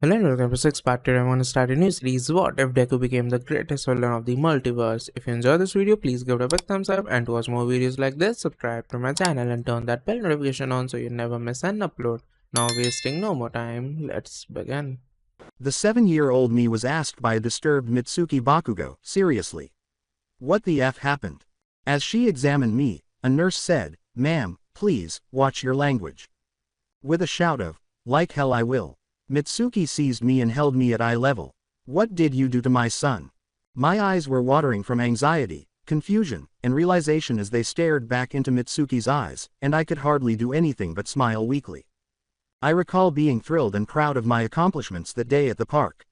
Hello and welcome to 6 Part. Today I want to start a new series. What if Deku became the greatest villain of the multiverse? If you enjoyed this video, please give it a big thumbs up, and to watch more videos like this, subscribe to my channel and turn that bell notification on so you never miss an upload. Now wasting no more time, let's begin. The 7-year-old me was asked by a disturbed Mitsuki Bakugo, seriously. What the F happened? As she examined me, a nurse said, "Ma'am, please, watch your language." With a shout of, "Like hell I will," Mitsuki seized me and held me at eye level. "What did you do to my son?" My eyes were watering from anxiety, confusion, and realization as they stared back into Mitsuki's eyes, and I could hardly do anything but smile weakly. I recall being thrilled and proud of my accomplishments that day at the park.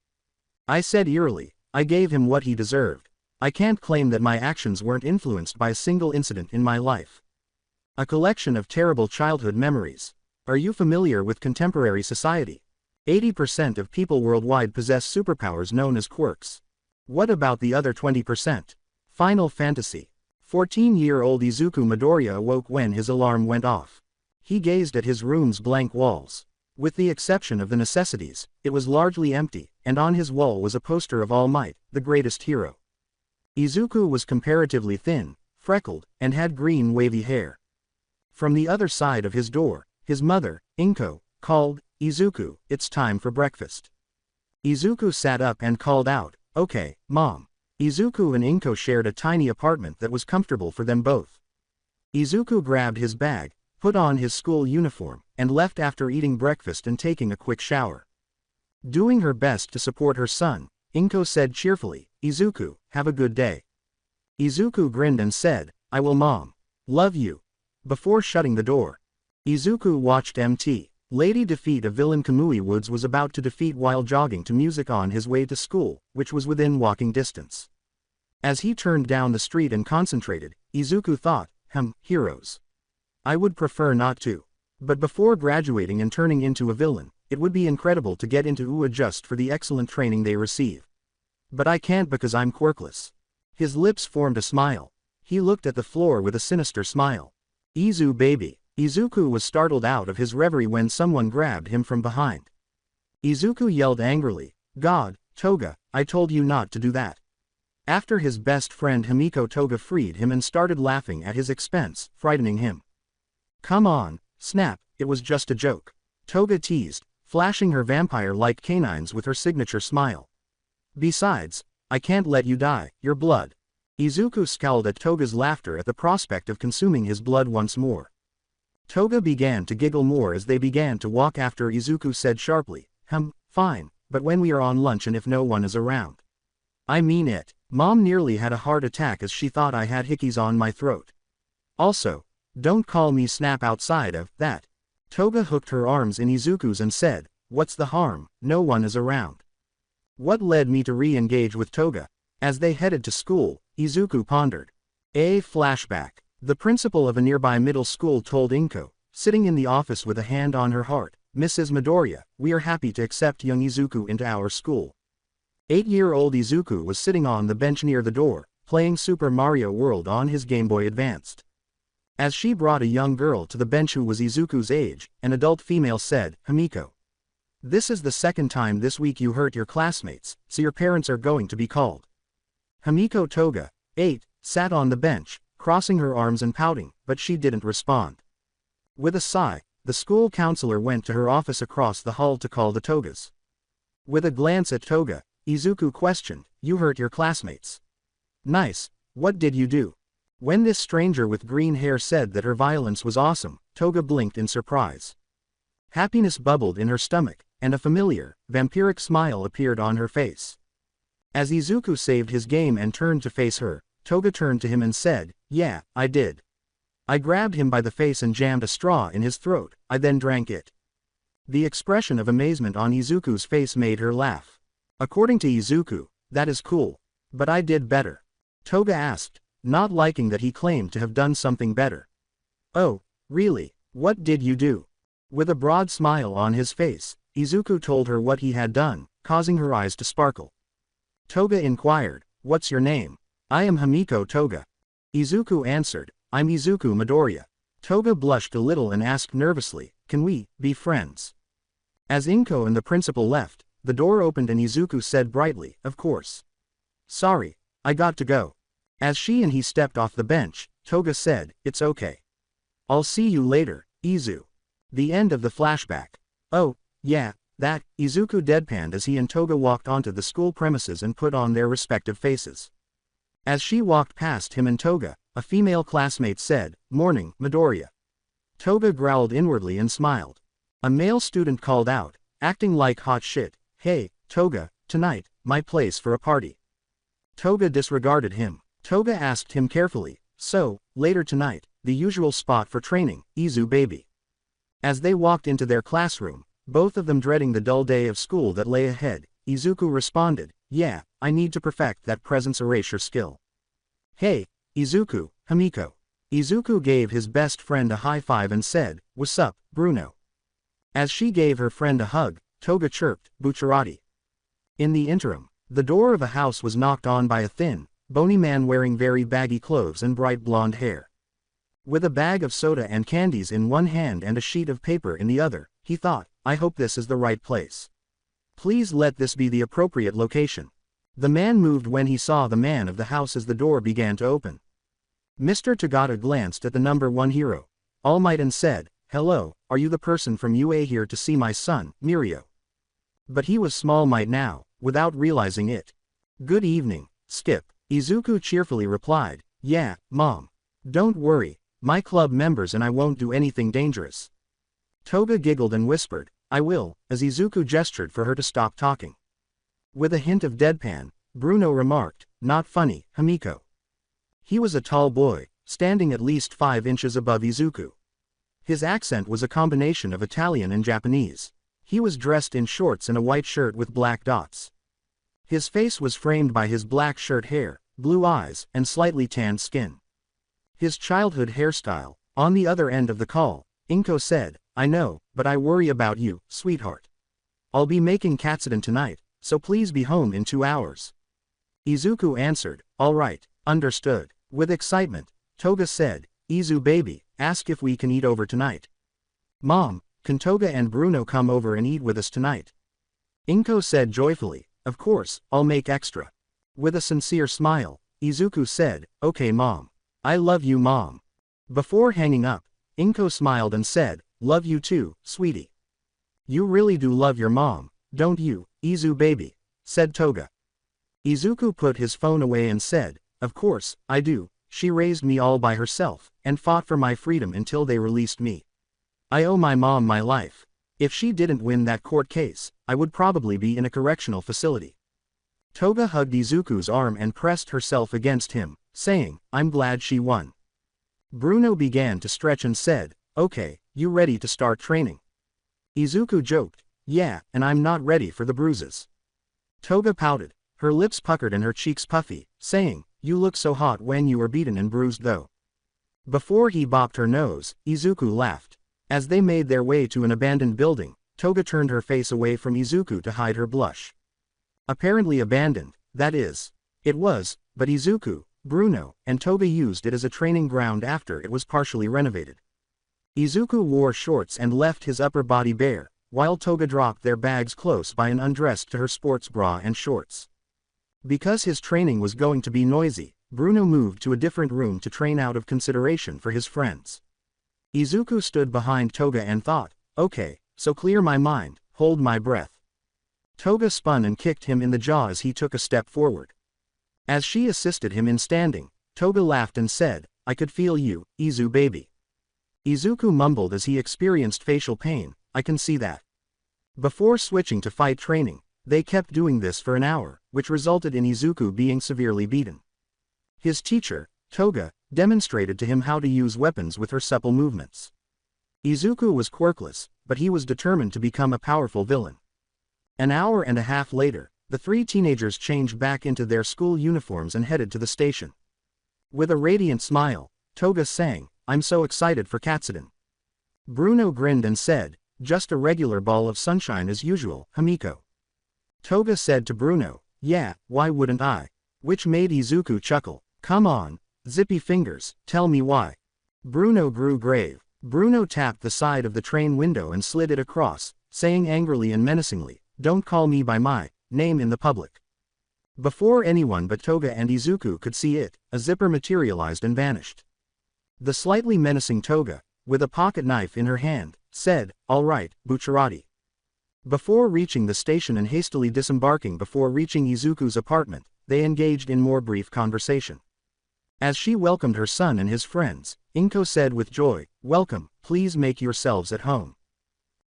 I said eerily, I gave him what he deserved. I can't claim that my actions weren't influenced by a single incident in my life. A collection of terrible childhood memories. Are you familiar with contemporary society? 80% of people worldwide possess superpowers known as quirks. What about the other 20%? Final Fantasy. 14-year-old Izuku Midoriya awoke when his alarm went off. He gazed at his room's blank walls. With the exception of the necessities, it was largely empty, and on his wall was a poster of All Might, the greatest hero. Izuku was comparatively thin, freckled, and had green wavy hair. From the other side of his door, his mother, Inko, called, "Izuku, it's time for breakfast." Izuku sat up and called out, "Okay, Mom." Izuku and Inko shared a tiny apartment that was comfortable for them both. Izuku grabbed his bag, put on his school uniform, and left after eating breakfast and taking a quick shower. Doing her best to support her son, Inko said cheerfully, "Izuku, have a good day." Izuku grinned and said, "I will, Mom. Love you." Before shutting the door, Izuku watched Mt. Lady Defeat of Villain Kamui Woods was about to defeat while jogging to music on his way to school, which was within walking distance. As he turned down the street and concentrated, Izuku thought, heroes. I would prefer not to. But before graduating and turning into a villain, it would be incredible to get into UA just for the excellent training they receive. But I can't because I'm quirkless. His lips formed a smile. He looked at the floor with a sinister smile. "Izu baby." Izuku was startled out of his reverie when someone grabbed him from behind. Izuku yelled angrily, "God, Toga, I told you not to do that." After his best friend Himiko, Toga freed him and started laughing at his expense, frightening him. "Come on, Snap, it was just a joke," Toga teased, flashing her vampire-like canines with her signature smile. "Besides, I can't let you die, your blood." Izuku scowled at Toga's laughter at the prospect of consuming his blood once more. Toga began to giggle more as they began to walk after Izuku said sharply, "Fine, but when we are on lunch and if no one is around." "I mean it." Mom nearly had a heart attack as she thought I had hickeys on my throat. "Also, don't call me Snap outside of that." Toga hooked her arms in Izuku's and said, "What's the harm, no one is around." What led me to re-engage with Toga? As they headed to school, Izuku pondered. A flashback. The principal of a nearby middle school told Inko, sitting in the office with a hand on her heart, "Mrs. Midoriya, we are happy to accept young Izuku into our school." 8-year-old Izuku was sitting on the bench near the door, playing Super Mario World on his Game Boy Advanced. As she brought a young girl to the bench who was Izuku's age, an adult female said, "Himiko, this is the second time this week you hurt your classmates, so your parents are going to be called." Himiko Toga, 8, sat on the bench, crossing her arms and pouting, but she didn't respond. With a sigh, the school counselor went to her office across the hall to call the Togas. With a glance at Toga, Izuku questioned, "You hurt your classmates? Nice, what did you do?" When this stranger with green hair said that her violence was awesome, Toga blinked in surprise. Happiness bubbled in her stomach, and a familiar, vampiric smile appeared on her face. As Izuku saved his game and turned to face her, Toga turned to him and said, "Yeah, I did. I grabbed him by the face and jammed a straw in his throat, I then drank it." The expression of amazement on Izuku's face made her laugh. "According to Izuku, that is cool. But I did better," Toga asked, not liking that he claimed to have done something better. "Oh, really? What did you do?" With a broad smile on his face, Izuku told her what he had done, causing her eyes to sparkle. Toga inquired, "What's your name?" "I am Himiko Toga." Izuku answered, "I'm Izuku Midoriya." Toga blushed a little and asked nervously, "Can we be friends?" As Inko and the principal left, The door opened and Izuku said brightly, "Of course. Sorry, I got to go." As she and he stepped off the bench, Toga said, "It's okay. I'll see you later, Izu." The end of the flashback. Oh, yeah, that, Izuku deadpanned as he and Toga walked onto the school premises and put on their respective faces. As she walked past him and Toga, a female classmate said, "Morning, Midoriya." Toga growled inwardly and smiled. A male student called out, acting like hot shit, "Hey, Toga, tonight, my place for a party." Toga disregarded him. Toga asked him carefully, "So, later tonight, the usual spot for training, Izu baby." As they walked into their classroom, both of them dreading the dull day of school that lay ahead, Izuku responded, "Yeah, I need to perfect that presence erasure skill." "Hey, Izuku, Himiko." Izuku gave his best friend a high five and said, "What's up, Bruno?" As she gave her friend a hug, Toga chirped, "Bucciarati." In the interim, the door of a house was knocked on by a thin, bony man wearing very baggy clothes and bright blonde hair. With a bag of soda and candies in one hand and a sheet of paper in the other, he thought, "I hope this is the right place. Please let this be the appropriate location." The man moved when he saw the man of the house as the door began to open. Mr. Tagata glanced at the number 1 hero, All Might, and said, "Hello, are you the person from UA here to see my son, Mirio?" But he was Small Might now, without realizing it. "Good evening, Skip," Izuku cheerfully replied, "Yeah, Mom. Don't worry, my club members and I won't do anything dangerous." Toga giggled and whispered, "I will," as Izuku gestured for her to stop talking. With a hint of deadpan, Bruno remarked, "Not funny, Himiko." He was a tall boy, standing at least 5 inches above Izuku. His accent was a combination of Italian and Japanese. He was dressed in shorts and a white shirt with black dots. His face was framed by his black shirt hair, blue eyes, and slightly tanned skin. His childhood hairstyle. On the other end of the call, Inko said, "I know, but I worry about you, sweetheart. I'll be making katsudon tonight, so please be home in 2 hours." Izuku answered, "All right, understood." With excitement, Toga said, "Izu baby, ask if we can eat over tonight." "Mom, can Toga and Bruno come over and eat with us tonight?" Inko said joyfully, "Of course, I'll make extra." With a sincere smile, Izuku said, "Okay Mom. I love you Mom." Before hanging up, Inko smiled and said, "Love you too, sweetie." "You really do love your mom, don't you, Izu baby?" said Toga. Izuku put his phone away and said, "Of course, I do. She raised me all by herself, and fought for my freedom until they released me. I owe my mom my life. If she didn't win that court case, I would probably be in a correctional facility." Toga hugged Izuku's arm and pressed herself against him, saying, "I'm glad she won." Bruno began to stretch and said, "Okay, you ready to start training?" Izuku joked, "Yeah, and I'm not ready for the bruises." Toga pouted, her lips puckered and her cheeks puffy, saying, "You look so hot when you were beaten and bruised though." Before he bopped her nose, Izuku laughed. As they made their way to an abandoned building, Toga turned her face away from Izuku to hide her blush. Apparently abandoned, that is. It was, but Izuku, Bruno, and Toga used it as a training ground after it was partially renovated. Izuku wore shorts and left his upper body bare, while Toga dropped their bags close by and undressed to her sports bra and shorts. Because his training was going to be noisy, Bruno moved to a different room to train out of consideration for his friends. Izuku stood behind Toga and thought, "Okay, so clear my mind, hold my breath." Toga spun and kicked him in the jaw as he took a step forward. As she assisted him in standing, Toga laughed and said, "I could feel you, Izu baby." Izuku mumbled as he experienced facial pain, "I can see that." Before switching to fight training, they kept doing this for an hour, which resulted in Izuku being severely beaten. His teacher, Toga, demonstrated to him how to use weapons with her supple movements. Izuku was quirkless, but he was determined to become a powerful villain. An hour and a half later, the 3 teenagers changed back into their school uniforms and headed to the station. With a radiant smile, Toga sang, "I'm so excited for katsudon." Bruno grinned and said, "Just a regular ball of sunshine as usual, Himiko." Toga said to Bruno, "Yeah, why wouldn't I?" Which made Izuku chuckle, "Come on, zippy fingers, tell me why." Bruno grew grave. Bruno tapped the side of the train window and slid it across, saying angrily and menacingly, don't call me by my name in the public. Before anyone but Toga and Izuku could see it, a zipper materialized and vanished. The slightly menacing Toga, with a pocket knife in her hand, said, "All right, Bucciarati." Before reaching the station and hastily disembarking before reaching Izuku's apartment, they engaged in more brief conversation. As she welcomed her son and his friends, Inko said with joy, "Welcome, please make yourselves at home."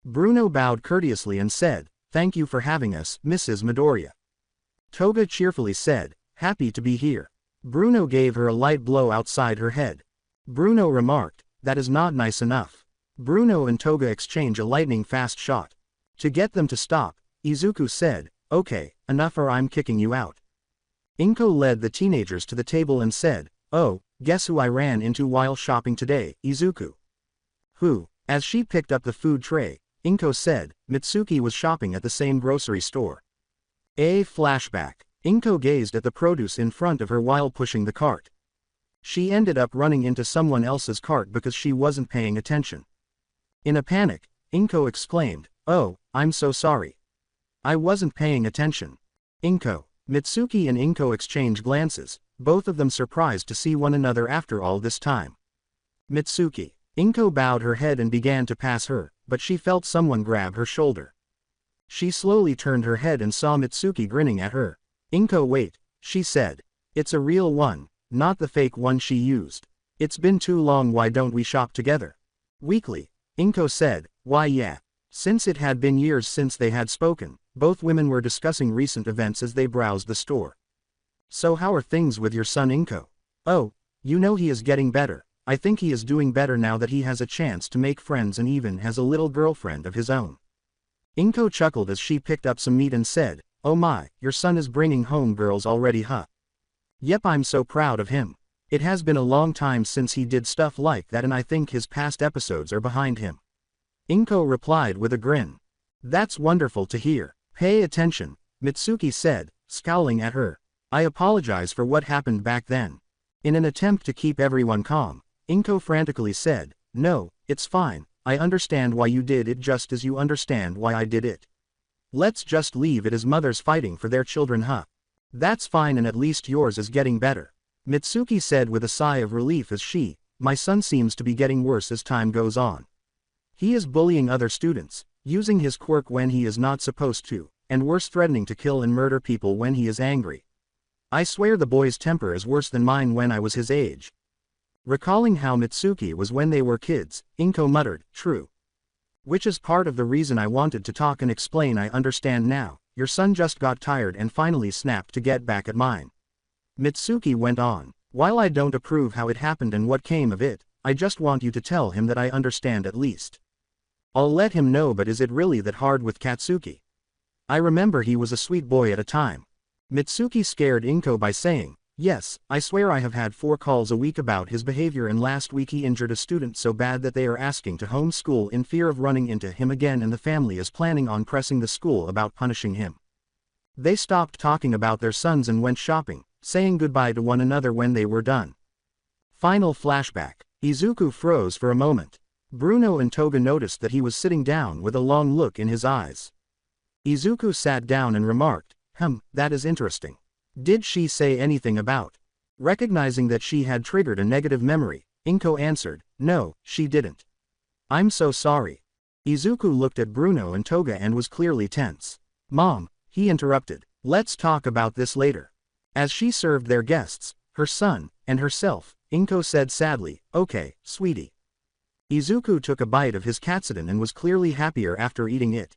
Bruno bowed courteously and said, "Thank you for having us, Mrs. Midoriya." Toga cheerfully said, "Happy to be here." Bruno gave her a light blow outside her head. Bruno remarked, "That is not nice enough." Bruno and Toga exchange a lightning-fast shot. To get them to stop, Izuku said, "Okay, enough or I'm kicking you out." Inko led the teenagers to the table and said, "Oh, guess who I ran into while shopping today, Izuku?" "Who?" As she picked up the food tray, Inko said, "Mitsuki was shopping at the same grocery store." A flashback. Inko gazed at the produce in front of her while pushing the cart. She ended up running into someone else's cart because she wasn't paying attention. In a panic, Inko exclaimed, "Oh, I'm so sorry. I wasn't paying attention." Inko. Mitsuki and Inko exchange glances, both of them surprised to see one another after all this time. Mitsuki. Inko bowed her head and began to pass her, but she felt someone grab her shoulder. She slowly turned her head and saw Mitsuki grinning at her. "Inko, wait," she said. "It's a real one, not the fake one she used. It's been too long, why don't we shop together?" Weakly, Inko said, "Why yeah." Since it had been years since they had spoken, both women were discussing recent events as they browsed the store. "So how are things with your son Inko?" "Oh, you know he is getting better. I think he is doing better now that he has a chance to make friends and even has a little girlfriend of his own." Inko chuckled as she picked up some meat and said, "Oh my, your son is bringing home girls already, huh?" "Yep, I'm so proud of him. It has been a long time since he did stuff like that and I think his past episodes are behind him." Inko replied with a grin. "That's wonderful to hear. Pay attention," Mitsuki said, scowling at her. "I apologize for what happened back then." In an attempt to keep everyone calm, Inko frantically said, "No, it's fine, I understand why you did it just as you understand why I did it. Let's just leave it as mothers fighting for their children, huh?" "That's fine and at least yours is getting better," Mitsuki said with a sigh of relief as my son seems to be getting worse as time goes on. He is bullying other students, using his quirk when he is not supposed to, and worse, threatening to kill and murder people when he is angry. I swear the boy's temper is worse than mine when I was his age." Recalling how Mitsuki was when they were kids, Inko muttered, "True. Which is part of the reason I wanted to talk and explain. I understand now, your son just got tired and finally snapped to get back at mine." Mitsuki went on, "While I don't approve how it happened and what came of it, I just want you to tell him that I understand at least. I'll let him know, but is it really that hard with Katsuki? I remember he was a sweet boy at a time." Mitsuki scared Inko by saying, "Yes, I swear I have had 4 calls a week about his behavior and last week he injured a student so bad that they are asking to homeschool in fear of running into him again and the family is planning on pressing the school about punishing him." They stopped talking about their sons and went shopping, saying goodbye to one another when they were done. Final flashback. Izuku froze for a moment. Bruno and Toga noticed that he was sitting down with a long look in his eyes. Izuku sat down and remarked, "That is interesting. Did she say anything about?" Recognizing that she had triggered a negative memory, Inko answered, "No, she didn't." "I'm so sorry." Izuku looked at Bruno and Toga and was clearly tense. "Mom," he interrupted, "let's talk about this later." As she served their guests, her son, and herself, Inko said sadly, "Okay, sweetie." Izuku took a bite of his katsudon and was clearly happier after eating it.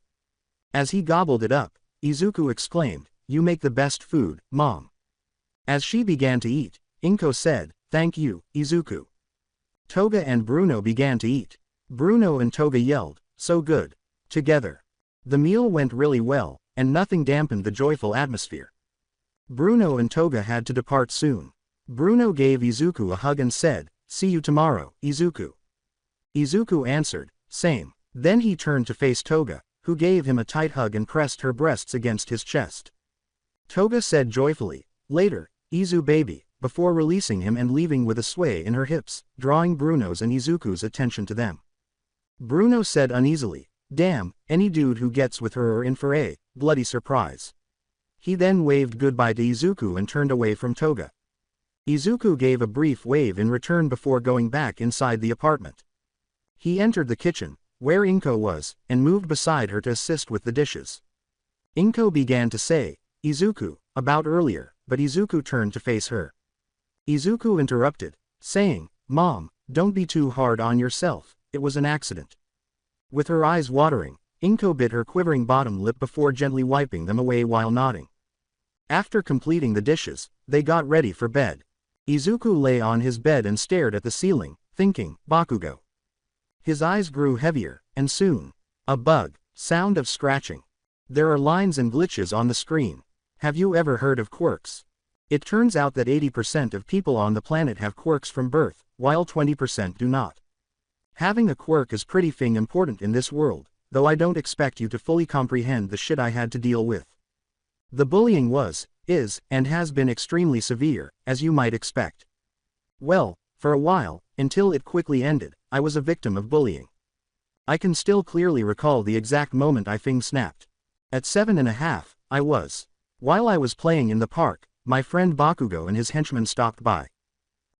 As he gobbled it up, Izuku exclaimed, "You make the best food, Mom." As she began to eat, Inko said, "Thank you, Izuku." Toga and Bruno began to eat. Bruno and Toga yelled, "So good!" together. The meal went really well, and nothing dampened the joyful atmosphere. Bruno and Toga had to depart soon. Bruno gave Izuku a hug and said, "See you tomorrow, Izuku." Izuku answered, "Same." Then he turned to face Toga, who gave him a tight hug and pressed her breasts against his chest. Toga said joyfully, "Later, Izu baby," before releasing him and leaving with a sway in her hips, drawing Bruno's and Izuku's attention to them. Bruno said uneasily, Damn, any dude who gets with her are in for a bloody surprise. He then waved goodbye to Izuku and turned away from Toga. Izuku gave a brief wave in return before going back inside the apartment. He entered the kitchen, where Inko was, and moved beside her to assist with the dishes. Inko began to say, "Izuku," about earlier, but Izuku turned to face her. Izuku interrupted, saying, "Mom, don't be too hard on yourself, it was an accident." With her eyes watering, Inko bit her quivering bottom lip before gently wiping them away while nodding. After completing the dishes, they got ready for bed. Izuku lay on his bed and stared at the ceiling, thinking, Bakugo. His eyes grew heavier, and soon, a bug, sound of scratching. There are lines and glitches on the screen. Have you ever heard of quirks? It turns out that 80% of people on the planet have quirks from birth, while 20% do not. Having a quirk is pretty important in this world, though I don't expect you to fully comprehend the shit I had to deal with. The bullying was, is, and has been extremely severe, as you might expect. Well, for a while, until it quickly ended, I was a victim of bullying. I can still clearly recall the exact moment I snapped. At 7.5, I was. While I was playing in the park, my friend Bakugo and his henchmen stopped by.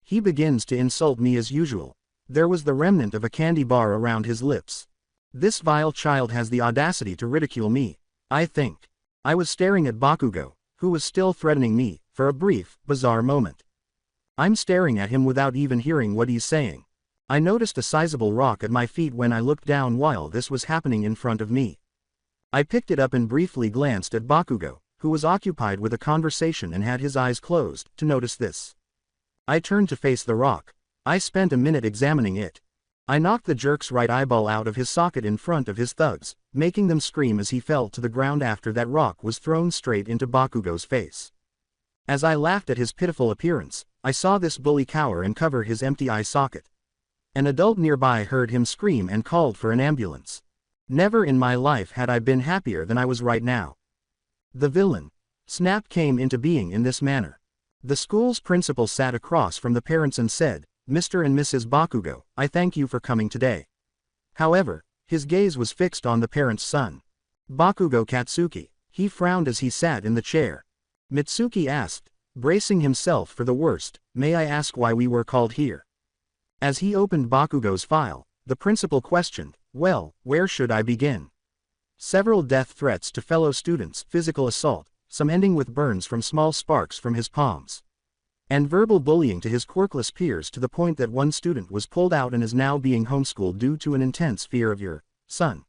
He begins to insult me as usual. There was the remnant of a candy bar around his lips. This vile child has the audacity to ridicule me, I think. I was staring at Bakugo, who was still threatening me, for a brief, bizarre moment. I'm staring at him without even hearing what he's saying. I noticed a sizable rock at my feet when I looked down while this was happening in front of me. I picked it up and briefly glanced at Bakugo, who was occupied with a conversation and had his eyes closed, to notice this. I turned to face the rock. I spent a minute examining it. I knocked the jerk's right eyeball out of his socket in front of his thugs, making them scream as he fell to the ground after that rock was thrown straight into Bakugo's face. As I laughed at his pitiful appearance, I saw this bully cower and cover his empty eye socket. An adult nearby heard him scream and called for an ambulance. Never in my life had I been happier than I was right now. The villain. Snap came into being in this manner. The school's principal sat across from the parents and said, "Mr. and Mrs. Bakugo, I thank you for coming today." However, his gaze was fixed on the parent's son. Bakugo Katsuki. He frowned as he sat in the chair. Mitsuki asked, bracing himself for the worst, "May I ask why we were called here?" As he opened Bakugo's file, the principal questioned, "Well, where should I begin?" Several death threats to fellow students, physical assault, some ending with burns from small sparks from his palms, and verbal bullying to his quirkless peers to the point that one student was pulled out and is now being homeschooled due to an intense fear of your son.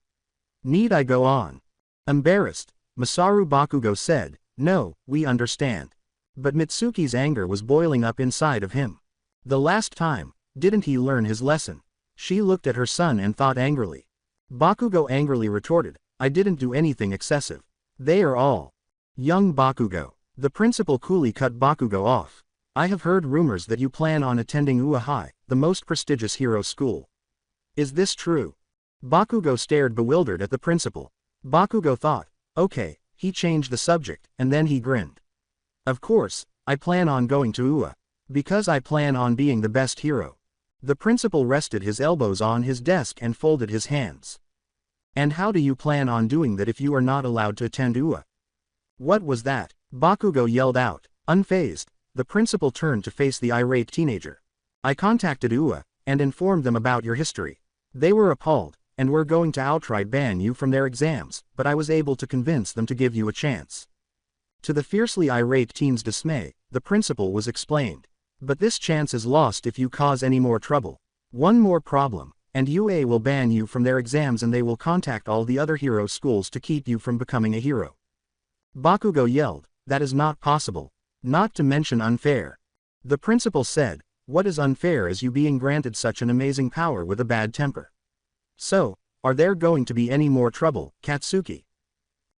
Need I go on? Embarrassed, Masaru Bakugo said, "No, we understand." But Mitsuki's anger was boiling up inside of him. The last time, didn't he learn his lesson? She looked at her son and thought angrily. Bakugo angrily retorted, "I didn't do anything excessive. They are all." Young Bakugo. The principal coolly cut Bakugo off. "I have heard rumors that you plan on attending Ua High, the most prestigious hero school. Is this true?" Bakugo stared bewildered at the principal. Bakugo thought, okay, he changed the subject, and then he grinned. "Of course, I plan on going to Ua. Because I plan on being the best hero." The principal rested his elbows on his desk and folded his hands. "And how do you plan on doing that if you are not allowed to attend Ua?" "What was that?" Bakugo yelled out. Unfazed, the principal turned to face the irate teenager. "I contacted Ua, and informed them about your history. They were appalled, and were going to outright ban you from their exams, but I was able to convince them to give you a chance." To the fiercely irate teen's dismay, the principal was explained. "But this chance is lost if you cause any more trouble. One more problem, and UA will ban you from their exams and they will contact all the other hero schools to keep you from becoming a hero." Bakugo yelled, "That is not possible. Not to mention unfair." The principal said, "What is unfair is you being granted such an amazing power with a bad temper. So, are there going to be any more trouble, Katsuki?"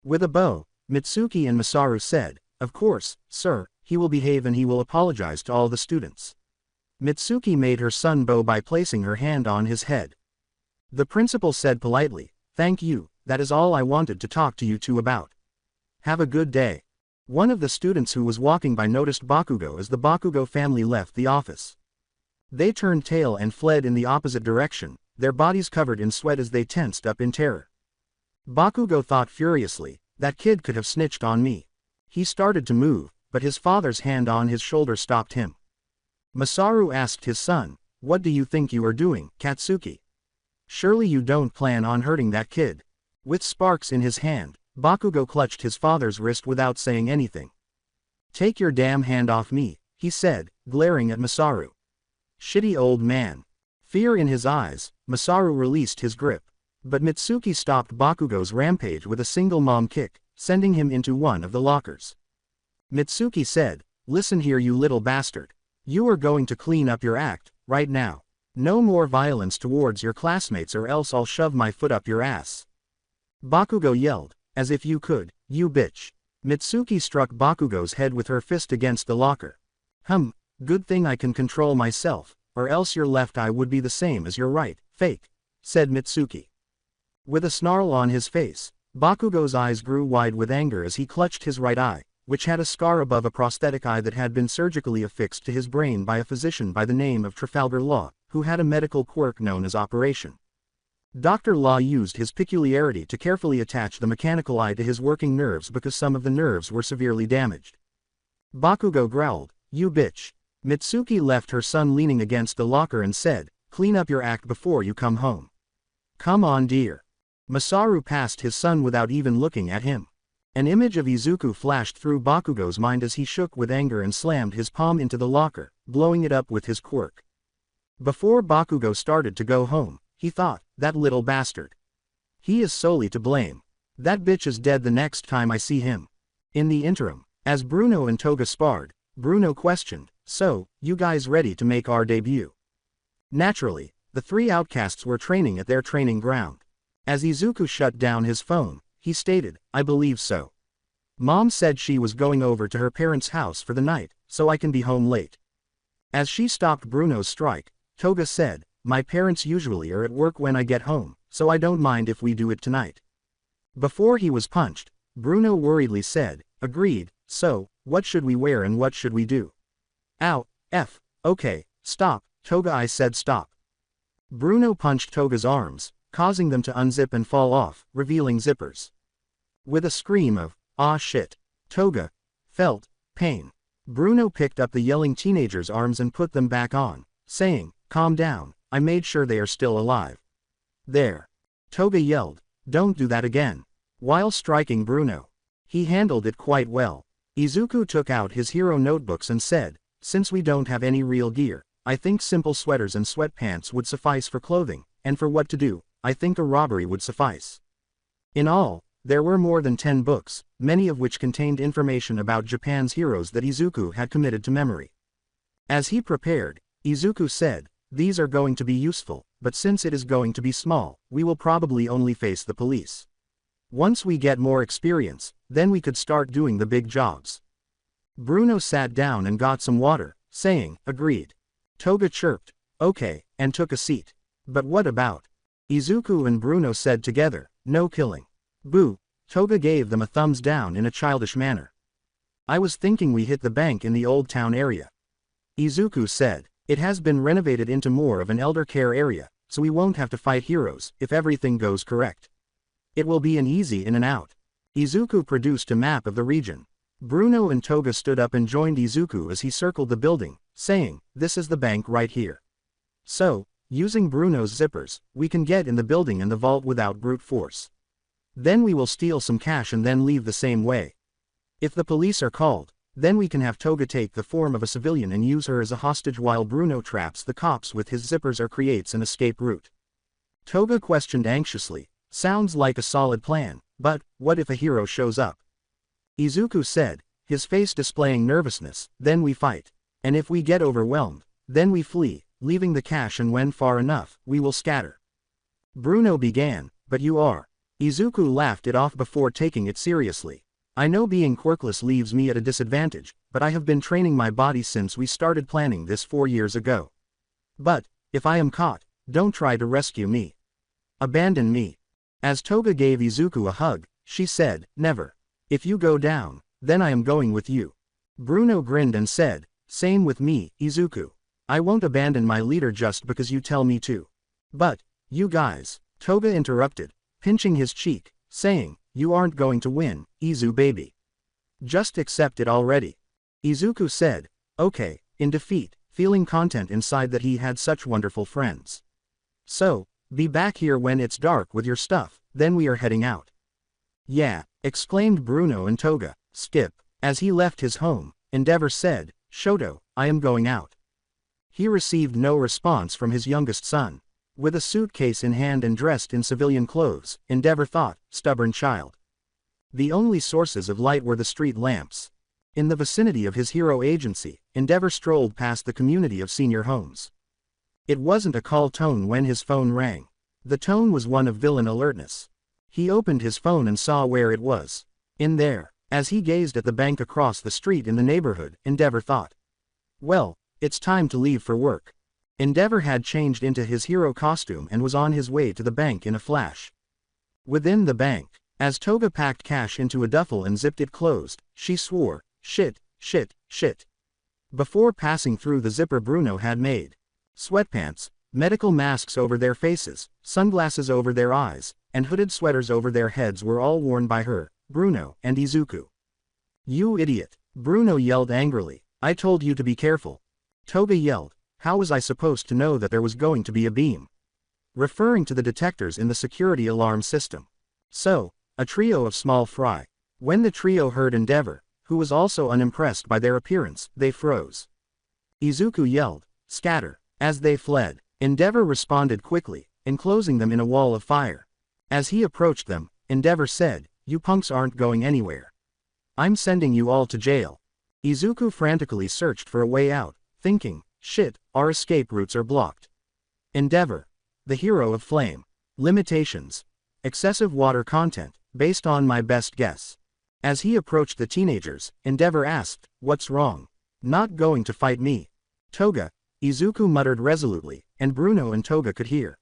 With a bow, Mitsuki and Masaru said, "Of course, sir, he will behave and he will apologize to all the students." Mitsuki made her son bow by placing her hand on his head. The principal said politely, "Thank you, that is all I wanted to talk to you two about. Have a good day." One of the students who was walking by noticed Bakugo as the Bakugo family left the office. They turned tail and fled in the opposite direction, their bodies covered in sweat as they tensed up in terror. Bakugo thought furiously, that kid could have snitched on me. He started to move, but his father's hand on his shoulder stopped him. Masaru asked his son, "What do you think you are doing, Katsuki? Surely you don't plan on hurting that kid?" With sparks in his hand, Bakugo clutched his father's wrist without saying anything. "Take your damn hand off me," he said, glaring at Masaru. "Shitty old man." Fear in his eyes, Masaru released his grip. But Mitsuki stopped Bakugo's rampage with a single mom kick, sending him into one of the lockers. Mitsuki said, "Listen here, you little bastard. You are going to clean up your act, right now. No more violence towards your classmates or else I'll shove my foot up your ass." Bakugo yelled, "As if you could, you bitch." Mitsuki struck Bakugo's head with her fist against the locker. Good thing I can control myself, or else your left eye would be the same as your right, fake," said Mitsuki. With a snarl on his face, Bakugo's eyes grew wide with anger as he clutched his right eye, which had a scar above a prosthetic eye that had been surgically affixed to his brain by a physician by the name of Trafalgar Law, who had a medical quirk known as Operation. Dr. Law used his peculiarity to carefully attach the mechanical eye to his working nerves because some of the nerves were severely damaged. Bakugo growled, "You bitch." Mitsuki left her son leaning against the locker and said, "Clean up your act before you come home." "Come on, dear." Masaru passed his son without even looking at him. An image of Izuku flashed through Bakugo's mind as he shook with anger and slammed his palm into the locker, blowing it up with his quirk. Before Bakugo started to go home, he thought, "That little bastard. He is solely to blame. That bitch is dead the next time I see him." In the interim, as Bruno and Toga sparred, Bruno questioned, "So, you guys ready to make our debut?" Naturally, the three outcasts were training at their training ground. As Izuku shut down his phone, he stated, "I believe so. Mom said she was going over to her parents' house for the night, so I can be home late." As she stopped Bruno's strike, Toga said, "My parents usually are at work when I get home, so I don't mind if we do it tonight." Before he was punched, Bruno worriedly said, "Agreed, so, what should we wear and what should we do?" "Ow, okay, stop, Toga, I said stop." Bruno punched Toga's arms, causing them to unzip and fall off, revealing zippers. With a scream of, "Ah shit," Toga felt pain. Bruno picked up the yelling teenager's arms and put them back on, saying, "Calm down, I made sure they are still alive." "There." Toga yelled, "Don't do that again," while striking Bruno. He handled it quite well. Izuku took out his hero notebooks and said, "Since we don't have any real gear, I think simple sweaters and sweatpants would suffice for clothing, and for what to do, I think a robbery would suffice." In all, there were more than 10 books, many of which contained information about Japan's heroes that Izuku had committed to memory. As he prepared, Izuku said, "These are going to be useful, but since it is going to be small, we will probably only face the police. Once we get more experience, then we could start doing the big jobs." Bruno sat down and got some water, saying, "Agreed." Toga chirped, "Okay," and took a seat. "But what about?" Izuku and Bruno said together, "No killing." "Boo." Toga gave them a thumbs down in a childish manner. "I was thinking we hit the bank in the old town area." Izuku said, "It has been renovated into more of an elder care area, so we won't have to fight heroes if everything goes correct. It will be an easy in and out." Izuku produced a map of the region. Bruno and Toga stood up and joined Izuku as he circled the building, saying, "This is the bank right here. So, using Bruno's zippers, we can get in the building and the vault without brute force. Then we will steal some cash and then leave the same way. If the police are called, then we can have Toga take the form of a civilian and use her as a hostage while Bruno traps the cops with his zippers or creates an escape route." Toga questioned anxiously, "Sounds like a solid plan, but what if a hero shows up?" Izuku said, his face displaying nervousness, "Then we fight. And if we get overwhelmed, then we flee, leaving the cash, and when far enough, we will scatter." Bruno began, "But you are." Izuku laughed it off before taking it seriously. "I know being quirkless leaves me at a disadvantage, but I have been training my body since we started planning this 4 years ago. But, if I am caught, don't try to rescue me. Abandon me." As Toga gave Izuku a hug, she said, "Never. If you go down, then I am going with you." Bruno grinned and said, "Same with me, Izuku. I won't abandon my leader just because you tell me to." "But, you guys," Toga interrupted, pinching his cheek, saying, "You aren't going to win, Izu baby. Just accept it already." Izuku said, "Okay," in defeat, feeling content inside that he had such wonderful friends. "So, be back here when it's dark with your stuff, then we are heading out." "Yeah," exclaimed Bruno and Toga. "Skip." As he left his home, Endeavor said, "Shoto, I am going out." He received no response from his youngest son. With a suitcase in hand and dressed in civilian clothes, Endeavor thought, stubborn child. The only sources of light were the street lamps. In the vicinity of his hero agency, Endeavor strolled past the community of senior homes. It wasn't a call tone when his phone rang. The tone was one of villain alertness. He opened his phone and saw where it was. In there. As he gazed at the bank across the street in the neighborhood, Endeavor thought, "Well, it's time to leave for work." Endeavor had changed into his hero costume and was on his way to the bank in a flash. Within the bank, as Toga packed cash into a duffel and zipped it closed, she swore, "Shit, shit, shit." Before passing through the zipper Bruno had made. Sweatpants, medical masks over their faces, sunglasses over their eyes, and hooded sweaters over their heads were all worn by her, Bruno, and Izuku. "You idiot," Bruno yelled angrily, "I told you to be careful." Toga yelled, "How was I supposed to know that there was going to be a beam?" Referring to the detectors in the security alarm system. "So, a trio of small fry." When the trio heard Endeavor, who was also unimpressed by their appearance, they froze. Izuku yelled, "Scatter." As they fled, Endeavor responded quickly, enclosing them in a wall of fire. As he approached them, Endeavor said, "You punks aren't going anywhere. I'm sending you all to jail." Izuku frantically searched for a way out, thinking, "Shit, our escape routes are blocked." Endeavor. The hero of flame. Limitations. Excessive water content, based on my best guess. As he approached the teenagers, Endeavor asked, "What's wrong? Not going to fight me?" "Toga," Izuku muttered resolutely, and Bruno and Toga could hear.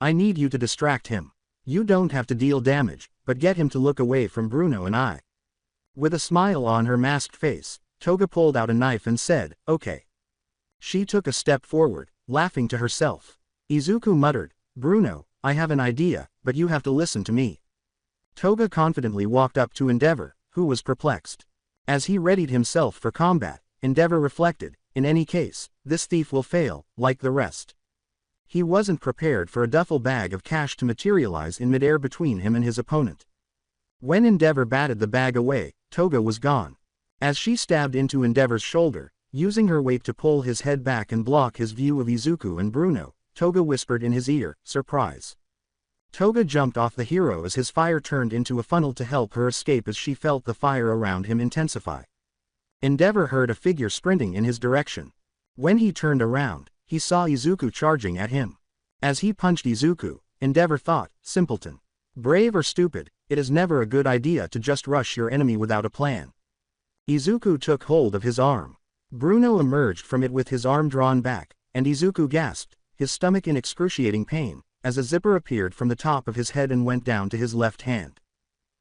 "I need you to distract him. You don't have to deal damage, but get him to look away from Bruno and I." With a smile on her masked face, Toga pulled out a knife and said, "Okay." She took a step forward, laughing to herself. Izuku muttered, "Bruno, I have an idea, but you have to listen to me." Toga confidently walked up to Endeavor, who was perplexed. As he readied himself for combat, Endeavor reflected, in any case, this thief will fail, like the rest. He wasn't prepared for a duffel bag of cash to materialize in midair between him and his opponent. When Endeavor batted the bag away, Toga was gone. As she stabbed into Endeavor's shoulder, using her weight to pull his head back and block his view of Izuku and Bruno, Toga whispered in his ear, "Surprise." Toga jumped off the hero as his fire turned into a funnel to help her escape as she felt the fire around him intensify. Endeavor heard a figure sprinting in his direction. When he turned around, he saw Izuku charging at him. As he punched Izuku, Endeavor thought, "Simpleton. Brave or stupid, it is never a good idea to just rush your enemy without a plan." Izuku took hold of his arm. Bruno emerged from it with his arm drawn back, and Izuku gasped, his stomach in excruciating pain, as a zipper appeared from the top of his head and went down to his left hand.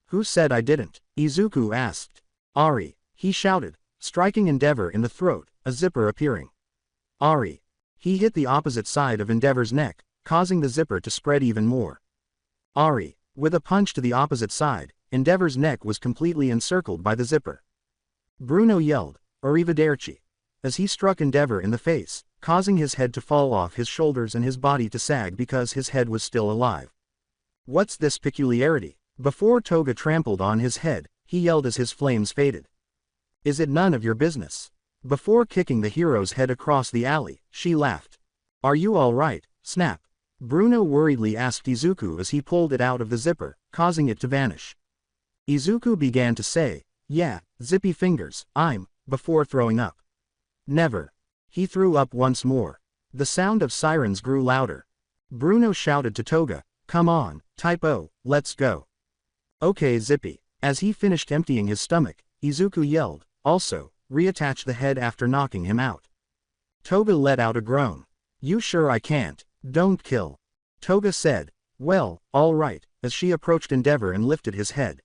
"Who said I didn't?" Izuku asked. "Ari," he shouted, striking Endeavor in the throat, a zipper appearing. "Ari." He hit the opposite side of Endeavor's neck, causing the zipper to spread even more. "Ari." With a punch to the opposite side, Endeavor's neck was completely encircled by the zipper. Bruno yelled, "Arrivederci," as he struck Endeavor in the face, causing his head to fall off his shoulders and his body to sag because his head was still alive. "What's this peculiarity?" Before Toga trampled on his head, he yelled as his flames faded. "Is it none of your business?" Before kicking the hero's head across the alley, she laughed. "Are you all right, Snap?" Bruno worriedly asked Izuku as he pulled it out of the zipper, causing it to vanish. Izuku began to say, "Yeah, zippy fingers, before throwing up. "Never." He threw up once more. The sound of sirens grew louder. Bruno shouted to Toga, "Come on, Typo, let's go." "Okay Zippy." As he finished emptying his stomach, Izuku yelled, "Also, reattach the head after knocking him out." Toga let out a groan. "You sure I can't? Don't kill." Toga said, "Well, all right," as she approached Endeavor and lifted his head.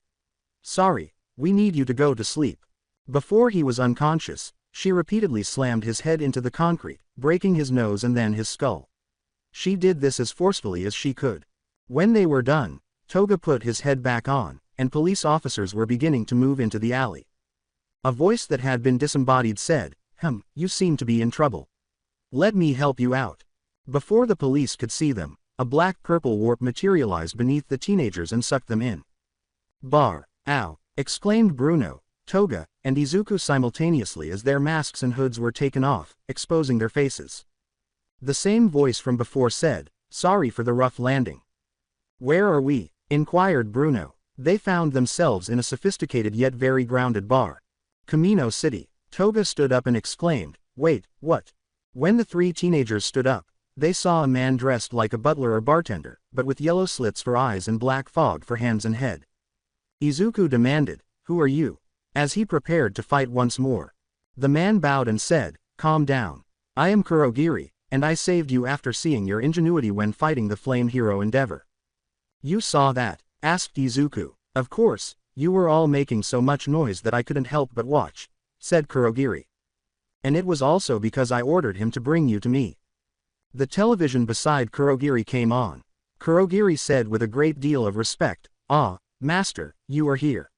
"Sorry, we need you to go to sleep." Before he was unconscious, she repeatedly slammed his head into the concrete, breaking his nose and then his skull. She did this as forcefully as she could. When they were done, Toga put his head back on, and police officers were beginning to move into the alley. A voice that had been disembodied said, you seem to be in trouble. Let me help you out. Before the police could see them, a black-purple warp materialized beneath the teenagers and sucked them in. Bar, ow, exclaimed Bruno, Toga, and Izuku simultaneously as their masks and hoods were taken off, exposing their faces. The same voice from before said, sorry for the rough landing. Where are we? Inquired Bruno. They found themselves in a sophisticated yet very grounded bar. Kamino City. Toga stood up and exclaimed, wait, what? When the three teenagers stood up, they saw a man dressed like a butler or bartender, but with yellow slits for eyes and black fog for hands and head. Izuku demanded, who are you? As he prepared to fight once more. The man bowed and said, calm down. I am Kurogiri, and I saved you after seeing your ingenuity when fighting the Flame Hero Endeavor. You saw that? Asked Izuku. Of course, you were all making so much noise that I couldn't help but watch, said Kurogiri. And it was also because I ordered him to bring you to me. The television beside Kurogiri came on. Kurogiri said with a great deal of respect, ah, master, you are here.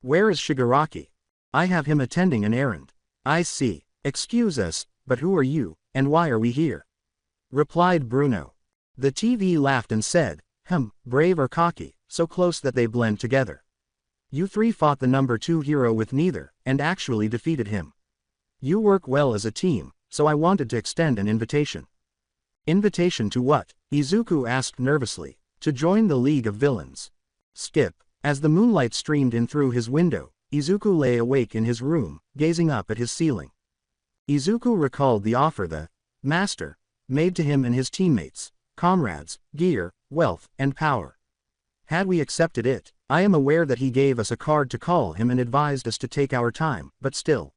Where is Shigaraki? I have him attending an errand. I see. Excuse us, but who are you, and why are we here? Replied Bruno. The TV laughed and said, brave or cocky, so close that they blend together. You three fought the number 2 hero with neither, and actually defeated him. You work well as a team, so I wanted to extend an invitation. Invitation to what? Izuku asked nervously. To join the League of Villains. Skip. As the moonlight streamed in through his window, Izuku lay awake in his room, gazing up at his ceiling. Izuku recalled the offer the master made to him and his teammates, comrades, gear, wealth, and power. Had we accepted it, I am aware that he gave us a card to call him and advised us to take our time, but still.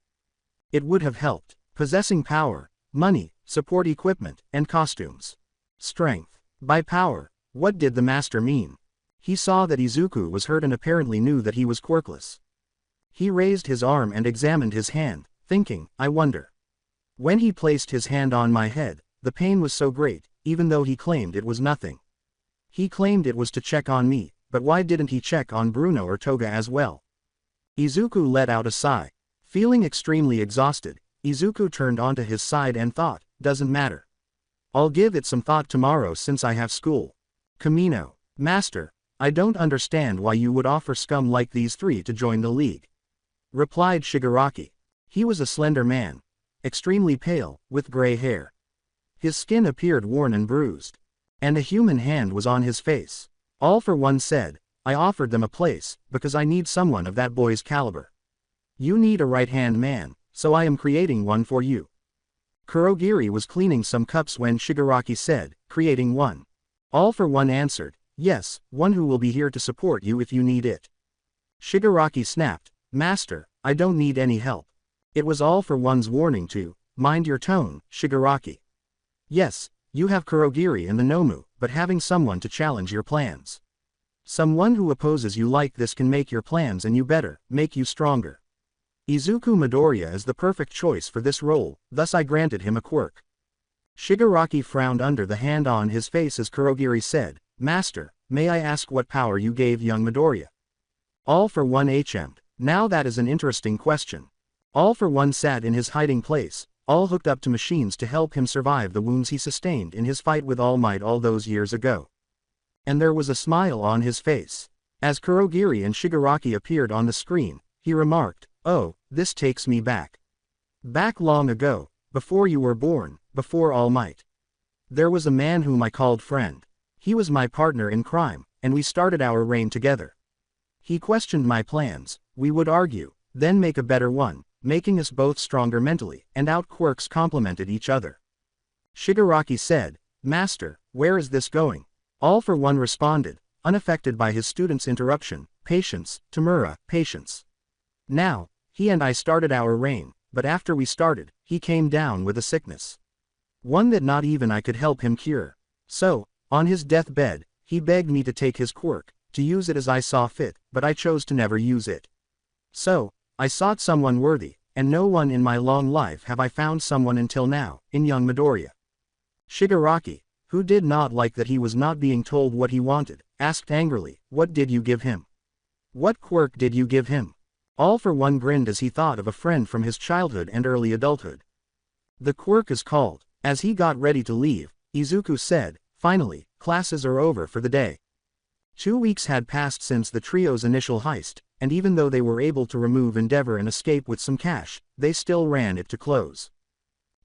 It would have helped. Possessing power, money, support equipment, and costumes. Strength. By power, what did the master mean? He saw that Izuku was hurt and apparently knew that he was quirkless. He raised his arm and examined his hand, thinking, I wonder. When he placed his hand on my head, the pain was so great, even though he claimed it was nothing. He claimed it was to check on me, but why didn't he check on Bruno or Toga as well? Izuku let out a sigh. Feeling extremely exhausted, Izuku turned onto his side and thought, doesn't matter. I'll give it some thought tomorrow since I have school. Kamino. Master, I don't understand why you would offer scum like these three to join the league. Replied Shigaraki. He was a slender man. Extremely pale, with gray hair. His skin appeared worn and bruised. And a human hand was on his face. All for One said, I offered them a place, because I need someone of that boy's caliber. You need a right-hand man, so I am creating one for you. Kurogiri was cleaning some cups when Shigaraki said, creating one. All for One answered, yes, one who will be here to support you if you need it. Shigaraki snapped, Master, I don't need any help. It was All for One's warning to, mind your tone, Shigaraki. Yes, you have Kurogiri and the Nomu, but having someone to challenge your plans. Someone who opposes you like this can make your plans and you better, make you stronger. Izuku Midoriya is the perfect choice for this role, thus I granted him a quirk. Shigaraki frowned under the hand on his face as Kurogiri said, Master, may I ask what power you gave young Midoriya? All for One HM'd. Now that is an interesting question. All for One sat in his hiding place, all hooked up to machines to help him survive the wounds he sustained in his fight with All Might all those years ago. And there was a smile on his face. As Kurogiri and Shigaraki appeared on the screen, he remarked, oh, this takes me back. Back long ago, before you were born, before All Might. There was a man whom I called friend. He was my partner in crime, and we started our reign together. He questioned my plans, we would argue, then make a better one, making us both stronger mentally, and our quirks complemented each other. Shigaraki said, Master, where is this going? All for One responded, unaffected by his student's interruption, patience, Tamura, patience. Now, he and I started our reign, but after we started, he came down with a sickness. One that not even I could help him cure. So, on his deathbed, he begged me to take his quirk, to use it as I saw fit, but I chose to never use it. So, I sought someone worthy, and no one in my long life have I found someone until now, in young Midoriya. Shigaraki, who did not like that he was not being told what he wanted, asked angrily, "What did you give him? What quirk did you give him?" All for One grinned as he thought of a friend from his childhood and early adulthood. "The quirk is called." As he got ready to leave, Izuku said, "Finally, classes are over for the day." 2 weeks had passed since the trio's initial heist, and even though they were able to remove Endeavor and escape with some cash, they still ran it to close.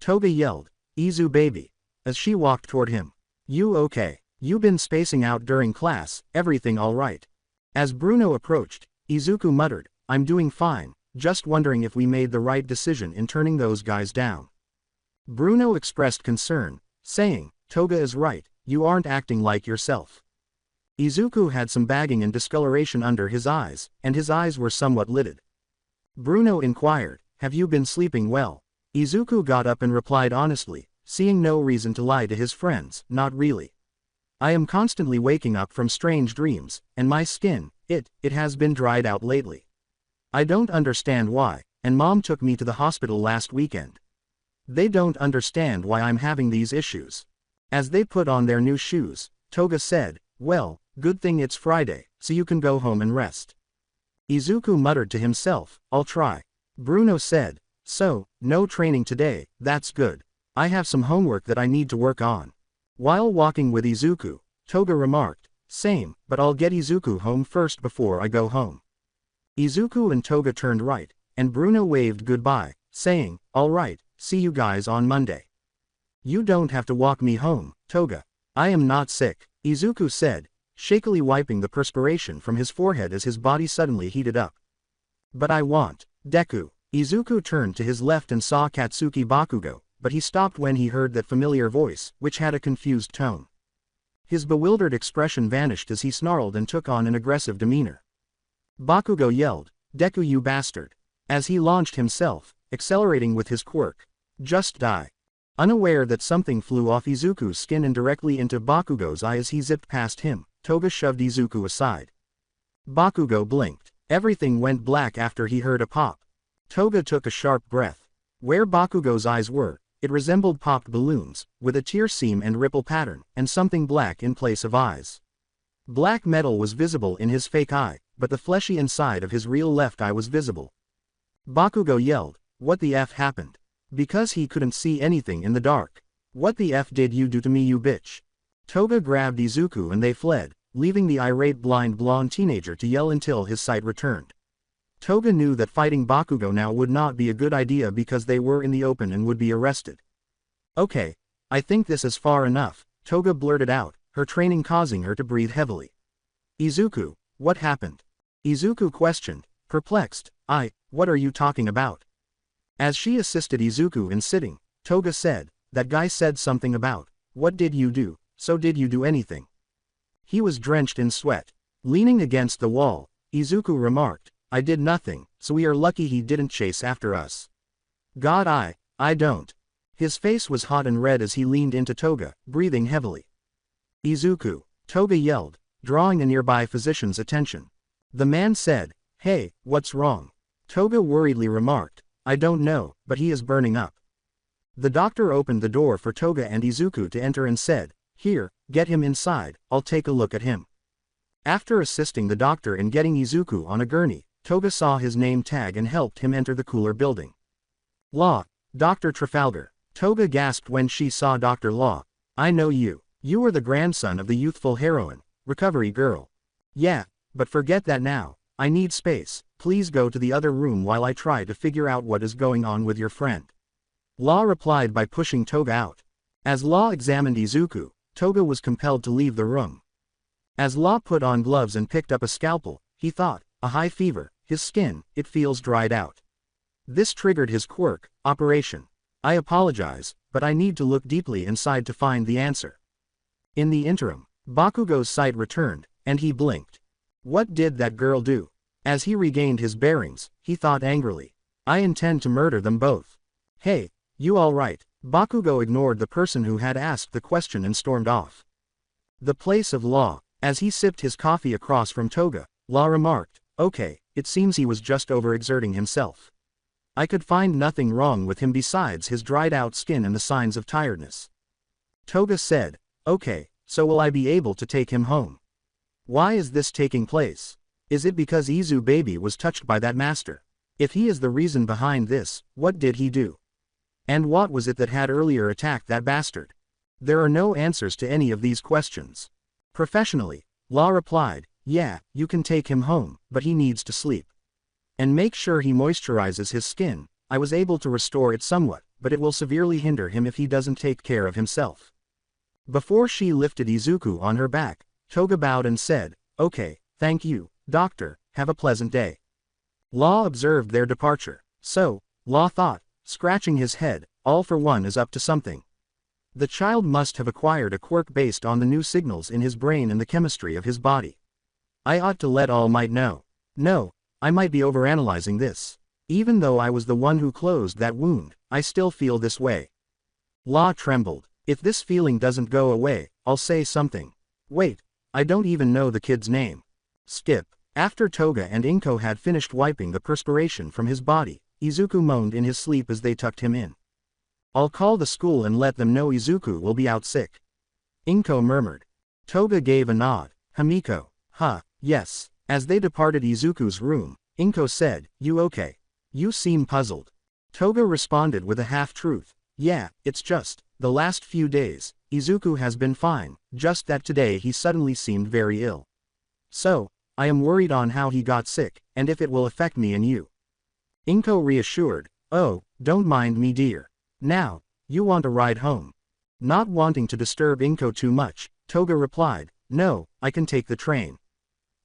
Toga yelled, "Izu baby," as she walked toward him. "You okay? You been spacing out during class, everything alright?" As Bruno approached, Izuku muttered, "I'm doing fine, just wondering if we made the right decision in turning those guys down." Bruno expressed concern, saying, "Toga is right, you aren't acting like yourself." Izuku had some bagging and discoloration under his eyes, and his eyes were somewhat lidded. Bruno inquired, "Have you been sleeping well?" Izuku got up and replied honestly, seeing no reason to lie to his friends, "Not really. I am constantly waking up from strange dreams, and my skin, it has been dried out lately. I don't understand why, and Mom took me to the hospital last weekend. They don't understand why I'm having these issues." As they put on their new shoes, Toga said, "Well, good thing it's Friday, so you can go home and rest." Izuku muttered to himself, "I'll try." Bruno said, "So, no training today, that's good. I have some homework that I need to work on." While walking with Izuku, Toga remarked, "Same, but I'll get Izuku home first before I go home." Izuku and Toga turned right, and Bruno waved goodbye, saying, "All right, see you guys on Monday." "You don't have to walk me home, Toga. I am not sick," Izuku said, shakily wiping the perspiration from his forehead as his body suddenly heated up. "But I want, Deku." Izuku turned to his left and saw Katsuki Bakugo, but he stopped when he heard that familiar voice, which had a confused tone. His bewildered expression vanished as he snarled and took on an aggressive demeanor. Bakugo yelled, "Deku, you bastard!" as he launched himself, accelerating with his quirk. "Just die." Unaware that something flew off Izuku's skin and directly into Bakugo's eye as he zipped past him, Toga shoved Izuku aside. Bakugo blinked. Everything went black after he heard a pop. Toga took a sharp breath. Where Bakugo's eyes were, it resembled popped balloons, with a tear seam and ripple pattern, and something black in place of eyes. Black metal was visible in his fake eye, but the fleshy inside of his real left eye was visible. Bakugo yelled, "What the F happened?" Because he couldn't see anything in the dark. "What the F did you do to me, you bitch?" Toga grabbed Izuku and they fled, leaving the irate blind blonde teenager to yell until his sight returned. Toga knew that fighting Bakugo now would not be a good idea because they were in the open and would be arrested. "Okay, I think this is far enough," Toga blurted out, her training causing her to breathe heavily. "Izuku, what happened?" Izuku questioned, perplexed. What are you talking about?" As she assisted Izuku in sitting, Toga said, "That guy said something about, what did you do, so did you do anything?" He was drenched in sweat. Leaning against the wall, Izuku remarked, "I did nothing, so we are lucky he didn't chase after us." "God, I don't." His face was hot and red as he leaned into Toga, breathing heavily. "Izuku," Toga yelled, drawing a nearby physician's attention. The man said, "Hey, what's wrong?" Toga worriedly remarked, "I don't know, but he is burning up." The doctor opened the door for Toga and Izuku to enter and said, "Here, get him inside, I'll take a look at him." After assisting the doctor in getting Izuku on a gurney, Toga saw his name tag and helped him enter the cooler building. "Law, Dr. Trafalgar." Toga gasped when she saw Dr. Law. "I know you. You are the grandson of the youthful heroine, Recovery Girl." "Yeah, but forget that now. I need space. Please go to the other room while I try to figure out what is going on with your friend." Law replied by pushing Toga out. As Law examined Izuku, Toga was compelled to leave the room. As Law put on gloves and picked up a scalpel, he thought, a high fever, his skin, it feels dried out. This triggered his quirk, Operation. "I apologize, but I need to look deeply inside to find the answer." In the interim, Bakugo's sight returned, and he blinked. What did that girl do? As he regained his bearings, he thought angrily, "I intend to murder them both." "Hey, you all right?" Bakugo ignored the person who had asked the question and stormed off. The place of Law. As he sipped his coffee across from Toga, Law remarked, "Okay, it seems he was just overexerting himself. I could find nothing wrong with him besides his dried out skin and the signs of tiredness." Toga said, Okay, so will I be able to take him home? Why is this taking place? Is it because Izu baby was touched by that master? If he is the reason behind this, what did he do? And what was it that had earlier attacked that bastard? There are no answers to any of these questions. Professionally, Law replied, yeah, you can take him home, but he needs to sleep. And make sure he moisturizes his skin. I was able to restore it somewhat, but it will severely hinder him if he doesn't take care of himself. Before she lifted Izuku on her back, Toga bowed and said, okay, thank you, doctor, have a pleasant day. Law observed their departure. So, Law thought, scratching his head, All for One is up to something. The child must have acquired a quirk based on the new signals in his brain and the chemistry of his body. I ought to let All Might know. No, I might be overanalyzing this. Even though I was the one who closed that wound, I still feel this way. Law trembled. If this feeling doesn't go away, I'll say something. Wait, I don't even know the kid's name. Skip. After Toga and Inko had finished wiping the perspiration from his body, Izuku moaned in his sleep as they tucked him in. I'll call the school and let them know Izuku will be out sick. Inko murmured. Toga gave a nod. Hamiko. Yes. As they departed Izuku's room, Inko said, You okay? You seem puzzled. Toga responded with a half-truth. Yeah, it's just, the last few days, Izuku has been fine, just that today he suddenly seemed very ill. So, I am worried on how he got sick, and if it will affect me and you. Inko reassured, Oh, don't mind me dear. Now, you want a ride home? Not wanting to disturb Inko too much, Toga replied, No, I can take the train.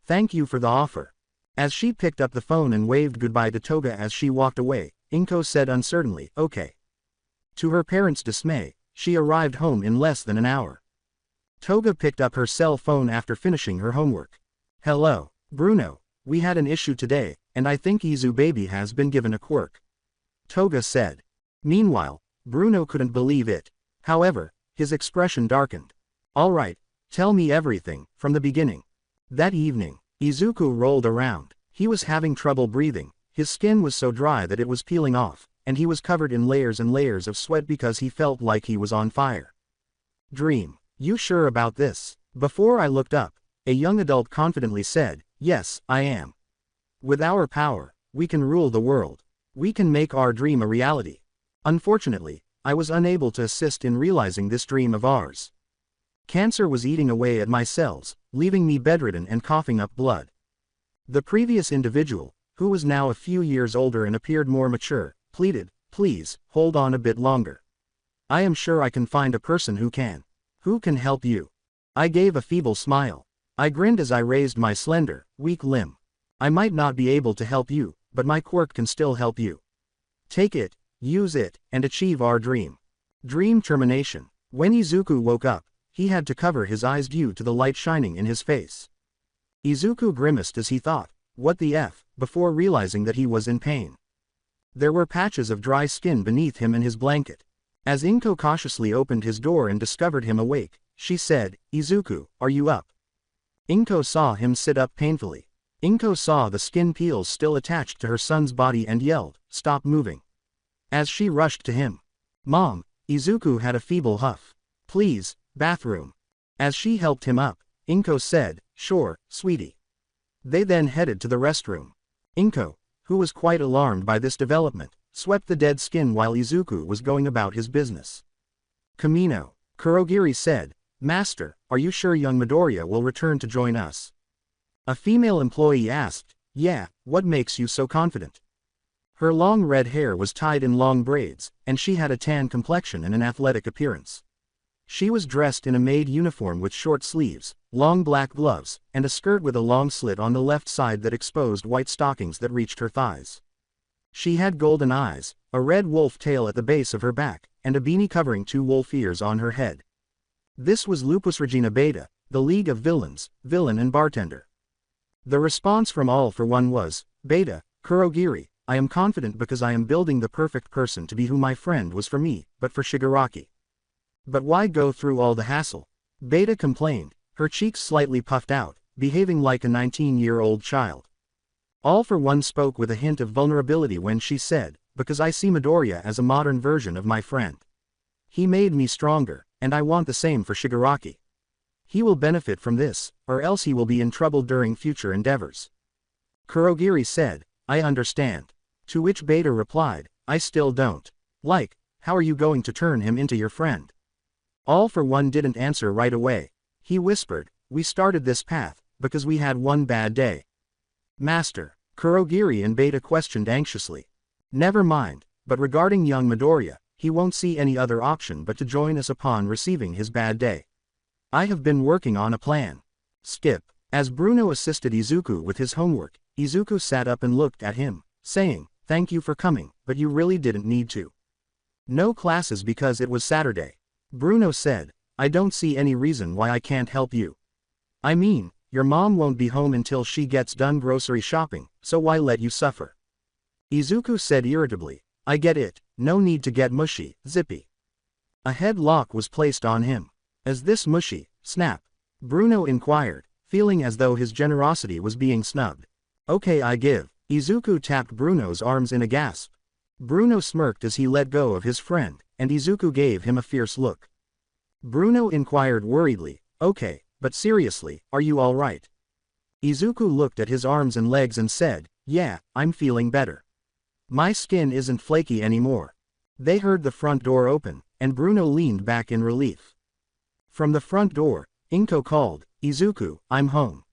Thank you for the offer. As she picked up the phone and waved goodbye to Toga as she walked away, Inko said uncertainly, Okay. To her parents' dismay, she arrived home in less than an hour. Toga picked up her cell phone after finishing her homework. Hello, Bruno, we had an issue today, and I think Izu baby has been given a quirk. Toga said. Meanwhile, Bruno couldn't believe it. However, his expression darkened. All right, tell me everything, from the beginning. That evening, Izuku rolled around. He was having trouble breathing, his skin was so dry that it was peeling off, and he was covered in layers and layers of sweat because he felt like he was on fire. Dream, you sure about this? Before I looked up, a young adult confidently said, Yes, I am. With our power, we can rule the world. We can make our dream a reality. Unfortunately, I was unable to assist in realizing this dream of ours. Cancer was eating away at my cells, leaving me bedridden and coughing up blood. The previous individual, who was now a few years older and appeared more mature, pleaded, Please, hold on a bit longer. I am sure I can find a person who can. Who can help you? I gave a feeble smile. I grinned as I raised my slender, weak limb. I might not be able to help you, but my quirk can still help you. Take it, use it, and achieve our dream. Dream termination. When Izuku woke up, he had to cover his eyes due to the light shining in his face. Izuku grimaced as he thought, What the F, before realizing that he was in pain. There were patches of dry skin beneath him and his blanket. As Inko cautiously opened his door and discovered him awake, she said, Izuku, are you up? Inko saw him sit up painfully. Inko saw the skin peels still attached to her son's body and yelled, Stop moving. As she rushed to him. Mom, Izuku had a feeble huff. Please, bathroom. As she helped him up, Inko said, Sure, sweetie. They then headed to the restroom. Inko, who was quite alarmed by this development, swept the dead skin while Izuku was going about his business. Kamino. Kurogiri said, Master, are you sure young Midoriya will return to join us? A female employee asked, Yeah, what makes you so confident? Her long red hair was tied in long braids, and she had a tan complexion and an athletic appearance. She was dressed in a maid uniform with short sleeves, long black gloves, and a skirt with a long slit on the left side that exposed white stockings that reached her thighs. She had golden eyes, a red wolf tail at the base of her back, and a beanie covering 2 wolf ears on her head. This was Lupus Regina Beta, the League of Villains, villain and bartender. The response from All for One was, Beta, Kurogiri, I am confident because I am building the perfect person to be who my friend was for me, but for Shigaraki. But why go through all the hassle? Beta complained, her cheeks slightly puffed out, behaving like a 19-year-old child. All for One spoke with a hint of vulnerability when she said, Because I see Midoriya as a modern version of my friend. He made me stronger, and I want the same for Shigaraki. He will benefit from this, or else he will be in trouble during future endeavors. Kurogiri said, I understand. To which Beta replied, I still don't. Like, how are you going to turn him into your friend? All for One didn't answer right away. He whispered, we started this path, because we had one bad day. Master, Kurogiri and Beta questioned anxiously. Never mind, but regarding young Midoriya, he won't see any other option but to join us upon receiving his bad day. I have been working on a plan. Skip. As Bruno assisted Izuku with his homework, Izuku sat up and looked at him, saying, thank you for coming, but you really didn't need to. No classes because it was Saturday. Bruno said, I don't see any reason why I can't help you. I mean, your mom won't be home until she gets done grocery shopping, so why let you suffer? Izuku said irritably, I get it, no need to get mushy, Zippy. A headlock was placed on him. Is this mushy, Snap? Bruno inquired, feeling as though his generosity was being snubbed. Okay, I give. Izuku tapped Bruno's arms in a gasp. Bruno smirked as he let go of his friend, and Izuku gave him a fierce look. Bruno inquired worriedly, okay, but seriously, are you alright? Izuku looked at his arms and legs and said, yeah, I'm feeling better. My skin isn't flaky anymore. They heard the front door open, and Bruno leaned back in relief. From the front door, Inko called, Izuku, I'm home.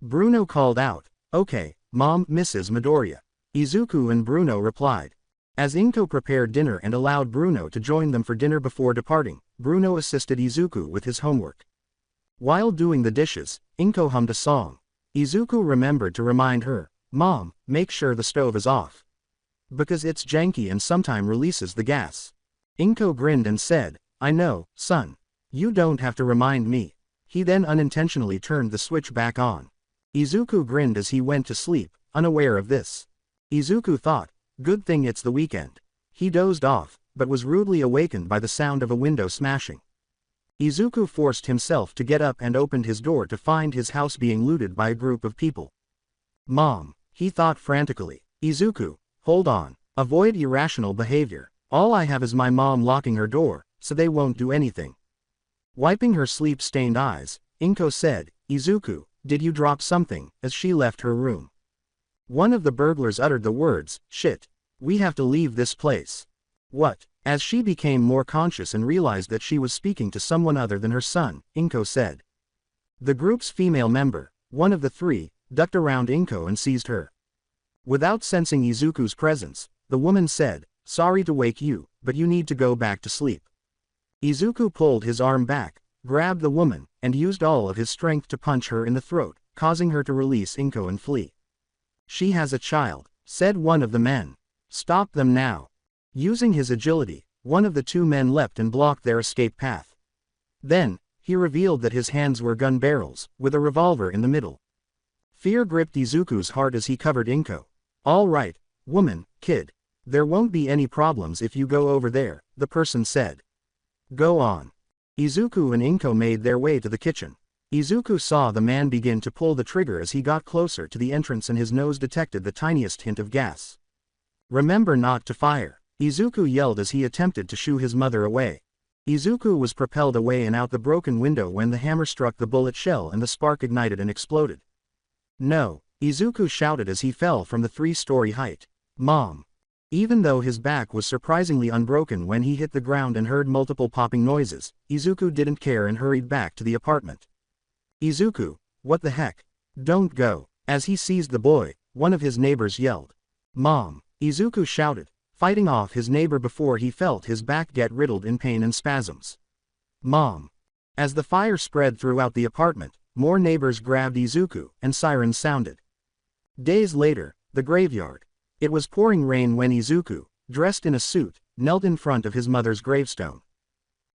Bruno called out, okay, Mom, Mrs. Midoriya. Izuku and Bruno replied. As Inko prepared dinner and allowed Bruno to join them for dinner before departing, Bruno assisted Izuku with his homework. While doing the dishes, Inko hummed a song. Izuku remembered to remind her, Mom, make sure the stove is off. Because it's janky and sometime releases the gas. Inko grinned and said, I know, son. You don't have to remind me. He then unintentionally turned the switch back on. Izuku grinned as he went to sleep, unaware of this. Izuku thought, good thing it's the weekend. He dozed off, but was rudely awakened by the sound of a window smashing. Izuku forced himself to get up and opened his door to find his house being looted by a group of people. Mom, he thought frantically. Izuku, hold on. Avoid irrational behavior. All I have is my mom locking her door, so they won't do anything. Wiping her sleep-stained eyes, Inko said, Izuku, did you drop something, as she left her room? One of the burglars uttered the words, shit. We have to leave this place. What? As she became more conscious and realized that she was speaking to someone other than her son, Inko said. The group's female member, one of the three, ducked around Inko and seized her. Without sensing Izuku's presence, the woman said, sorry to wake you, but you need to go back to sleep. Izuku pulled his arm back, grabbed the woman, and used all of his strength to punch her in the throat, causing her to release Inko and flee. She has a child, said one of the men. Stop them now. Using his agility, one of the two men leapt and blocked their escape path. Then, he revealed that his hands were gun barrels, with a revolver in the middle. Fear gripped Izuku's heart as he covered Inko. All right, woman, kid. There won't be any problems if you go over there, the person said. Go on. Izuku and Inko made their way to the kitchen. Izuku saw the man begin to pull the trigger as he got closer to the entrance and his nose detected the tiniest hint of gas. Remember not to fire, Izuku yelled as he attempted to shoo his mother away. Izuku was propelled away and out the broken window when the hammer struck the bullet shell and the spark ignited and exploded. No, Izuku shouted as he fell from the 3-story height. Mom. Even though his back was surprisingly unbroken when he hit the ground and heard multiple popping noises, Izuku didn't care and hurried back to the apartment. Izuku, what the heck? Don't go. As he seized the boy, one of his neighbors yelled. Mom, Izuku shouted, fighting off his neighbor before he felt his back get riddled in pain and spasms. Mom. As the fire spread throughout the apartment, more neighbors grabbed Izuku, and sirens sounded. Days later, the graveyard. It was pouring rain when Izuku, dressed in a suit, knelt in front of his mother's gravestone.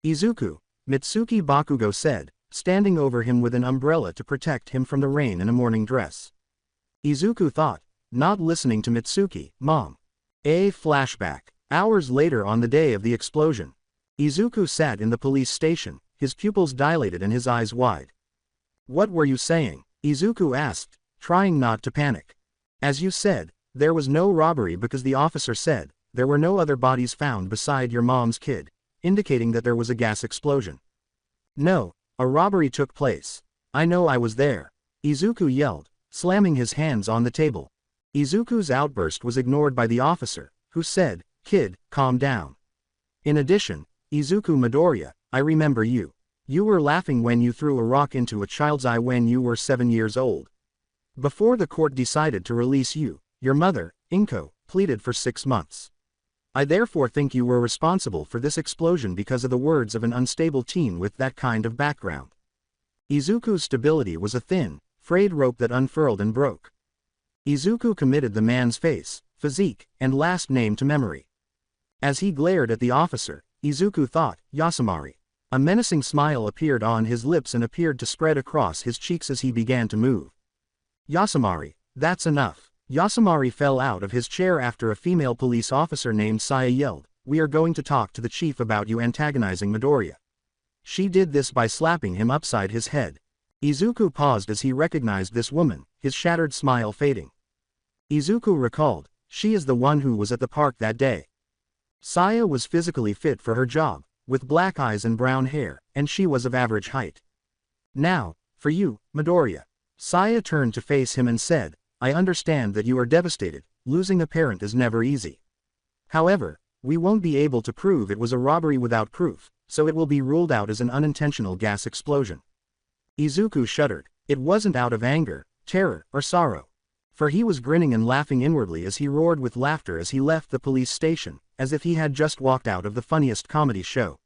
Izuku, Mitsuki Bakugo said, standing over him with an umbrella to protect him from the rain in a morning dress. Izuku thought, not listening to Mitsuki, Mom. A flashback. Hours later on the day of the explosion. Izuku sat in the police station, his pupils dilated and his eyes wide. What were you saying? Izuku asked, trying not to panic. As you said, there was no robbery because the officer said, there were no other bodies found beside your mom's kid. indicating that there was a gas explosion. No, a robbery took place. I know I was there. Izuku yelled, slamming his hands on the table. Izuku's outburst was ignored by the officer, who said, "Kid, calm down." In addition, Izuku Midoriya, I remember you. You were laughing when you threw a rock into a child's eye when you were 7 years old. Before the court decided to release you, your mother, Inko, pleaded for 6 months. I therefore think you were responsible for this explosion because of the words of an unstable teen with that kind of background. Izuku's stability was a thin, frayed rope that unfurled and broke. Izuku committed the man's face, physique, and last name to memory. As he glared at the officer, Izuku thought, Yasamari. A menacing smile appeared on his lips and appeared to spread across his cheeks as he began to move. Yasamari, that's enough. Yasamari fell out of his chair after a female police officer named Saya yelled, "We are going to talk to the chief about you antagonizing Midoriya." She did this by slapping him upside his head. Izuku paused as he recognized this woman, his shattered smile fading. Izuku recalled, she is the one who was at the park that day. Saya was physically fit for her job, with black eyes and brown hair, and she was of average height. Now, for you, Midoriya. Saya turned to face him and said, I understand that you are devastated, losing a parent is never easy. However, we won't be able to prove it was a robbery without proof, so it will be ruled out as an unintentional gas explosion. Izuku shuddered. It wasn't out of anger, terror, or sorrow. For he was grinning and laughing inwardly as he roared with laughter as he left the police station, as if he had just walked out of the funniest comedy show.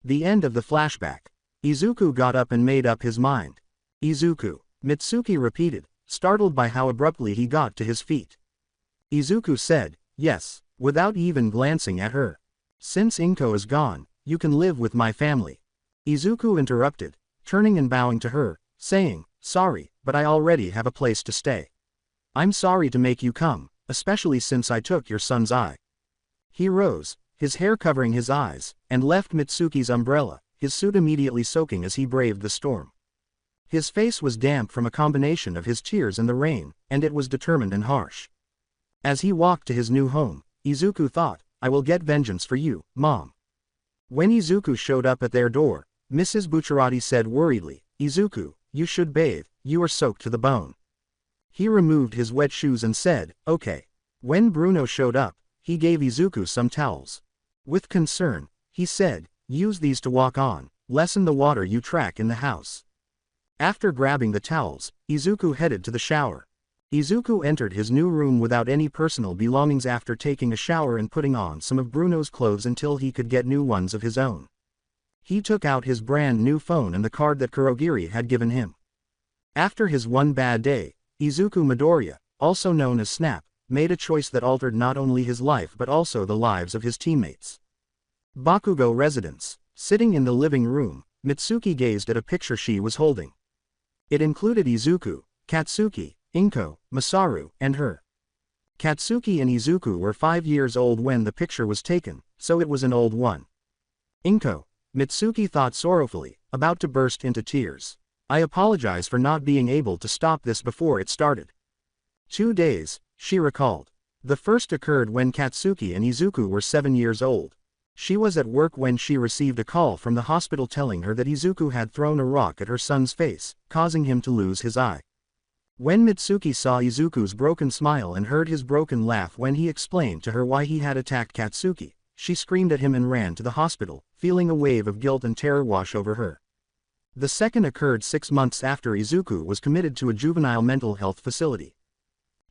The end of the flashback. Izuku got up and made up his mind. Izuku, Mitsuki repeated, startled by how abruptly he got to his feet. Izuku said, yes, without even glancing at her. Since Inko is gone, you can live with my family. Izuku interrupted, turning and bowing to her, saying, sorry, but I already have a place to stay. I'm sorry to make you come, especially since I took your son's eye. He rose, his hair covering his eyes, and left Mitsuki's umbrella, his suit immediately soaking as he braved the storm. His face was damp from a combination of his tears and the rain, and it was determined and harsh. As he walked to his new home, Izuku thought, I will get vengeance for you, Mom. When Izuku showed up at their door, Mrs. Bucciarati said worriedly, Izuku, you should bathe, you are soaked to the bone. He removed his wet shoes and said, okay. When Bruno showed up, he gave Izuku some towels. With concern, he said, use these to walk on, lessen the water you track in the house. After grabbing the towels, Izuku headed to the shower. Izuku entered his new room without any personal belongings after taking a shower and putting on some of Bruno's clothes until he could get new ones of his own. He took out his brand new phone and the card that Kurogiri had given him. After his one bad day, Izuku Midoriya, also known as Snap, made a choice that altered not only his life but also the lives of his teammates. Bakugo residence. Sitting in the living room, Mitsuki gazed at a picture she was holding. It included Izuku, Katsuki, Inko, Masaru, and her. Katsuki and Izuku were 5 years old when the picture was taken, so it was an old one. Inko, Mitsuki thought sorrowfully, about to burst into tears. I apologize for not being able to stop this before it started. 2 days, she recalled. The first occurred when Katsuki and Izuku were 7 years old. She was at work when she received a call from the hospital telling her that Izuku had thrown a rock at her son's face, causing him to lose his eye. When Mitsuki saw Izuku's broken smile and heard his broken laugh when he explained to her why he had attacked Katsuki, she screamed at him and ran to the hospital, feeling a wave of guilt and terror wash over her. The second occurred 6 months after Izuku was committed to a juvenile mental health facility.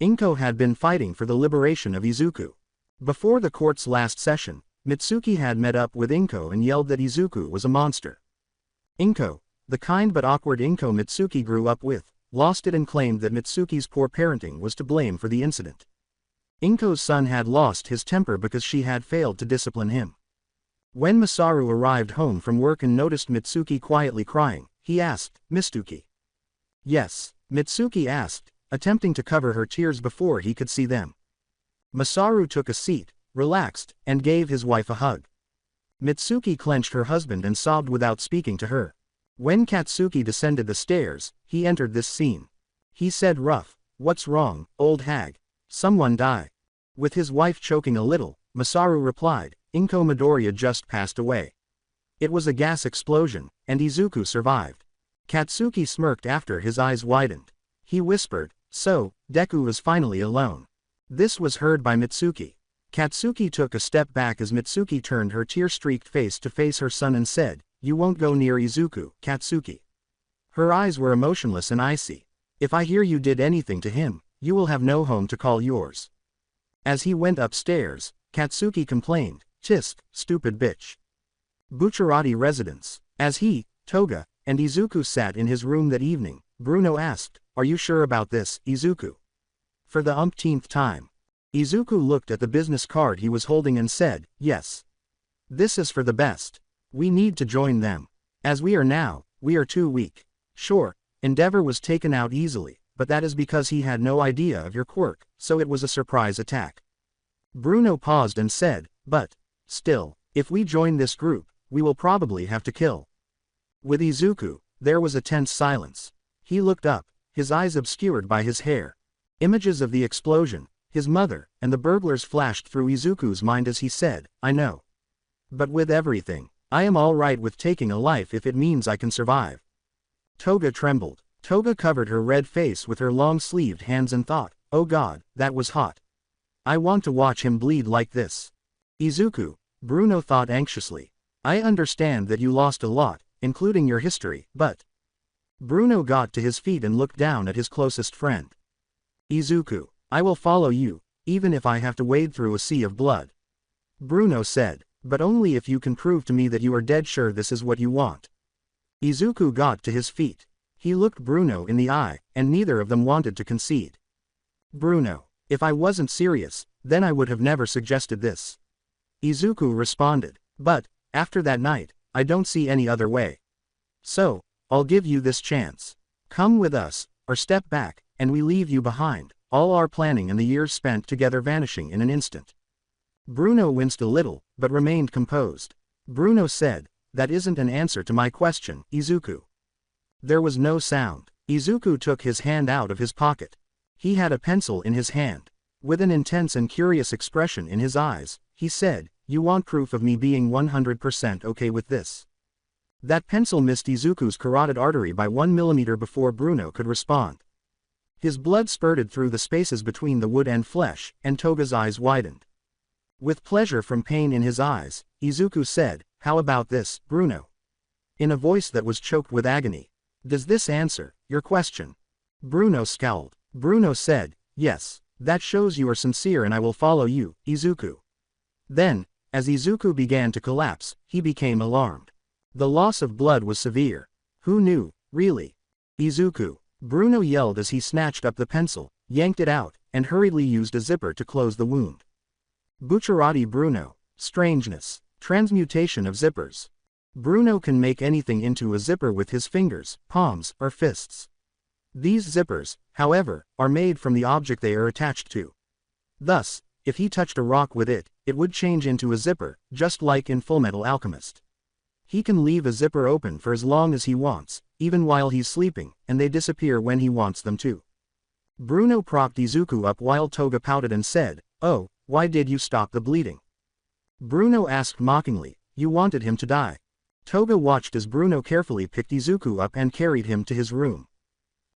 Inko had been fighting for the liberation of Izuku. Before the court's last session, Mitsuki had met up with Inko and yelled that Izuku was a monster. Inko, the kind but awkward Inko Mitsuki grew up with, lost it and claimed that Mitsuki's poor parenting was to blame for the incident. Inko's son had lost his temper because she had failed to discipline him. When Masaru arrived home from work and noticed Mitsuki quietly crying, he asked, Mitsuki? Yes, Mitsuki asked, attempting to cover her tears before he could see them. Masaru took a seat, relaxed, and gave his wife a hug. Mitsuki clenched her husband and sobbed without speaking to her. When Katsuki descended the stairs, he entered this scene. He said rough, what's wrong, old hag? Someone die. With his wife choking a little, Masaru replied, Inko Midoriya just passed away. It was a gas explosion, and Izuku survived. Katsuki smirked after his eyes widened. He whispered, so, Deku is finally alone. This was heard by Mitsuki. Katsuki took a step back as Mitsuki turned her tear-streaked face to face her son and said, "You won't go near Izuku, Katsuki." Her eyes were emotionless and icy. "If I hear you did anything to him, you will have no home to call yours." As he went upstairs, Katsuki complained, "Tisk, stupid bitch." Bucciarati residence. As he, Toga, and Izuku sat in his room that evening, Bruno asked, "Are you sure about this, Izuku?" For the umpteenth time. Izuku looked at the business card he was holding and said, "Yes. This is for the best. We need to join them. As we are now, we are too weak." Sure, Endeavor was taken out easily, but that is because he had no idea of your quirk, so it was a surprise attack. Bruno paused and said, "But, still, if we join this group, we will probably have to kill." With Izuku, there was a tense silence. He looked up, his eyes obscured by his hair. Images of the explosion, his mother, and the burglars flashed through Izuku's mind as he said, "I know. But with everything, I am all right with taking a life if it means I can survive." Toga trembled. Toga covered her red face with her long-sleeved hands and thought, "Oh God, that was hot. I want to watch him bleed like this." "Izuku," Bruno thought anxiously. "I understand that you lost a lot, including your history, but—" Bruno got to his feet and looked down at his closest friend. "Izuku, I will follow you, even if I have to wade through a sea of blood." Bruno said, "But only if you can prove to me that you are dead sure this is what you want." Izuku got to his feet. He looked Bruno in the eye, and neither of them wanted to concede. "Bruno, if I wasn't serious, then I would have never suggested this." Izuku responded, "But, after that night, I don't see any other way. So, I'll give you this chance. Come with us, or step back, and we leave you behind, all our planning and the years spent together vanishing in an instant." Bruno winced a little, but remained composed. Bruno said, "That isn't an answer to my question, Izuku." There was no sound. Izuku took his hand out of his pocket. He had a pencil in his hand. With an intense and curious expression in his eyes, he said, "You want proof of me being 100% okay with this?" That pencil missed Izuku's carotid artery by 1 millimeter before Bruno could respond. His blood spurted through the spaces between the wood and flesh, and Toga's eyes widened. With pleasure from pain in his eyes, Izuku said, "How about this, Bruno?" In a voice that was choked with agony. "Does this answer your question?" Bruno scowled. Bruno said, "Yes, that shows you are sincere and I will follow you, Izuku." Then, as Izuku began to collapse, he became alarmed. The loss of blood was severe. Who knew, really? "Izuku," Bruno yelled as he snatched up the pencil, yanked it out, and hurriedly used a zipper to close the wound. Bucciarati Bruno. Strangeness. Transmutation of zippers. Bruno can make anything into a zipper with his fingers, palms, or fists. These zippers, however, are made from the object they are attached to. Thus, if he touched a rock with it, it would change into a zipper, just like in Fullmetal Alchemist. He can leave a zipper open for as long as he wants, even while he's sleeping, and they disappear when he wants them to. Bruno propped Izuku up while Toga pouted and said, "Oh, why did you stop the bleeding?" Bruno asked mockingly, "You wanted him to die." Toga watched as Bruno carefully picked Izuku up and carried him to his room.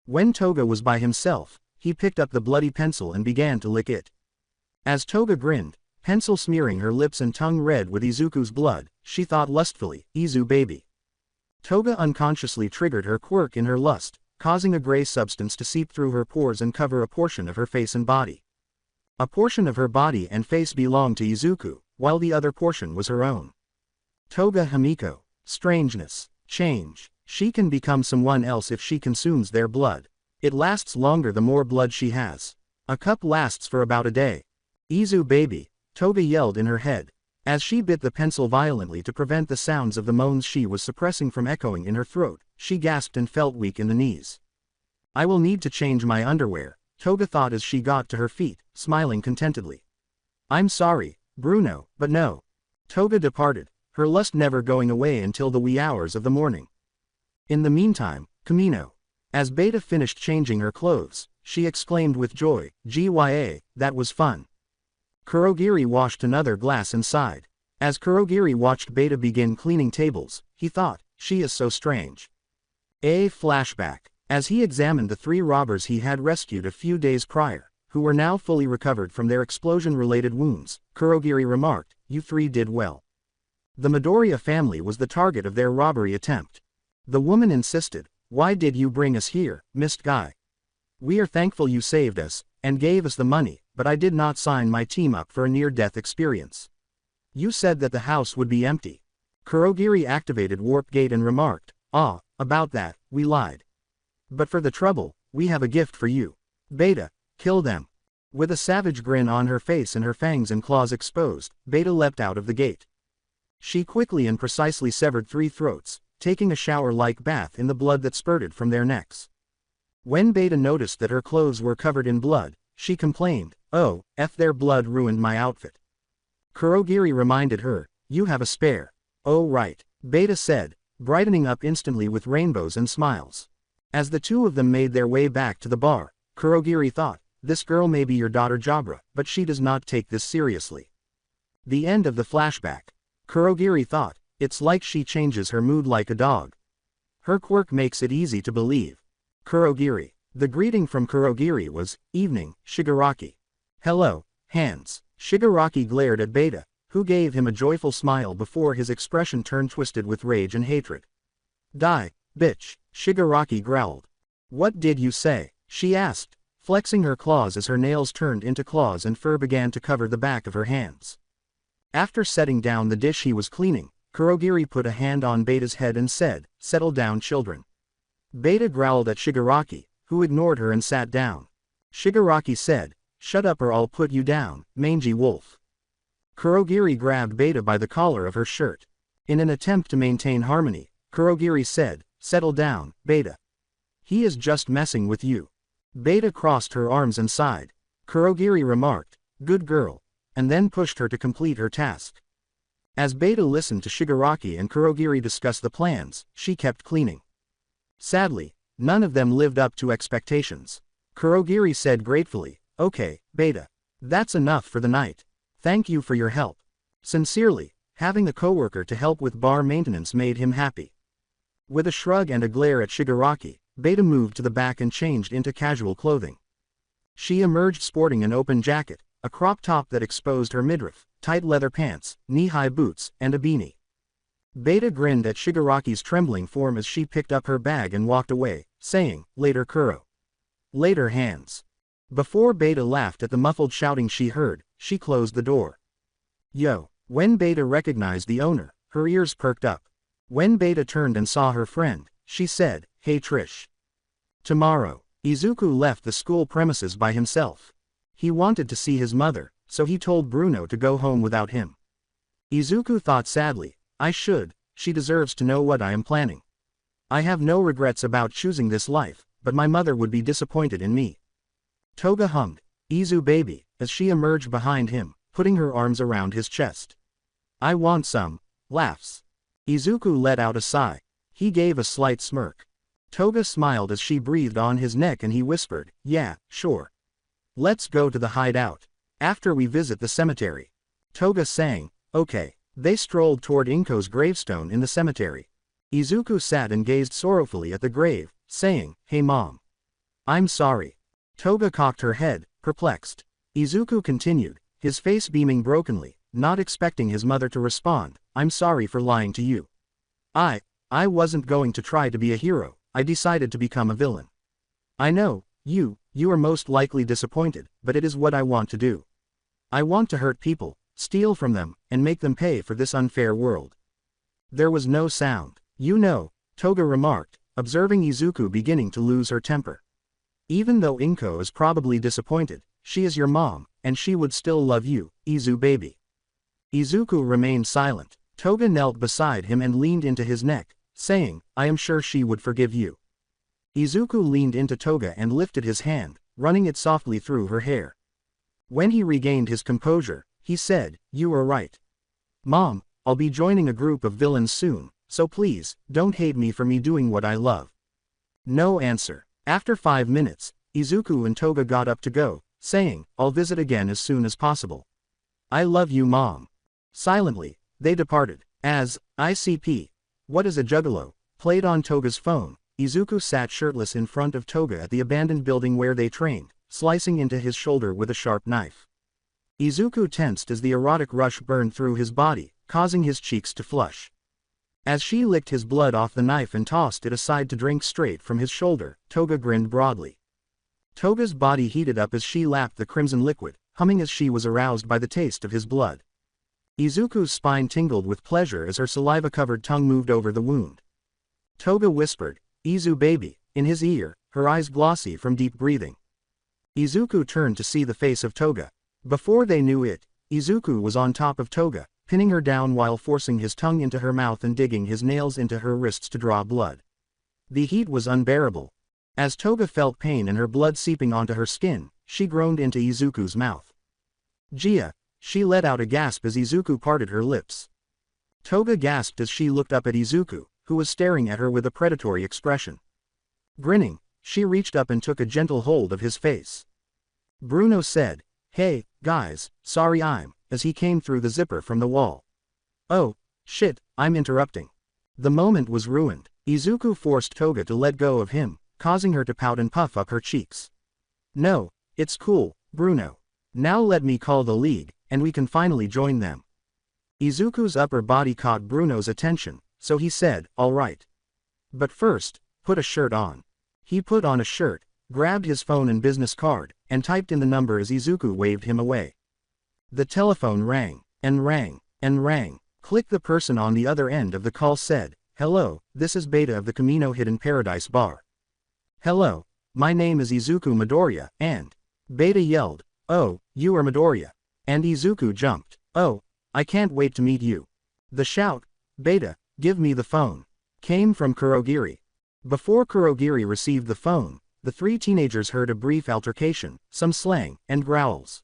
When Toga was by himself, he picked up the bloody pencil and began to lick it. As Toga grinned, pencil smearing her lips and tongue red with Izuku's blood, she thought lustfully, "Izu baby." Toga unconsciously triggered her quirk in her lust, causing a gray substance to seep through her pores and cover a portion of her face and body. A portion of her body and face belonged to Izuku, while the other portion was her own. Toga Himiko. Strangeness. Change. She can become someone else if she consumes their blood. It lasts longer the more blood she has. A cup lasts for about a day. "Izu baby," Toga yelled in her head. As she bit the pencil violently to prevent the sounds of the moans she was suppressing from echoing in her throat, she gasped and felt weak in the knees. "I will need to change my underwear," Toga thought as she got to her feet, smiling contentedly. "I'm sorry, Bruno, but no." Toga departed, her lust never going away until the wee hours of the morning. In the meantime, Kamino. As Beta finished changing her clothes, she exclaimed with joy, "Gya, that was fun." Kurogiri washed another glass and sighed. As Kurogiri watched Beta begin cleaning tables, he thought, she is so strange. A flashback. As he examined the 3 robbers he had rescued a few days prior, who were now fully recovered from their explosion-related wounds, Kurogiri remarked, "You 3 did well." The Midoriya family was the target of their robbery attempt. The woman insisted, "Why did you bring us here, Mist Guy? We are thankful you saved us, and gave us the money, but I did not sign my team up for a near-death experience. You said that the house would be empty." Kurogiri activated Warp Gate and remarked, "About that, we lied. But for the trouble, we have a gift for you. Beta, kill them." With a savage grin on her face and her fangs and claws exposed, Beta leapt out of the gate. She quickly and precisely severed 3 throats, taking a shower-like bath in the blood that spurted from their necks. When Beta noticed that her clothes were covered in blood, she complained, "Oh, their blood ruined my outfit." Kurogiri reminded her, "You have a spare." "Oh right," Beta said, brightening up instantly with rainbows and smiles. As the 2 of them made their way back to the bar, Kurogiri thought, "This girl may be your daughter Jabra, but she does not take this seriously." The end of the flashback. Kurogiri thought, "It's like she changes her mood like a dog. Her quirk makes it easy to believe." Kurogiri. The greeting from Kurogiri was, "Evening, Shigaraki." "Hello, Hands." Shigaraki glared at Beta, who gave him a joyful smile before his expression turned twisted with rage and hatred. "Die, bitch," Shigaraki growled. "What did you say?" she asked, flexing her claws as her nails turned into claws and fur began to cover the back of her hands. After setting down the dish he was cleaning, Kurogiri put a hand on Beta's head and said, "Settle down, children." Beta growled at Shigaraki, who ignored her and sat down. Shigaraki said, "Shut up or I'll put you down, mangy wolf." Kurogiri grabbed Beta by the collar of her shirt. In an attempt to maintain harmony, Kurogiri said, "Settle down, Beta. He is just messing with you." Beta crossed her arms and sighed. Kurogiri remarked, "Good girl," and then pushed her to complete her task. As Beta listened to Shigaraki and Kurogiri discuss the plans, she kept cleaning. Sadly, none of them lived up to expectations. Kurogiri said gratefully, "Okay, Beta. That's enough for the night. Thank you for your help." Sincerely, having a coworker to help with bar maintenance made him happy. With a shrug and a glare at Shigaraki, Beta moved to the back and changed into casual clothing. She emerged sporting an open jacket, a crop top that exposed her midriff, tight leather pants, knee-high boots, and a beanie. Beta grinned at Shigaraki's trembling form as she picked up her bag and walked away, saying, "Later Kuro." "Later Hands." Before Beta laughed at the muffled shouting she heard, she closed the door. "Yo." When Beta recognized the owner, her ears perked up. When Beta turned and saw her friend, she said, "Hey Trish." Tomorrow, Izuku left the school premises by himself. He wanted to see his mother, so he told Bruno to go home without him. Izuku thought sadly, she deserves to know what I am planning. I have no regrets about choosing this life, but my mother would be disappointed in me. Toga hummed, "Izu baby," as she emerged behind him, putting her arms around his chest. "I want some." Laughs. Izuku let out a sigh. He gave a slight smirk. Toga smiled as she breathed on his neck and he whispered, "Yeah, sure. Let's go to the hideout. After we visit the cemetery." Toga sang, "Okay." They strolled toward Inko's gravestone in the cemetery. Izuku sat and gazed sorrowfully at the grave, saying, "Hey mom. I'm sorry." Toga cocked her head, perplexed. Izuku continued, his face beaming brokenly, not expecting his mother to respond, "I'm sorry for lying to you. I wasn't going to try to be a hero, I decided to become a villain. I know, you are most likely disappointed, but it is what I want to do. I want to hurt people, steal from them, and make them pay for this unfair world." There was no sound. "You know," Toga remarked, observing Izuku beginning to lose her temper. "Even though Inko is probably disappointed, she is your mom, and she would still love you, Izu baby." Izuku remained silent. Toga knelt beside him and leaned into his neck, saying, "I am sure she would forgive you." Izuku leaned into Toga and lifted his hand, running it softly through her hair. When he regained his composure, he said, "You are right. Mom, I'll be joining a group of villains soon, so please, don't hate me for me doing what I love." No answer. After 5 minutes, Izuku and Toga got up to go, saying, "I'll visit again as soon as possible. I love you Mom." Silently, They departed. As ICP, what is a juggalo, played on Toga's phone, Izuku sat shirtless in front of Toga at the abandoned building where they trained, slicing into his shoulder with a sharp knife. Izuku tensed as the erotic rush burned through his body, causing his cheeks to flush. As she licked his blood off the knife and tossed it aside to drink straight from his shoulder, Toga grinned broadly. Toga's body heated up as she lapped the crimson liquid, humming as she was aroused by the taste of his blood. Izuku's spine tingled with pleasure as her saliva-covered tongue moved over the wound. Toga whispered, "Izu baby," in his ear, her eyes glossy from deep breathing. Izuku turned to see the face of Toga. Before they knew it, Izuku was on top of Toga, pinning her down while forcing his tongue into her mouth and digging his nails into her wrists to draw blood. The heat was unbearable. As Toga felt pain and her blood seeping onto her skin, she groaned into Izuku's mouth. "Gia," she let out a gasp as Izuku parted her lips. Toga gasped as she looked up at Izuku, who was staring at her with a predatory expression. Grinning, she reached up and took a gentle hold of his face. Bruno said, "Hey, guys, sorry as he came through the zipper from the wall." "Oh, shit, I'm interrupting." The moment was ruined. Izuku forced Toga to let go of him, causing her to pout and puff up her cheeks. "No, it's cool, Bruno. Now let me call the league, and we can finally join them." Izuku's upper body caught Bruno's attention, so he said, "All right. But first, put a shirt on." He put on a shirt, grabbed his phone and business card, and typed in the number as Izuku waved him away. The telephone rang, and rang, and rang. Click. The person on the other end of the call said, "Hello, this is Beta of the Camino Hidden Paradise Bar." "Hello, my name is Izuku Midoriya," and Beta yelled, "Oh, you are Midoriya." And Izuku jumped. "Oh, I can't wait to meet you." The shout, "Beta, give me the phone," came from Kurogiri. Before Kurogiri received the phone, the three teenagers heard a brief altercation, some slang, and growls.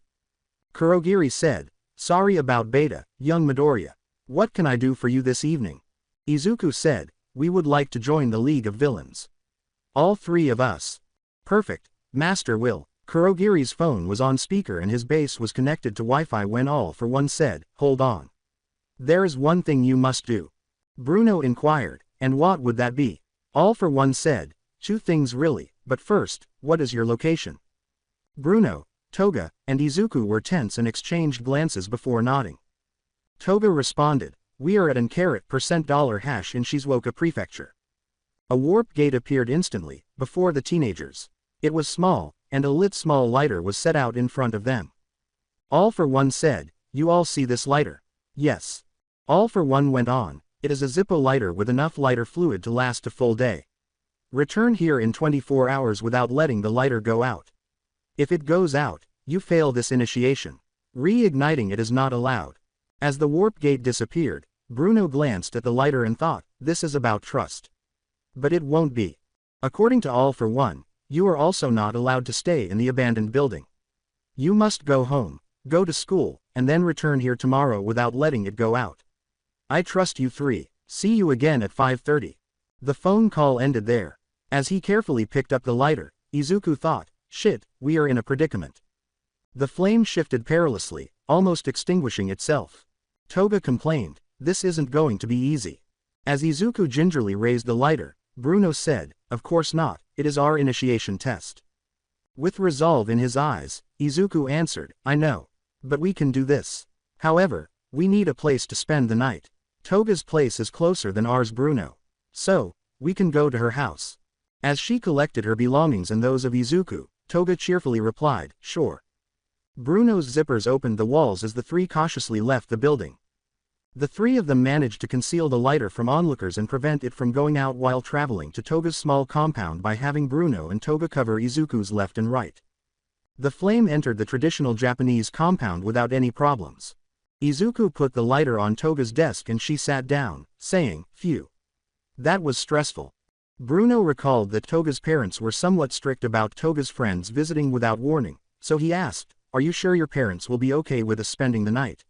Kurogiri said, "Sorry about Beta, young Midoriya. What can I do for you this evening?" Izuku said, "We would like to join the League of Villains." "All three of us." "Perfect, Master Will." Kurogiri's phone was on speaker and his base was connected to Wi-Fi when All for One said, "Hold on. There is one thing you must do." Bruno inquired, "And what would that be?" All for One said, "Two things really, but first, what is your location?" Bruno, Toga, and Izuku were tense and exchanged glances before nodding. Toga responded, "We are at an $$ in Shizuoka Prefecture." A warp gate appeared instantly, before the teenagers. It was small, and a lit small lighter was set out in front of them. All for One said, "You all see this lighter?" "Yes." All for One went on, "It is a Zippo lighter with enough lighter fluid to last a full day. Return here in 24 hours without letting the lighter go out. If it goes out, you fail this initiation. Reigniting it is not allowed." As the warp gate disappeared, Bruno glanced at the lighter and thought, "This is about trust." But it won't be. According to All for One, you are also not allowed to stay in the abandoned building. You must go home, go to school, and then return here tomorrow without letting it go out. I trust you three. See you again at 5:30. The phone call ended there. As he carefully picked up the lighter, Izuku thought, "Shit, we are in a predicament." The flame shifted perilously, almost extinguishing itself. Toga complained, "This isn't going to be easy." As Izuku gingerly raised the lighter, Bruno said, "Of course not, it is our initiation test." With resolve in his eyes, Izuku answered, "I know. But we can do this. However, we need a place to spend the night. Toga's place is closer than ours, Bruno. So, we can go to her house." As she collected her belongings and those of Izuku, Toga cheerfully replied, "Sure." Bruno's zippers opened the walls as the three cautiously left the building. The three of them managed to conceal the lighter from onlookers and prevent it from going out while traveling to Toga's small compound by having Bruno and Toga cover Izuku's left and right. The flame entered the traditional Japanese compound without any problems. Izuku put the lighter on Toga's desk and she sat down, saying, "Phew. That was stressful." Bruno recalled that Toga's parents were somewhat strict about Toga's friends visiting without warning, so he asked, "Are you sure your parents will be okay with us spending the night?"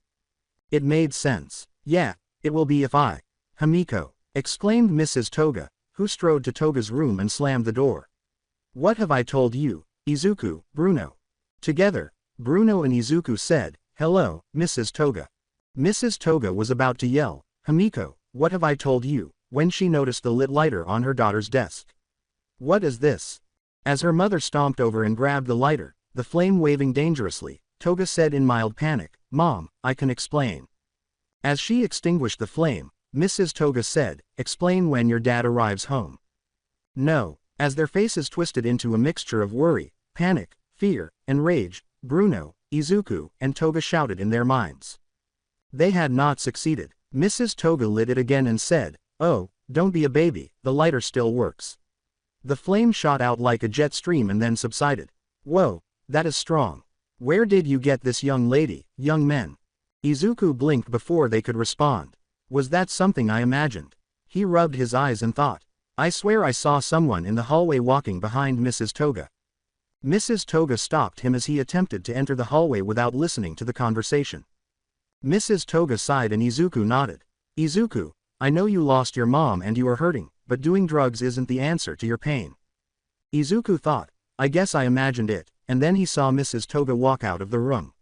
It made sense. "Yeah, it will be if I." "Himiko," exclaimed Mrs. Toga, who strode to Toga's room and slammed the door. "What have I told you, Izuku, Bruno?" Together, Bruno and Izuku said, "Hello, Mrs. Toga." Mrs. Toga was about to yell, "Himiko, what have I told you?" when she noticed the lit lighter on her daughter's desk. "What is this?" As her mother stomped over and grabbed the lighter, the flame waving dangerously, Toga said in mild panic, "Mom, I can explain." As she extinguished the flame, Mrs. Toga said, "Explain when your dad arrives home." "No." As their faces twisted into a mixture of worry, panic, fear, and rage, Bruno, Izuku, and Toga shouted in their minds. They had not succeeded. Mrs. Toga lit it again and said, "Oh, don't be a baby, the lighter still works." The flame shot out like a jet stream and then subsided. "Whoa, that is strong. Where did you get this, young lady, young men?" Izuku blinked before they could respond. Was that something I imagined? He rubbed his eyes and thought, "I swear I saw someone in the hallway walking behind Mrs. Toga." Mrs. Toga stopped him as he attempted to enter the hallway without listening to the conversation. Mrs. Toga sighed and Izuku nodded. "Izuku, I know you lost your mom and you are hurting, but doing drugs isn't the answer to your pain." Izuku thought, "I guess I imagined it," and then he saw Mrs. Toga walk out of the room.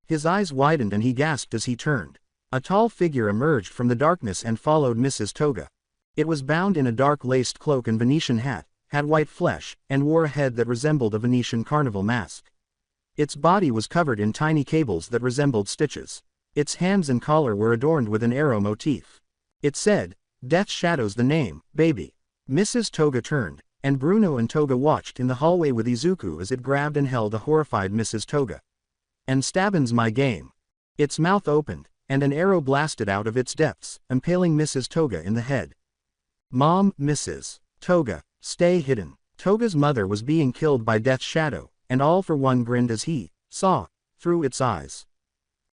His eyes widened and he gasped as he turned. A tall figure emerged from the darkness and followed Mrs. Toga. It was bound in a dark laced cloak and Venetian hat, had white flesh, and wore a head that resembled a Venetian carnival mask. Its body was covered in tiny cables that resembled stitches. Its hands and collar were adorned with an arrow motif. It said, "Death Shadow's the name, baby." Mrs. Toga turned, and Bruno and Toga watched in the hallway with Izuku as it grabbed and held a horrified Mrs. Toga. "And Stabbin's my game." Its mouth opened, and an arrow blasted out of its depths, impaling Mrs. Toga in the head. "Mom, Mrs. Toga, stay hidden." Toga's mother was being killed by Death's Shadow, and all for one grinned as he saw through its eyes.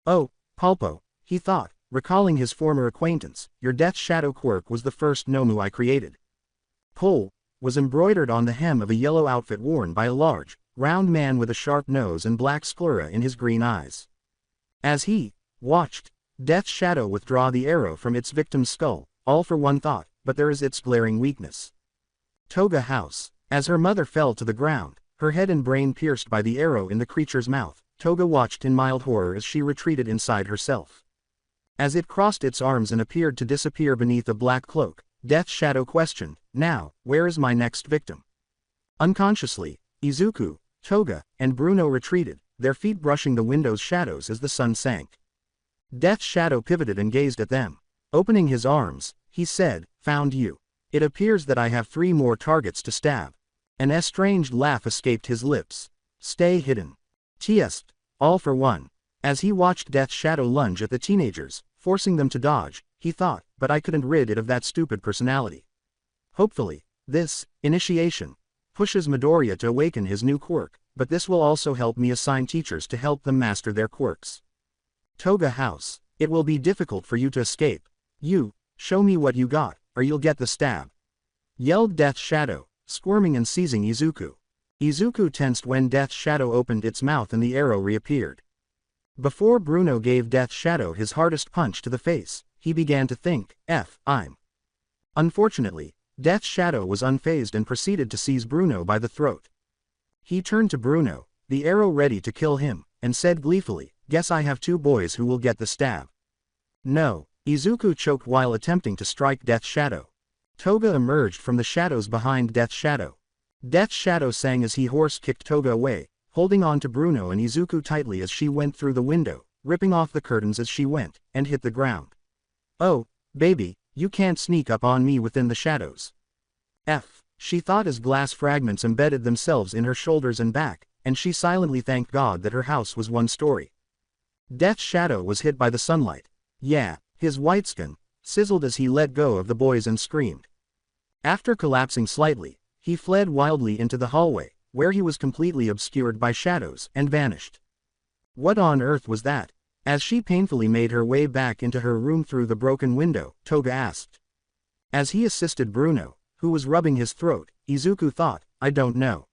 "Oh, Pulpo," he thought, recalling his former acquaintance, "your Death's Shadow quirk was the first Nomu I created." Pul was embroidered on the hem of a yellow outfit worn by a large, round man with a sharp nose and black sclera in his green eyes. As he watched Death's Shadow withdraw the arrow from its victim's skull, all for one thought, but there is its glaring weakness. Toga House. As her mother fell to the ground, her head and brain pierced by the arrow in the creature's mouth, Toga watched in mild horror as she retreated inside herself. As it crossed its arms and appeared to disappear beneath a black cloak, Death's Shadow questioned, "Now, where is my next victim?" Unconsciously, Izuku, Toga, and Bruno retreated, their feet brushing the window's shadows as the sun sank. Death's Shadow pivoted and gazed at them. Opening his arms, he said, "Found you. It appears that I have 3 more targets to stab." An estranged laugh escaped his lips. "Stay hidden." Tiest, all for one. As he watched Death's Shadow lunge at the teenagers, forcing them to dodge, he thought, "But I couldn't rid it of that stupid personality." Hopefully, this initiation pushes Midoriya to awaken his new quirk, but this will also help me assign teachers to help them master their quirks. Toga House. It will be difficult for you to escape. You, show me what you got, or you'll get the stab. Yelled Death's Shadow, squirming and seizing Izuku. Izuku tensed when Death's Shadow opened its mouth and the arrow reappeared. Before Bruno gave Death's Shadow his hardest punch to the face, he began to think, I'm. Unfortunately, Death's Shadow was unfazed and proceeded to seize Bruno by the throat. He turned to Bruno, the arrow ready to kill him, and said gleefully, "Guess I have 2 boys who will get the stab." "No." Izuku choked while attempting to strike Death's Shadow. Toga emerged from the shadows behind Death's Shadow. Death's Shadow sang as he horse-kicked Toga away, holding on to Bruno and Izuku tightly as she went through the window, ripping off the curtains as she went, and hit the ground. "Oh, baby, you can't sneak up on me within the shadows." She thought as glass fragments embedded themselves in her shoulders and back, and she silently thanked God that her house was 1 story. Death's Shadow was hit by the sunlight. Yeah, his white skin sizzled as he let go of the boys and screamed. After collapsing slightly, he fled wildly into the hallway, where he was completely obscured by shadows, and vanished. What on earth was that? As she painfully made her way back into her room through the broken window, Toga asked. As he assisted Bruno, who was rubbing his throat, Izuku thought, "I don't know.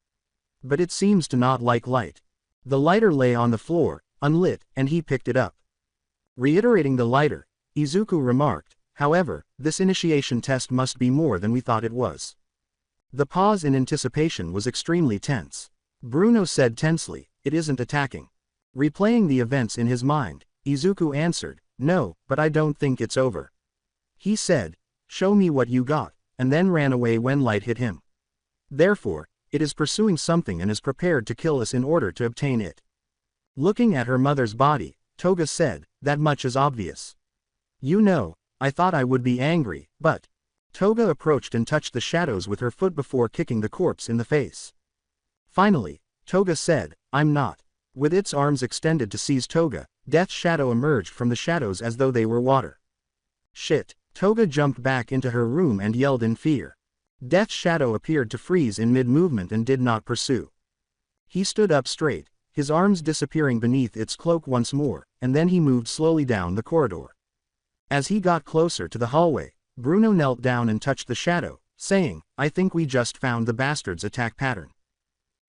But it seems to not like light." The lighter lay on the floor, unlit, and he picked it up. Reiterating the lighter, Izuku remarked, "However, this initiation test must be more than we thought it was." The pause in anticipation was extremely tense. Bruno said tensely, "It isn't attacking." Replaying the events in his mind, Izuku answered, No, but I don't think it's over. He said, show me what you got, and then ran away when light hit him. Therefore, it is pursuing something and is prepared to kill us in order to obtain it. Looking at her mother's body, Toga said, that much is obvious. You know, I thought I would be angry, but... Toga approached and touched the shadows with her foot before kicking the corpse in the face. Finally, Toga said, I'm not. With its arms extended to seize Toga, Death's shadow emerged from the shadows as though they were water. Shit! Toga jumped back into her room and yelled in fear. Death's shadow appeared to freeze in mid-movement and did not pursue. He stood up straight, his arms disappearing beneath its cloak once more, and then he moved slowly down the corridor. As he got closer to the hallway, Bruno knelt down and touched the shadow, saying, I think we just found the bastard's attack pattern.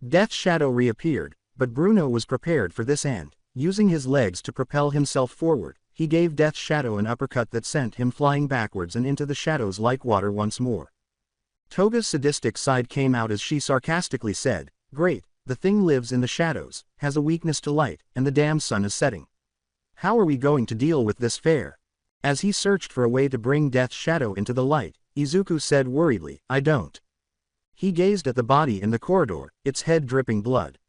Death's shadow reappeared, but Bruno was prepared for this and, using his legs to propel himself forward, he gave Death's shadow an uppercut that sent him flying backwards and into the shadows like water once more. Toga's sadistic side came out as she sarcastically said, Great, the thing lives in the shadows, has a weakness to light, and the damn sun is setting. How are we going to deal with this fare? As he searched for a way to bring Death's shadow into the light, Izuku said worriedly, I don't. He gazed at the body in the corridor, its head dripping blood.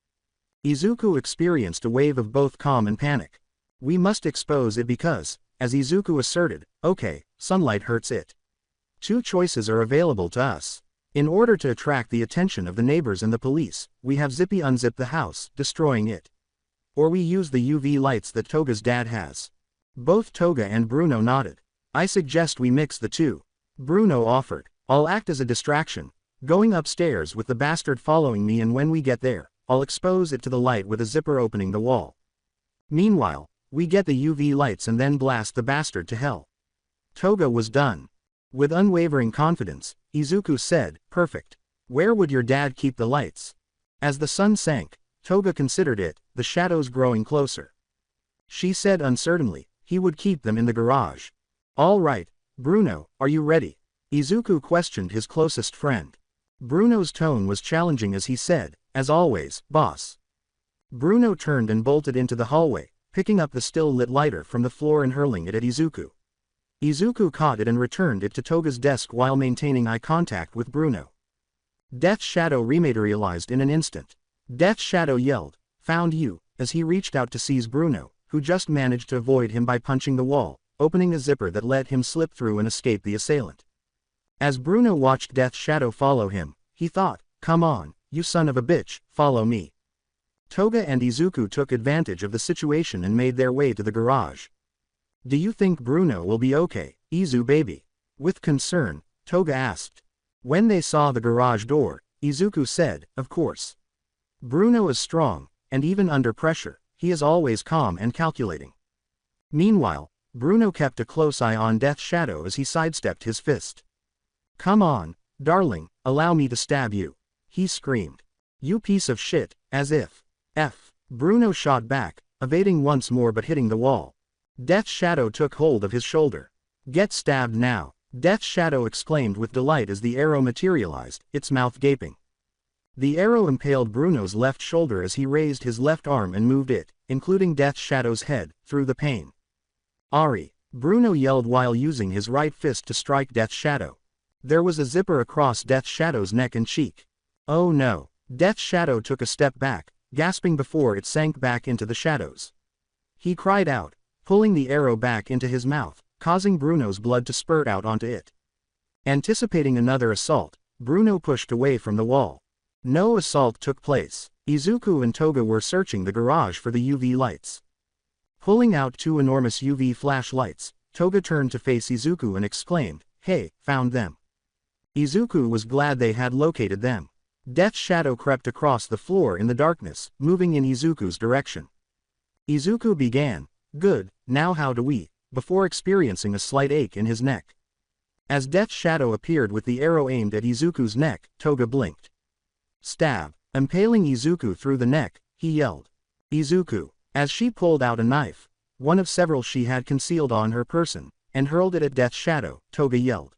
Izuku experienced a wave of both calm and panic. We must expose it because, as Izuku asserted, okay, sunlight hurts it. Two choices are available to us. In order to attract the attention of the neighbors and the police, we have Zippy unzip the house, destroying it. Or we use the UV lights that Toga's dad has. Both Toga and Bruno nodded. I suggest we mix the two. Bruno offered. I'll act as a distraction, going upstairs with the bastard following me, and when we get there, I'll expose it to the light with a zipper opening the wall. Meanwhile, we get the UV lights and then blast the bastard to hell. Toga was done. With unwavering confidence, Izuku said, perfect. Where would your dad keep the lights? As the sun sank, Toga considered it, the shadows growing closer. She said uncertainly, he would keep them in the garage. All right, Bruno, are you ready? Izuku questioned his closest friend. Bruno's tone was challenging as he said, as always, boss. Bruno turned and bolted into the hallway, picking up the still-lit lighter from the floor and hurling it at Izuku. Izuku caught it and returned it to Toga's desk while maintaining eye contact with Bruno. Death's shadow rematerialized in an instant. Death's shadow yelled, found you, as he reached out to seize Bruno, who just managed to avoid him by punching the wall, opening a zipper that let him slip through and escape the assailant. As Bruno watched Death's shadow follow him, he thought, come on, you son of a bitch, follow me. Toga and Izuku took advantage of the situation and made their way to the garage. Do you think Bruno will be okay, Izu baby? With concern, Toga asked. When they saw the garage door, Izuku said, of course. Bruno is strong, and even under pressure, he is always calm and calculating. Meanwhile, Bruno kept a close eye on Death's shadow as he sidestepped his fist. Come on, darling, allow me to stab you. He screamed. You piece of shit, as if. Bruno shot back, evading once more but hitting the wall. Death's shadow took hold of his shoulder. Get stabbed now, Death's shadow exclaimed with delight as the arrow materialized, its mouth gaping. The arrow impaled Bruno's left shoulder as he raised his left arm and moved it, including Death's shadow's head, through the pain. Ari! Bruno yelled while using his right fist to strike Death's shadow. There was a zipper across Death's shadow's neck and cheek. Oh no! Death's shadow took a step back, gasping before it sank back into the shadows. He cried out, pulling the arrow back into his mouth, causing Bruno's blood to spurt out onto it. Anticipating another assault, Bruno pushed away from the wall. No assault took place. Izuku and Toga were searching the garage for the UV lights. Pulling out two enormous UV flashlights, Toga turned to face Izuku and exclaimed, hey, found them. Izuku was glad they had located them. Death's shadow crept across the floor in the darkness, moving in Izuku's direction. Izuku began, good, now how do we, before experiencing a slight ache in his neck. As Death's shadow appeared with the arrow aimed at Izuku's neck, Toga blinked. Stab, impaling Izuku through the neck, he yelled. Izuku, as she pulled out a knife, one of several she had concealed on her person, and hurled it at Death's shadow, Toga yelled.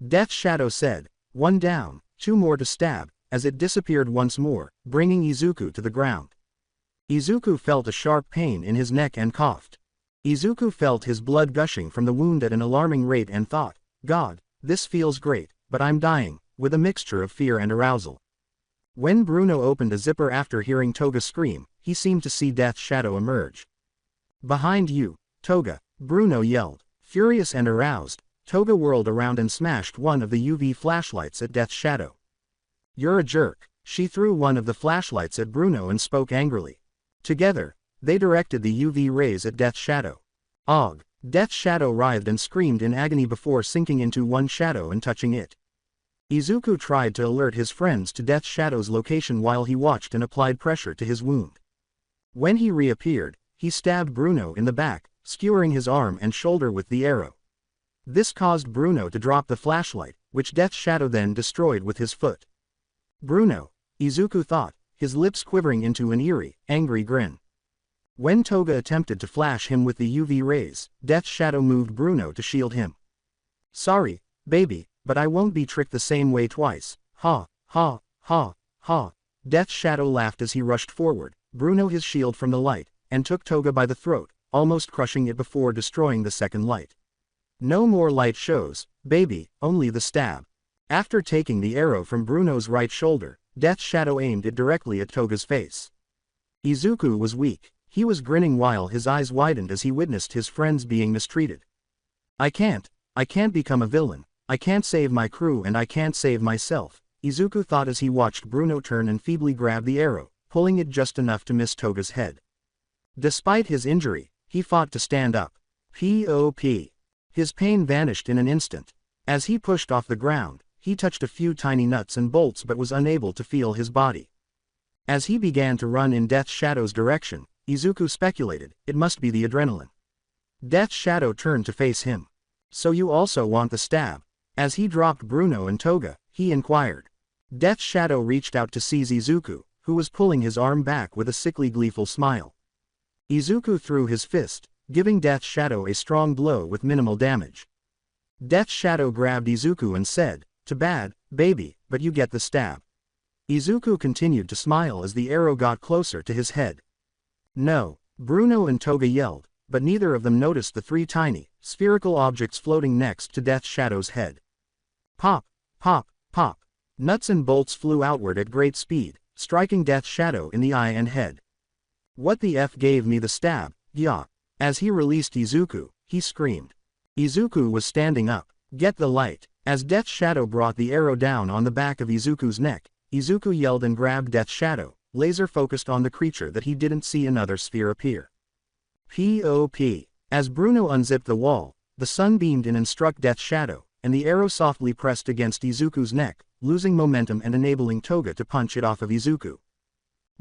Death's shadow said, one down, two more to stab, as it disappeared once more, bringing Izuku to the ground. Izuku felt a sharp pain in his neck and coughed. Izuku felt his blood gushing from the wound at an alarming rate and thought, God, this feels great, but I'm dying, with a mixture of fear and arousal. When Bruno opened a zipper after hearing Toga scream, he seemed to see Death's shadow emerge. Behind you, Toga, Bruno yelled. Furious and aroused, Toga whirled around and smashed one of the UV flashlights at Death's shadow. You're a jerk. She threw one of the flashlights at Bruno and spoke angrily. Together, they directed the UV rays at Death's shadow. Og! Death's shadow writhed and screamed in agony before sinking into one shadow and touching it. Izuku tried to alert his friends to Death's shadow's location while he watched and applied pressure to his wound. When he reappeared, he stabbed Bruno in the back, skewering his arm and shoulder with the arrow. This caused Bruno to drop the flashlight, which Death's shadow then destroyed with his foot. Bruno, Izuku thought, his lips quivering into an eerie, angry grin. When Toga attempted to flash him with the UV rays, Death's shadow moved Bruno to shield him. Sorry, baby, but I won't be tricked the same way twice. Ha, ha, ha, ha. Death's shadow laughed as he rushed forward, Bruno his shield from the light, and took Toga by the throat, almost crushing it before destroying the second light. No more light shows, baby, only the stab. After taking the arrow from Bruno's right shoulder, Death's shadow aimed it directly at Toga's face. Izuku was weak. He was grinning while his eyes widened as he witnessed his friends being mistreated. I can't become a villain, I can't save my crew and I can't save myself, Izuku thought as he watched Bruno turn and feebly grab the arrow, pulling it just enough to miss Toga's head. Despite his injury, he fought to stand up. P.O.P. His pain vanished in an instant. As he pushed off the ground, he touched a few tiny nuts and bolts but was unable to feel his body. As he began to run in Death's shadow's direction, Izuku speculated, it must be the adrenaline. Death's shadow turned to face him. So you also want the stab? As he dropped Bruno and Toga, he inquired. Death's shadow reached out to seize Izuku, who was pulling his arm back with a sickly gleeful smile. Izuku threw his fist, giving Death's shadow a strong blow with minimal damage. Death's shadow grabbed Izuku and said, "Too bad, baby, but you get the stab." Izuku continued to smile as the arrow got closer to his head. No, Bruno and Toga yelled, but neither of them noticed the three tiny, spherical objects floating next to Death's shadow's head. Pop, pop, pop. Nuts and bolts flew outward at great speed, striking Death's shadow in the eye and head. What the F gave me the stab, yeah. As he released Izuku, he screamed. Izuku was standing up. Get the light. As Death's shadow brought the arrow down on the back of Izuku's neck, Izuku yelled and grabbed Death's shadow, laser focused on the creature that he didn't see another sphere appear. P.O.P. As Bruno unzipped the wall, the sun beamed in and struck Death's shadow, and the arrow softly pressed against Izuku's neck, losing momentum and enabling Toga to punch it off of Izuku.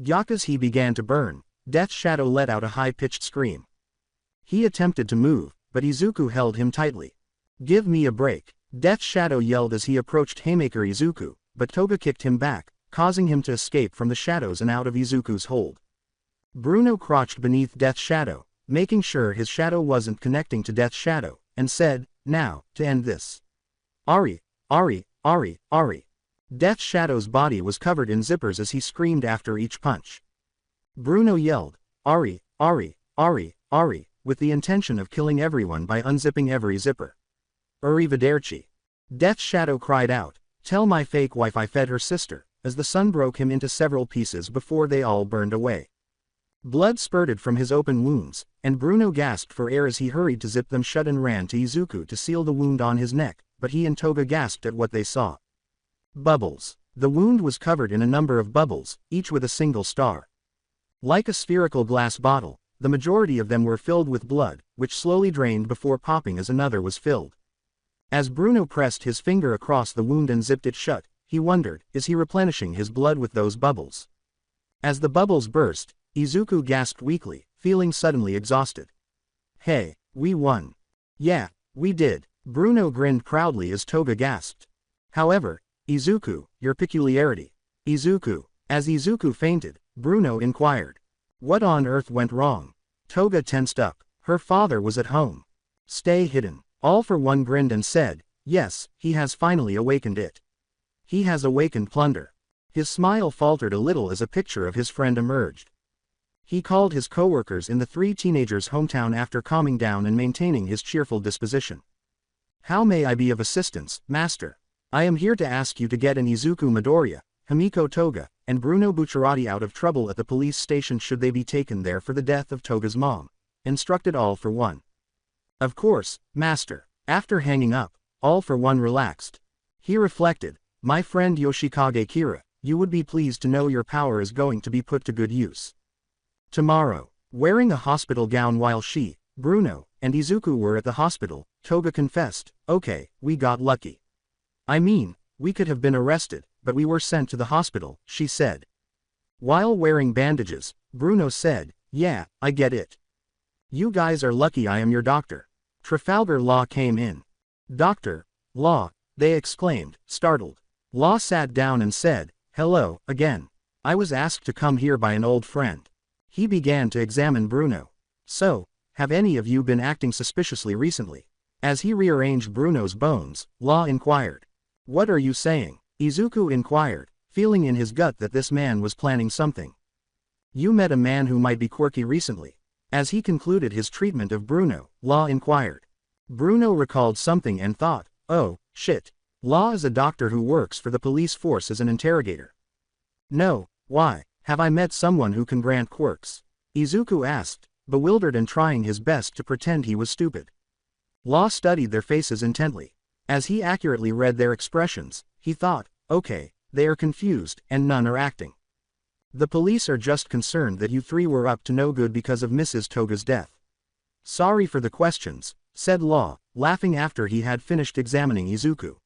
Gyak as he began to burn, Death's shadow let out a high-pitched scream. He attempted to move, but Izuku held him tightly. Give me a break. Death's shadow yelled as he approached Haymaker Izuku, but Toga kicked him back, causing him to escape from the shadows and out of Izuku's hold. Bruno crouched beneath Death's shadow, making sure his shadow wasn't connecting to Death's shadow, and said, "Now, to end this. Ari, Ari, Ari, Ari." Death's shadow's body was covered in zippers as he screamed after each punch. Bruno yelled, "Ari, Ari, Ari, Ari," with the intention of killing everyone by unzipping every zipper. Arrivederci. Death's shadow cried out, "Tell my fake wife I fed her sister," as the sun broke him into several pieces before they all burned away. Blood spurted from his open wounds, and Bruno gasped for air as he hurried to zip them shut and ran to Izuku to seal the wound on his neck, but he and Toga gasped at what they saw. Bubbles. The wound was covered in a number of bubbles, each with a single star. Like a spherical glass bottle, the majority of them were filled with blood, which slowly drained before popping as another was filled. As Bruno pressed his finger across the wound and zipped it shut, he wondered, is he replenishing his blood with those bubbles? As the bubbles burst, Izuku gasped weakly, feeling suddenly exhausted. Hey, we won. Yeah, we did. Bruno grinned proudly as Toga gasped. However, Izuku, your peculiarity. Izuku. As Izuku fainted, Bruno inquired. What on earth went wrong? Toga tensed up. Her father was at home. Stay hidden. All for One grinned and said, yes, he has finally awakened it. He has awakened plunder. His smile faltered a little as a picture of his friend emerged. He called his coworkers in the three teenagers' hometown after calming down and maintaining his cheerful disposition. How may I be of assistance, master? I am here to ask you to get an Izuku Midoriya, Himiko Toga, and Bruno Bucciarati out of trouble at the police station should they be taken there for the death of Toga's mom. Instructed All for One. Of course, master. After hanging up, All for One relaxed. He reflected, my friend Yoshikage Kira, you would be pleased to know your power is going to be put to good use. Tomorrow, wearing a hospital gown while she, Bruno, and Izuku were at the hospital, Toga confessed, okay, we got lucky. I mean, we could have been arrested, but we were sent to the hospital, she said. While wearing bandages, Bruno said, yeah, I get it. You guys are lucky I am your doctor. Trafalgar Law came in. Doctor, Law, they exclaimed, startled. Law sat down and said, hello, again. I was asked to come here by an old friend. He began to examine Bruno. So, have any of you been acting suspiciously recently? As he rearranged Bruno's bones, Law inquired. What are you saying? Izuku inquired, feeling in his gut that this man was planning something. You met a man who might be quirky recently. As he concluded his treatment of Bruno, Law inquired. Bruno recalled something and thought, oh, shit. Law is a doctor who works for the police force as an interrogator. No, why? Have I met someone who can grant quirks? Izuku asked, bewildered and trying his best to pretend he was stupid. Law studied their faces intently. As he accurately read their expressions, he thought, okay, they are confused, and none are acting. The police are just concerned that you three were up to no good because of Mrs. Toga's death. Sorry for the questions, said Law, laughing after he had finished examining Izuku.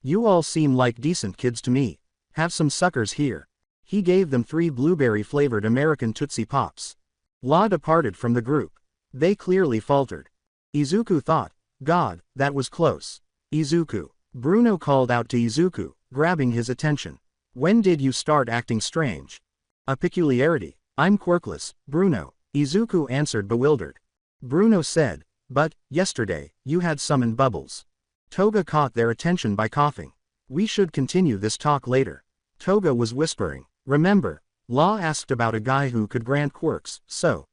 You all seem like decent kids to me. Have some suckers here. He gave them 3 blueberry-flavored American Tootsie Pops. Law departed from the group. They clearly faltered. Izuku thought, God, that was close. Izuku. Bruno called out to Izuku, grabbing his attention. When did you start acting strange? A peculiarity. I'm quirkless, Bruno. Izuku answered bewildered. Bruno said, but, yesterday, you had summoned bubbles. Toga caught their attention by coughing. We should continue this talk later. Toga was whispering. Remember, Law asked about a guy who could grant quirks, so.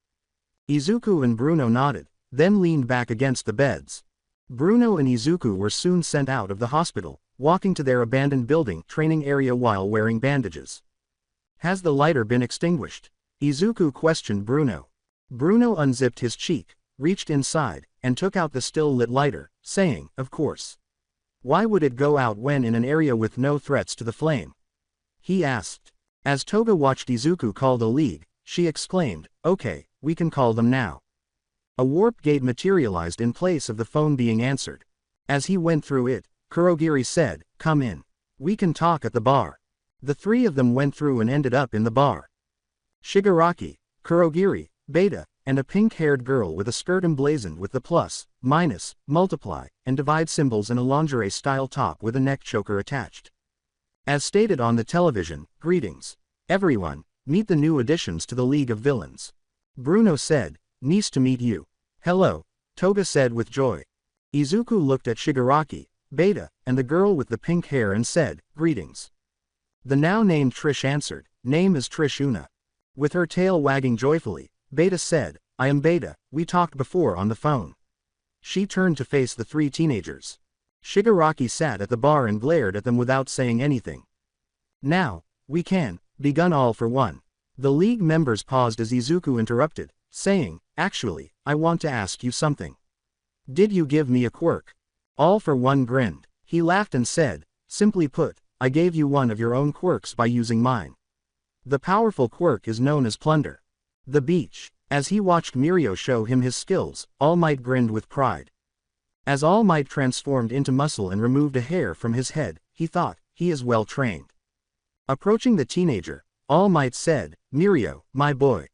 Izuku and Bruno nodded, then leaned back against the beds. Bruno and Izuku were soon sent out of the hospital, walking to their abandoned building training area while wearing bandages. Has the lighter been extinguished? Izuku questioned Bruno. Bruno unzipped his cheek, reached inside, and took out the still-lit lighter, saying, of course. Why would it go out when in an area with no threats to the flame? He asked. As Toga watched Izuku call the league, she exclaimed, okay, we can call them now. A warp gate materialized in place of the phone being answered. As he went through it, Kurogiri said, come in. We can talk at the bar. The 3 of them went through and ended up in the bar. Shigaraki, Kurogiri, Beta, and a pink-haired girl with a skirt emblazoned with the plus, minus, multiply, and divide symbols and a lingerie-style top with a neck choker attached. As stated on the television, greetings. Everyone, meet the new additions to the League of Villains. Bruno said, nice to meet you. Hello, Toga said with joy. Izuku looked at Shigaraki, Beta, and the girl with the pink hair and said, greetings. The now-named Trish answered, name is Trish Una. With her tail wagging joyfully, Beta said, I am Beta, we talked before on the phone. She turned to face the 3 teenagers. Shigaraki sat at the bar and glared at them without saying anything. Now, we can, begun All for One. The League members paused as Izuku interrupted, saying, actually, I want to ask you something. Did you give me a quirk? All for One grinned. He laughed and said, simply put, I gave you one of your own quirks by using mine. The powerful quirk is known as Plunder. The beach. As he watched Mirio show him his skills, All Might grinned with pride. As All Might transformed into muscle and removed a hair from his head, he thought, he is well trained. Approaching the teenager, All Might said, Mirio, my boy.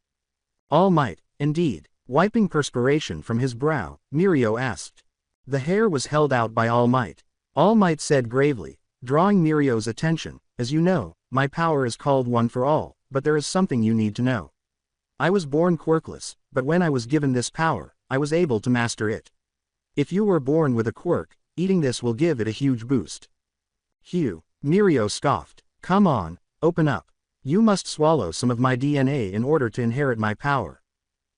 All Might, indeed. Wiping perspiration from his brow, Mirio asked. The hair was held out by All Might. All Might said gravely, drawing Mirio's attention, as you know, my power is called One for All, but there is something you need to know. I was born quirkless, but when I was given this power, I was able to master it. If you were born with a quirk, eating this will give it a huge boost. Hugh, Mirio scoffed. Come on, open up. You must swallow some of my DNA in order to inherit my power.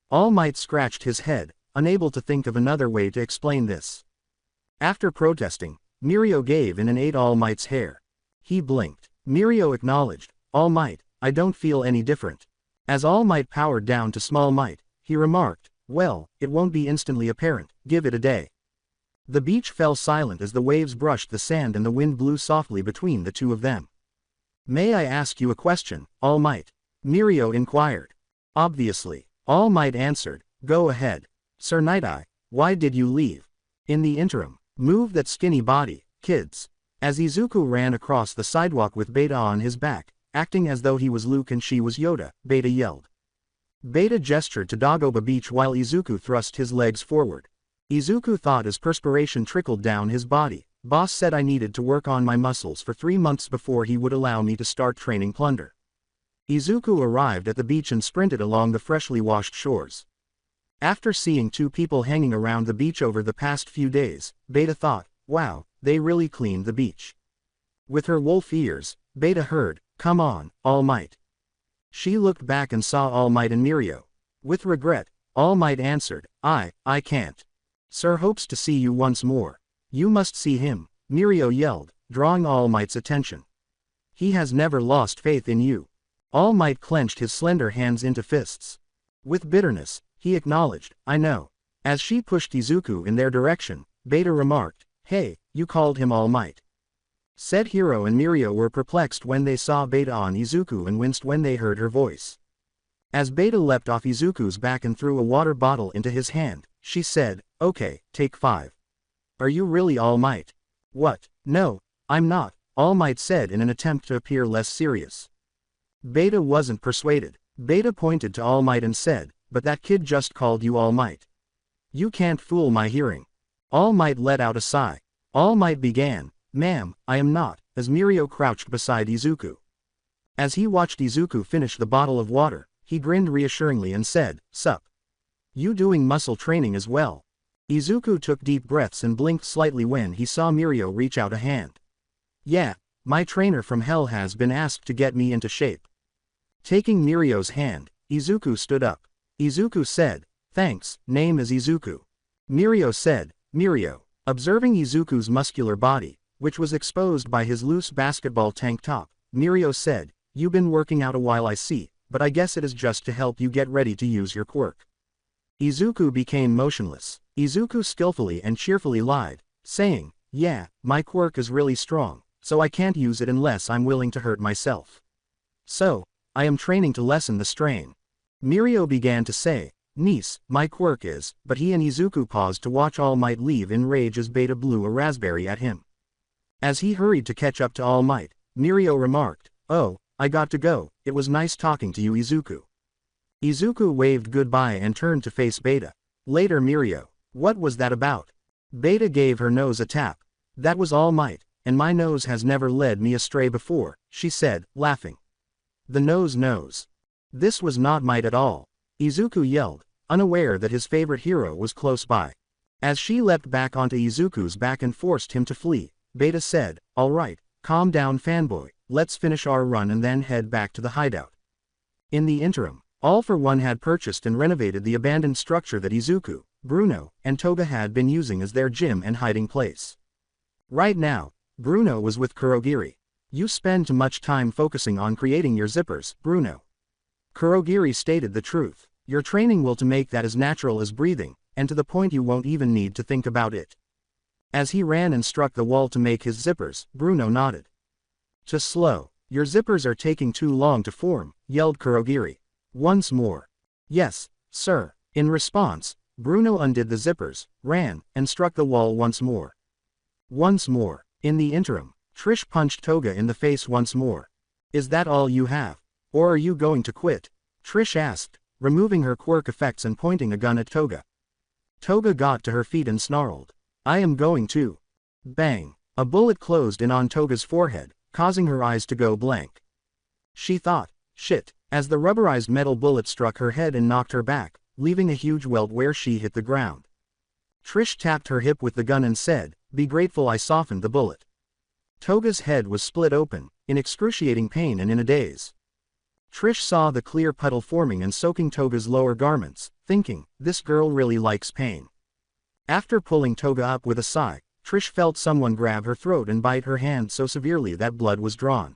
All Might scratched his head, unable to think of another way to explain this. After protesting, Mirio gave in and ate All Might's hair. He blinked. Mirio acknowledged, All Might, I don't feel any different. As All Might powered down to Small Might, he remarked, well, it won't be instantly apparent, give it a day. The beach fell silent as the waves brushed the sand and the wind blew softly between the two of them. May I ask you a question, All Might? Mirio inquired. Obviously. All Might answered, go ahead. Sir Night-Eye, why did you leave? In the interim, move that skinny body, kids. As Izuku ran across the sidewalk with Beta on his back, acting as though he was Luke and she was Yoda, Beta yelled. Beta gestured to Dagoba Beach while Izuku thrust his legs forward. Izuku thought as perspiration trickled down his body. Boss said I needed to work on my muscles for 3 months before he would allow me to start training plunder. Izuku arrived at the beach and sprinted along the freshly washed shores. After seeing 2 people hanging around the beach over the past few days, Beta thought, wow, they really cleaned the beach. With her wolf ears, Beta heard, come on, All Might. She looked back and saw All Might and Mirio. With regret, All Might answered, I can't. Sir hopes to see you once more. You must see him, Mirio yelled, drawing All Might's attention. He has never lost faith in you. All Might clenched his slender hands into fists. With bitterness, he acknowledged, I know. As she pushed Izuku in their direction, Beta remarked, hey, you called him All Might. Said Hiro and Mirio were perplexed when they saw Beta on Izuku and winced when they heard her voice. As Beta leapt off Izuku's back and threw a water bottle into his hand, she said, okay, take 5. Are you really All Might? What? No, I'm not, All Might said in an attempt to appear less serious. Beta wasn't persuaded. Beta pointed to All Might and said, but that kid just called you All Might. You can't fool my hearing. All Might let out a sigh. All Might began, ma'am, I am not, as Mirio crouched beside Izuku. As he watched Izuku finish the bottle of water, he grinned reassuringly and said, sup. You doing muscle training as well? Izuku took deep breaths and blinked slightly when he saw Mirio reach out a hand. Yeah, my trainer from hell has been asked to get me into shape. Taking Mirio's hand, Izuku stood up. Izuku said, thanks, name is Izuku. Mirio said, Mirio. Observing Izuku's muscular body, which was exposed by his loose basketball tank top, Mirio said, you been working out a while I see, but I guess it is just to help you get ready to use your quirk. Izuku became motionless. Izuku skillfully and cheerfully lied, saying, yeah, my quirk is really strong, so I can't use it unless I'm willing to hurt myself. So, I am training to lessen the strain. Mirio began to say, niece, my quirk is, but he and Izuku paused to watch All Might leave in rage as Beta blew a raspberry at him. As he hurried to catch up to All Might, Mirio remarked, oh, I got to go, it was nice talking to you Izuku. Izuku waved goodbye and turned to face Beta. Later Mirio, what was that about? Beta gave her nose a tap. That was All Might, and my nose has never led me astray before, she said, laughing. The nose. This was not Might at all. Izuku yelled, unaware that his favorite hero was close by. As she leapt back onto Izuku's back and forced him to flee, Beta said, alright, calm down fanboy, let's finish our run and then head back to the hideout. In the interim, All for One had purchased and renovated the abandoned structure that Izuku, Bruno, and Toga had been using as their gym and hiding place. Right now, Bruno was with Kurogiri. You spend too much time focusing on creating your zippers, Bruno. Kurogiri stated the truth. Your training will to make that as natural as breathing, and to the point you won't even need to think about it. As he ran and struck the wall to make his zippers, Bruno nodded. Too slow. Your zippers are taking too long to form, yelled Kurogiri. Once more. Yes, sir. In response, Bruno undid the zippers, ran, and struck the wall once more. Once more. In the interim, Trish punched Toga in the face once more. Is that all you have? Or are you going to quit? Trish asked, removing her quirk effects and pointing a gun at Toga. Toga got to her feet and snarled. I am going to. Bang. A bullet closed in on Toga's forehead, causing her eyes to go blank. She thought, shit, as the rubberized metal bullet struck her head and knocked her back, leaving a huge welt where she hit the ground. Trish tapped her hip with the gun and said, be grateful I softened the bullet. Toga's head was split open, in excruciating pain and in a daze. Trish saw the clear puddle forming and soaking Toga's lower garments, thinking, this girl really likes pain. After pulling Toga up with a sigh, Trish felt someone grab her throat and bite her hand so severely that blood was drawn.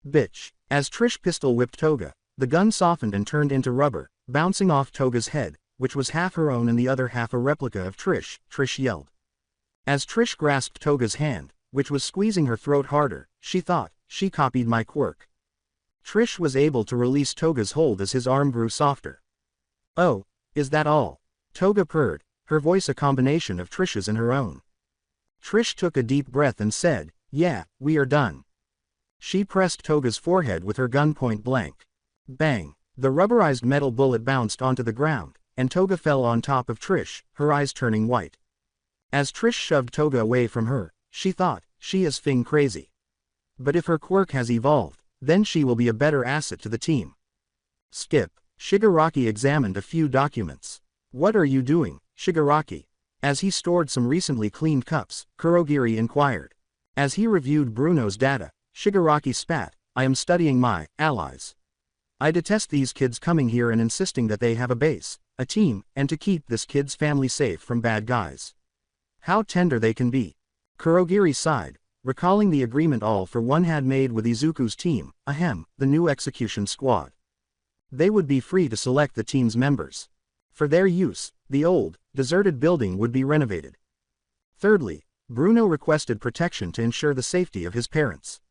Bitch. As Trish pistol whipped Toga, the gun softened and turned into rubber, bouncing off Toga's head, which was half her own and the other half a replica of Trish, Trish yelled. As Trish grasped Toga's hand, which was squeezing her throat harder, she thought, she copied my quirk. Trish was able to release Toga's hold as his arm grew softer. Oh, is that all? Toga purred, her voice a combination of Trish's and her own. Trish took a deep breath and said, yeah, we are done. She pressed Toga's forehead with her gun point blank. Bang! The rubberized metal bullet bounced onto the ground, and Toga fell on top of Trish, her eyes turning white. As Trish shoved Toga away from her, she thought, she is f***ing crazy. But if her quirk has evolved, then she will be a better asset to the team. Skip. Shigaraki examined a few documents. What are you doing, Shigaraki? As he stored some recently cleaned cups, Kurogiri inquired. As he reviewed Bruno's data, Shigaraki spat, I am studying my allies. I detest these kids coming here and insisting that they have a base, a team, and to keep this kid's family safe from bad guys. How tender they can be. Kurogiri sighed, recalling the agreement All for One had made with Izuku's team, ahem, the new execution squad. They would be free to select the team's members. For their use, the old, deserted building would be renovated. Thirdly, Bruno requested protection to ensure the safety of his parents.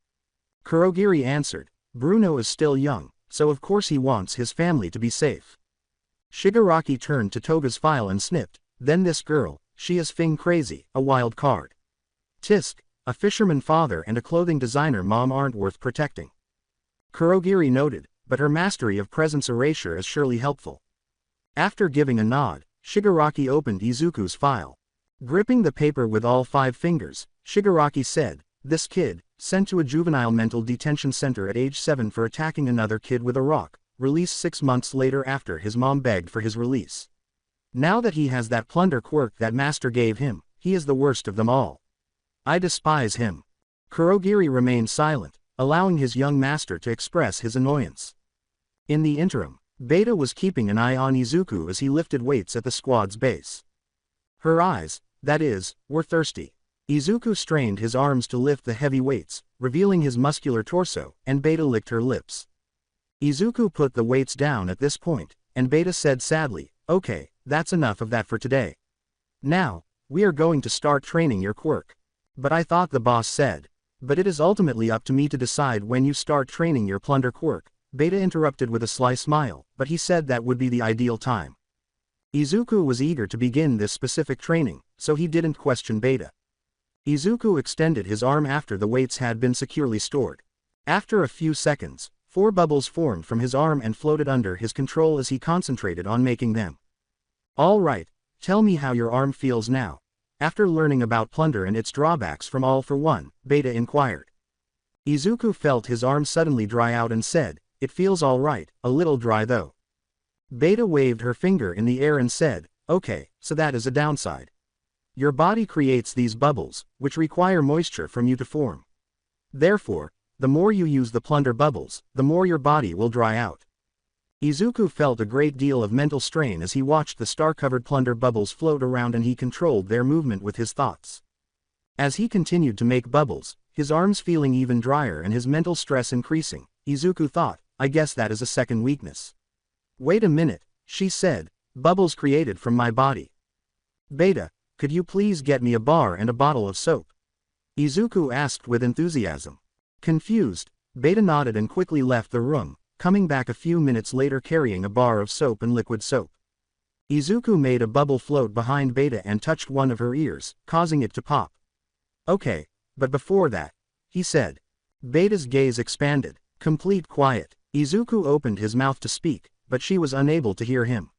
Kurogiri answered, Bruno is still young, so of course he wants his family to be safe. Shigaraki turned to Toga's file and snipped, then this girl, she is f***ing crazy, a wild card. Tisk, a fisherman father and a clothing designer mom aren't worth protecting. Kurogiri noted, but her mastery of presence erasure is surely helpful. After giving a nod, Shigaraki opened Izuku's file. Gripping the paper with all 5 fingers, Shigaraki said, this kid, sent to a juvenile mental detention center at age 7 for attacking another kid with a rock, released 6 months later after his mom begged for his release. Now that he has that plunder quirk that master gave him, he is the worst of them all. I despise him. Kurogiri remained silent, allowing his young master to express his annoyance. In the interim, Beta was keeping an eye on Izuku as he lifted weights at the squad's base. Her eyes, that is, were thirsty. Izuku strained his arms to lift the heavy weights, revealing his muscular torso, and Beta licked her lips. Izuku put the weights down at this point, and Beta said sadly, okay, that's enough of that for today. Now, we are going to start training your quirk. But I thought the boss said. But it is ultimately up to me to decide when you start training your plunder quirk, Beta interrupted with a sly smile, but he said that would be the ideal time. Izuku was eager to begin this specific training, so he didn't question Beta. Izuku extended his arm after the weights had been securely stored. After a few seconds, 4 bubbles formed from his arm and floated under his control as he concentrated on making them. All right, tell me how your arm feels now. After learning about plunder and its drawbacks from All for One, Beta inquired. Izuku felt his arm suddenly dry out and said, it feels all right, a little dry though. Beta waved her finger in the air and said, okay, so that is a downside. Your body creates these bubbles, which require moisture from you to form. Therefore, the more you use the plunder bubbles, the more your body will dry out. Izuku felt a great deal of mental strain as he watched the star-covered plunder bubbles float around and he controlled their movement with his thoughts. As he continued to make bubbles, his arms feeling even drier and his mental stress increasing, Izuku thought, I guess that is a second weakness. Wait a minute, she said, bubbles created from my body. Beta, could you please get me a bar and a bottle of soap? Izuku asked with enthusiasm. Confused, Beta nodded and quickly left the room, coming back a few minutes later carrying a bar of soap and liquid soap. Izuku made a bubble float behind Beta and touched one of her ears, causing it to pop. Okay, but before that, he said. Beta's gaze expanded. Complete quiet. Izuku opened his mouth to speak, but she was unable to hear him.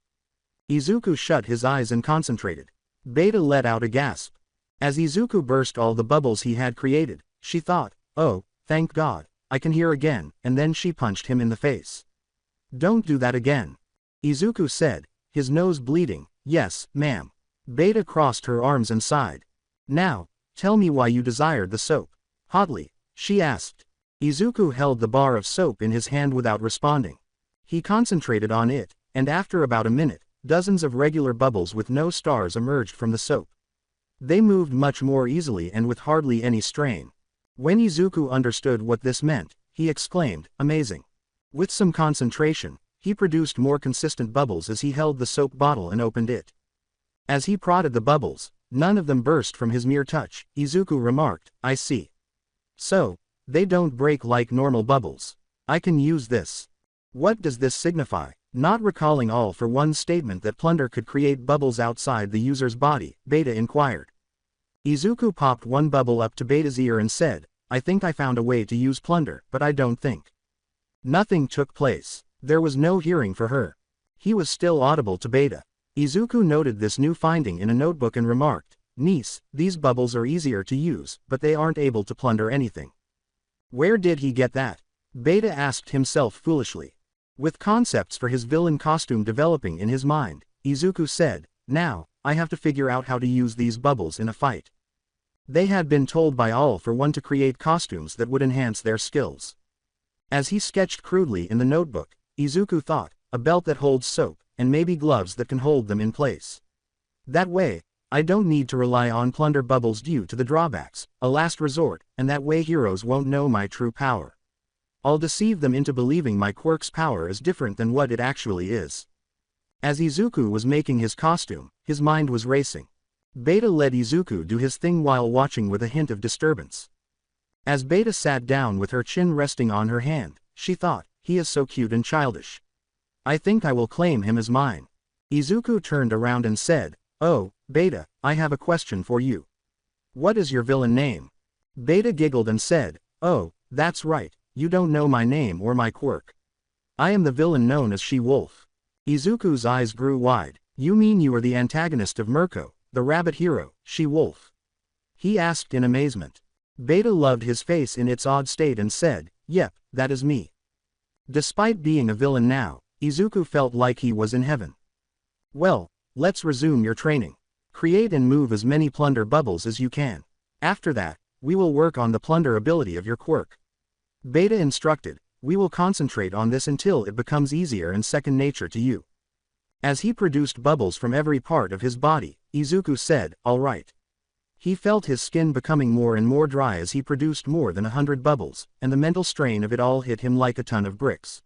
Izuku shut his eyes and concentrated. Beta let out a gasp. As Izuku burst all the bubbles he had created, she thought, oh, thank God, I can hear again, and then she punched him in the face. Don't do that again. Izuku said, his nose bleeding, yes, ma'am. Beta crossed her arms and sighed. Now, tell me why you desired the soap. Hotly, she asked. Izuku held the bar of soap in his hand without responding. He concentrated on it, and after about a minute, dozens of regular bubbles with no stars emerged from the soap. They moved much more easily and with hardly any strain. When Izuku understood what this meant, he exclaimed, "Amazing." With some concentration, he produced more consistent bubbles as he held the soap bottle and opened it. As he prodded the bubbles, none of them burst from his mere touch. Izuku remarked, "I see. So, they don't break like normal bubbles. I can use this." What does this signify? Not recalling all for one's statement that plunder could create bubbles outside the user's body, Beta inquired. Izuku popped one bubble up to Beta's ear and said, "I think I found a way to use plunder, but I don't think." Nothing took place. There was no hearing for her. He was still audible to Beta. Izuku noted this new finding in a notebook and remarked, "Niece, these bubbles are easier to use, but they aren't able to plunder anything." Where did he get that? Beta asked himself foolishly. With concepts for his villain costume developing in his mind, Izuku said, "Now, I have to figure out how to use these bubbles in a fight." They had been told by All for One to create costumes that would enhance their skills. As he sketched crudely in the notebook, Izuku thought, a belt that holds soap, and maybe gloves that can hold them in place. That way, I don't need to rely on plunder bubbles due to the drawbacks, a last resort, and that way heroes won't know my true power. I'll deceive them into believing my quirk's power is different than what it actually is. As Izuku was making his costume, his mind was racing. Beta let Izuku do his thing while watching with a hint of disturbance. As Beta sat down with her chin resting on her hand, she thought, "He is so cute and childish. I think I will claim him as mine." Izuku turned around and said, "Oh, Beta, I have a question for you. What is your villain name?" Beta giggled and said, "Oh, that's right, you don't know my name or my quirk. I am the villain known as She-Wolf." Izuku's eyes grew wide. "You mean you are the antagonist of Mirko, the rabbit hero, She-Wolf?" he asked in amazement. Beta loved his face in its odd state and said, "Yep, that is me." Despite being a villain now, Izuku felt like he was in heaven. "Well, let's resume your training. Create and move as many plunder bubbles as you can. After that, we will work on the plunder ability of your quirk." Beta instructed, "We will concentrate on this until it becomes easier and second nature to you." As he produced bubbles from every part of his body, Izuku said, "All right." He felt his skin becoming more and more dry as he produced more than 100 bubbles, and the mental strain of it all hit him like a ton of bricks.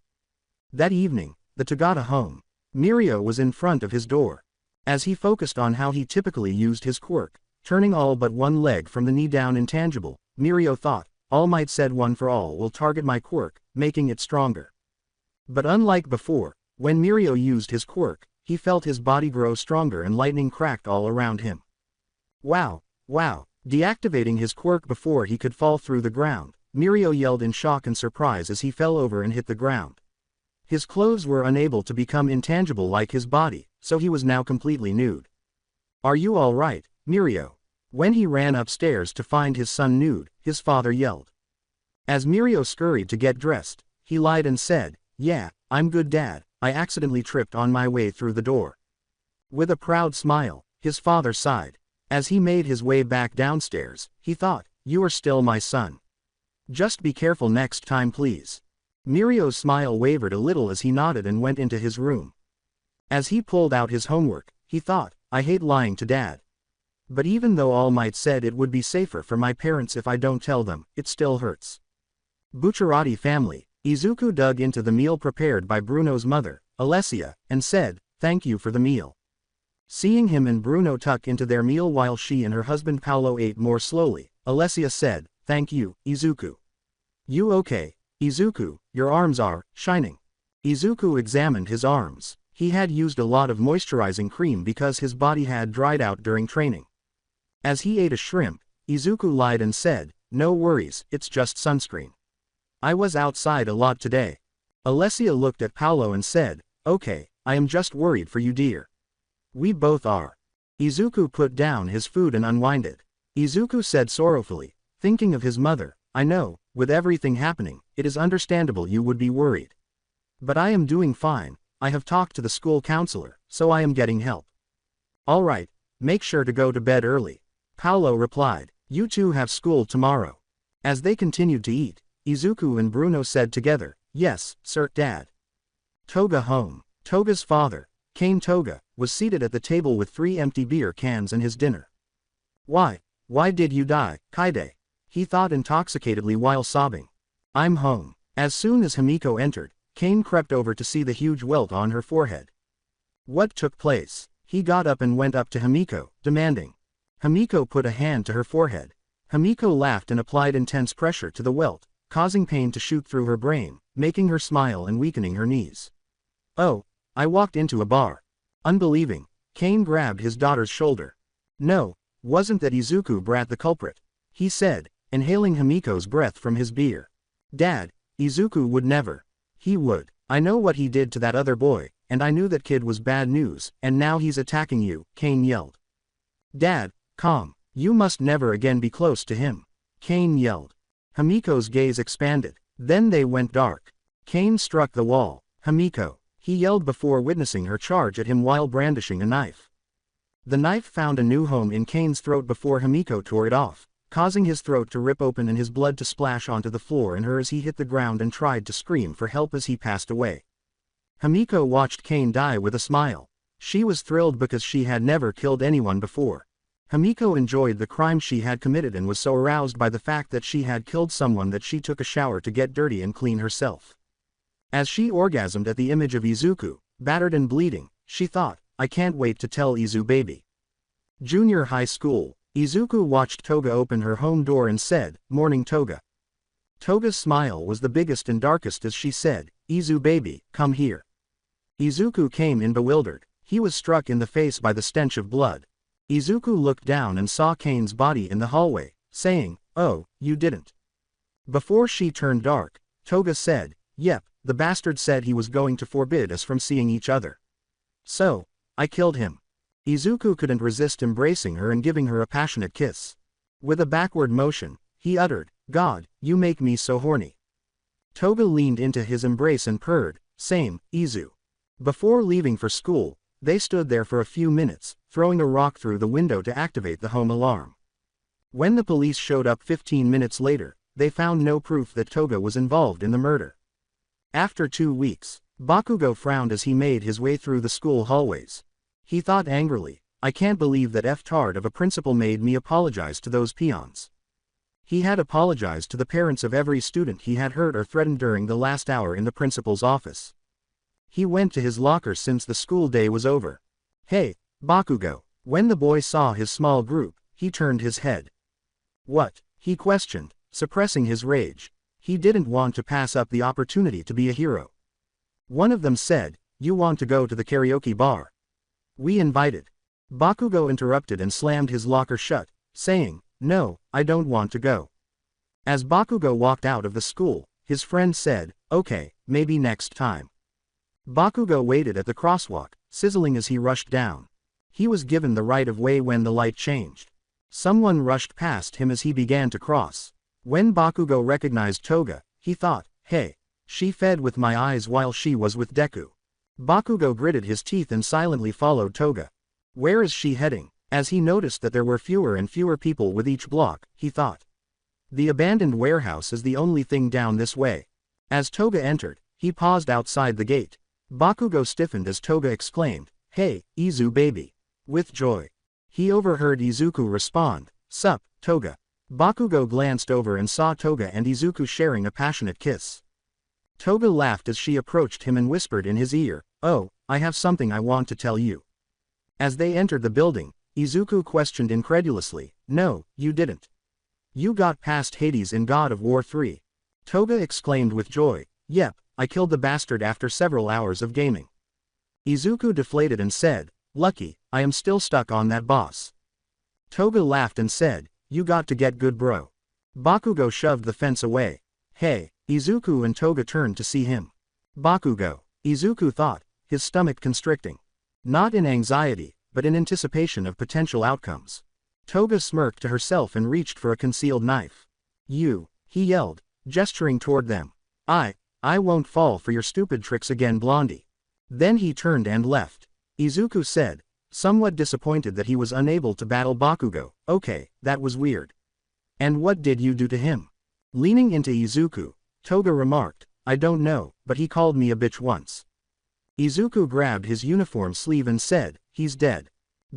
That evening, the Tagata home. Mirio was in front of his door. As he focused on how he typically used his quirk, turning all but one leg from the knee down intangible, Mirio thought, "All Might said one for all will target my quirk, making it stronger." But unlike before, when Mirio used his quirk, he felt his body grow stronger and lightning cracked all around him. Wow, wow, deactivating his quirk before he could fall through the ground, Mirio yelled in shock and surprise as he fell over and hit the ground. His clothes were unable to become intangible like his body, so he was now completely nude. "Are you all right, Mirio?" When he ran upstairs to find his son nude, his father yelled. As Mirio scurried to get dressed, he lied and said, "Yeah, I'm good dad, I accidentally tripped on my way through the door." With a proud smile, his father sighed. As he made his way back downstairs, he thought, "You are still my son. Just be careful next time please." Mirio's smile wavered a little as he nodded and went into his room. As he pulled out his homework, he thought, "I hate lying to dad. But even though All Might said it would be safer for my parents if I don't tell them, it still hurts." Bucciarati family. Izuku dug into the meal prepared by Bruno's mother, Alessia, and said, "Thank you for the meal." Seeing him and Bruno tuck into their meal while she and her husband Paolo ate more slowly, Alessia said, "Thank you, Izuku." "You okay, Izuku, your arms are shining." Izuku examined his arms. He had used a lot of moisturizing cream because his body had dried out during training. As he ate a shrimp, Izuku lied and said, "No worries, it's just sunscreen. I was outside a lot today." Alessia looked at Paolo and said, "Okay, I am just worried for you dear. We both are." Izuku put down his food and unwinded. Izuku said sorrowfully, thinking of his mother, "I know, with everything happening, it is understandable you would be worried. But I am doing fine, I have talked to the school counselor, so I am getting help." "All right, make sure to go to bed early," Paolo replied. "You two have school tomorrow." As they continued to eat, Izuku and Bruno said together, yes, sir, Dad. Toga home. Toga's father, Kane Toga, was seated at the table with 3 empty beer cans and his dinner. Why did you die, Kaide? He thought intoxicatedly while sobbing. I'm home. As soon as Himiko entered, Kane crept over to see the huge welt on her forehead. What took place? He got up and went up to Himiko, demanding. Himiko put a hand to her forehead. Himiko laughed and applied intense pressure to the welt, causing pain to shoot through her brain, making her smile and weakening her knees. Oh, I walked into a bar. Unbelieving, Kane grabbed his daughter's shoulder. No, wasn't that Izuku brat the culprit? He said, inhaling Himiko's breath from his beer. Dad, Izuku would never. He would. I know what he did to that other boy, and I knew that kid was bad news, and now he's attacking you, Kane yelled. Dad, calm. You must never again be close to him. Kane yelled. Himiko's gaze expanded. Then they went dark. Kane struck the wall. Himiko, he yelled before witnessing her charge at him while brandishing a knife. The knife found a new home in Kane's throat before Himiko tore it off, causing his throat to rip open and his blood to splash onto the floor and her as he hit the ground and tried to scream for help as he passed away. Himiko watched Kane die with a smile. She was thrilled because she had never killed anyone before. Himiko enjoyed the crime she had committed and was so aroused by the fact that she had killed someone that she took a shower to get dirty and clean herself. As she orgasmed at the image of Izuku, battered and bleeding, she thought, I can't wait to tell Izu baby. Junior high school. Izuku watched Toga open her home door and said, Morning Toga. Toga's smile was the biggest and darkest as she said, Izu baby, come here. Izuku came in bewildered. He was struck in the face by the stench of blood. Izuku looked down and saw Kane's body in the hallway, saying, oh, you didn't. Before she turned dark, Toga said, yep, the bastard said he was going to forbid us from seeing each other. So, I killed him. Izuku couldn't resist embracing her and giving her a passionate kiss. With a backward motion, he uttered, God, you make me so horny. Toga leaned into his embrace and purred, same, Izu. Before leaving for school, they stood there for a few minutes, throwing a rock through the window to activate the home alarm. When the police showed up 15 minutes later, they found no proof that Toga was involved in the murder. After 2 weeks, Bakugo frowned as he made his way through the school hallways. He thought angrily, I can't believe that F-tard of a principal made me apologize to those peons. He had apologized to the parents of every student he had hurt or threatened during the last hour in the principal's office. He went to his locker since the school day was over. Hey, Bakugo. When the boy saw his small group, he turned his head. What? He questioned, suppressing his rage. He didn't want to pass up the opportunity to be a hero. One of them said, you want to go to the karaoke bar? We invited. Bakugo interrupted and slammed his locker shut, saying, no, I don't want to go. As Bakugo walked out of the school, his friend said, okay, maybe next time. Bakugo waited at the crosswalk, sizzling as he rushed down. He was given the right of way when the light changed. Someone rushed past him as he began to cross. When Bakugo recognized Toga, he thought, hey, she fed with my eyes while she was with Deku. Bakugo gritted his teeth and silently followed Toga. Where is she heading? As he noticed that there were fewer and fewer people with each block, he thought. The abandoned warehouse is the only thing down this way. As Toga entered, he paused outside the gate. Bakugo stiffened as Toga exclaimed, hey, Izu baby. With joy. He overheard Izuku respond, sup, Toga. Bakugo glanced over and saw Toga and Izuku sharing a passionate kiss. Toga laughed as she approached him and whispered in his ear, oh, I have something I want to tell you. As they entered the building, Izuku questioned incredulously, no, you didn't. You got past Hades in God of War 3. Toga exclaimed with joy, yep, I killed the bastard after several hours of gaming. Izuku deflated and said, lucky, I am still stuck on that boss. Toga laughed and said, you got to get good bro. Bakugo shoved the fence away. Hey, Izuku and Toga turned to see him. Bakugo, Izuku thought, his stomach constricting. Not in anxiety, but in anticipation of potential outcomes. Toga smirked to herself and reached for a concealed knife. You, he yelled, gesturing toward them. I won't fall for your stupid tricks again, Blondie. Then he turned and left. Izuku said, somewhat disappointed that he was unable to battle Bakugo, okay, that was weird. And what did you do to him? Leaning into Izuku, Toga remarked, I don't know, but he called me a bitch once. Izuku grabbed his uniform sleeve and said, he's dead.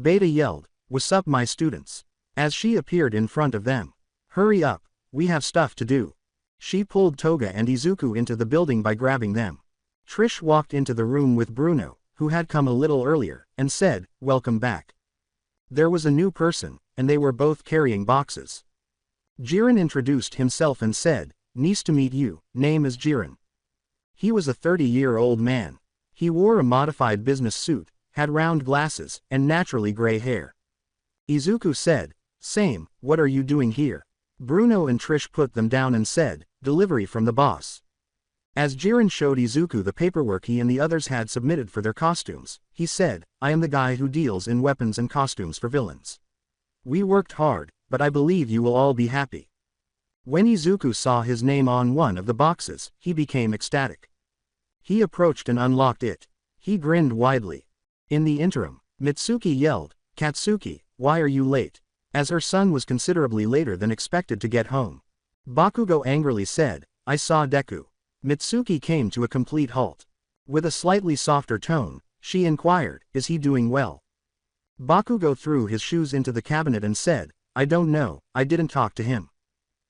Beta yelled, what's up my students? As she appeared in front of them. Hurry up, we have stuff to do. She pulled Toga and Izuku into the building by grabbing them. Trish walked into the room with Bruno, who had come a little earlier, and said, welcome back. There was a new person, and they were both carrying boxes. Jiren introduced himself and said, nice to meet you, name is Jiren. He was a 30-year-old man. He wore a modified business suit, had round glasses, and naturally gray hair. Izuku said, same, what are you doing here? Bruno and Trish put them down and said, delivery from the boss. As Jiren showed Izuku the paperwork he and the others had submitted for their costumes, he said, I am the guy who deals in weapons and costumes for villains. We worked hard, but I believe you will all be happy. When Izuku saw his name on one of the boxes, he became ecstatic. He approached and unlocked it. He grinned widely. In the interim, Mitsuki yelled, Katsuki, why are you late? As her son was considerably later than expected to get home. Bakugo angrily said, I saw Deku. Mitsuki came to a complete halt. With a slightly softer tone, she inquired, is he doing well? Bakugo threw his shoes into the cabinet and said, I don't know, I didn't talk to him.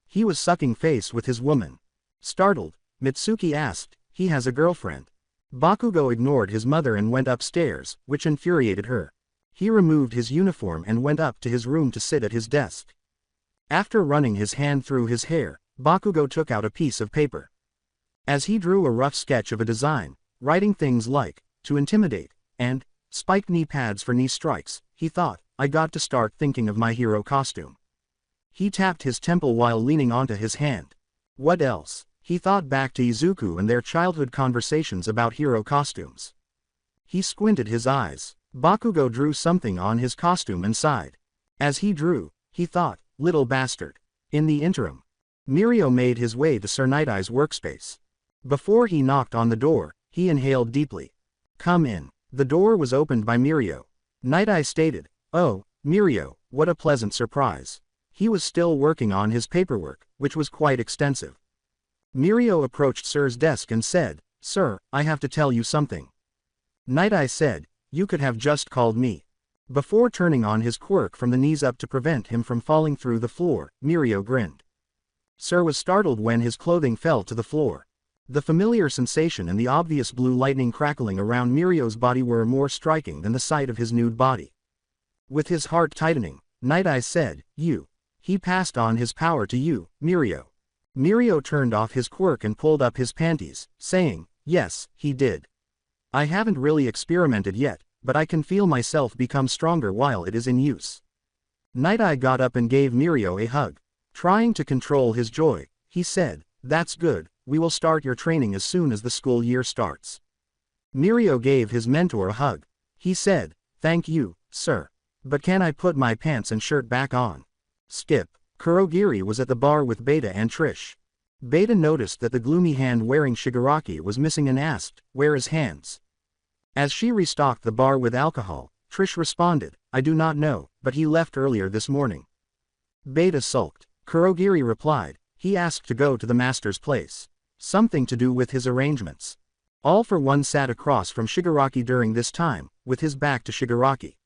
He was sucking face with his woman. Startled, Mitsuki asked, he has a girlfriend. Bakugo ignored his mother and went upstairs, which infuriated her. He removed his uniform and went up to his room to sit at his desk. After running his hand through his hair, Bakugo took out a piece of paper. As he drew a rough sketch of a design, writing things like, to intimidate, and, spiked knee pads for knee strikes, he thought, I got to start thinking of my hero costume. He tapped his temple while leaning onto his hand. What else? He thought back to Izuku and their childhood conversations about hero costumes. He squinted his eyes. Bakugo drew something on his costume and sighed. As he drew, he thought, little bastard. In the interim, Mirio made his way to Sir Night-Eye's workspace. Before he knocked on the door, he inhaled deeply. Come in. The door was opened by Mirio. Night-Eye stated, oh, Mirio, what a pleasant surprise. He was still working on his paperwork, which was quite extensive. Mirio approached Sir's desk and said, Sir, I have to tell you something. Night-Eye said, you could have just called me. Before turning on his quirk from the knees up to prevent him from falling through the floor, Mirio grinned. Sir was startled when his clothing fell to the floor. The familiar sensation and the obvious blue lightning crackling around Mirio's body were more striking than the sight of his nude body. With his heart tightening, Night-Eye said, you. He passed on his power to you, Mirio. Mirio turned off his quirk and pulled up his panties, saying, yes, he did. I haven't really experimented yet, but I can feel myself become stronger while it is in use. Night-Eye got up and gave Mirio a hug. Trying to control his joy, he said, that's good, we will start your training as soon as the school year starts. Mirio gave his mentor a hug. He said, thank you, sir. But can I put my pants and shirt back on? Skip. Kurogiri was at the bar with Beta and Trish. Beta noticed that the gloomy hand-wearing Shigaraki was missing and asked, where is hands? As she restocked the bar with alcohol, Trish responded, I do not know, but he left earlier this morning. Beta sulked. Kurogiri replied, he asked to go to the master's place. Something to do with his arrangements. All for One sat across from Shigaraki during this time, with his back to Shigaraki.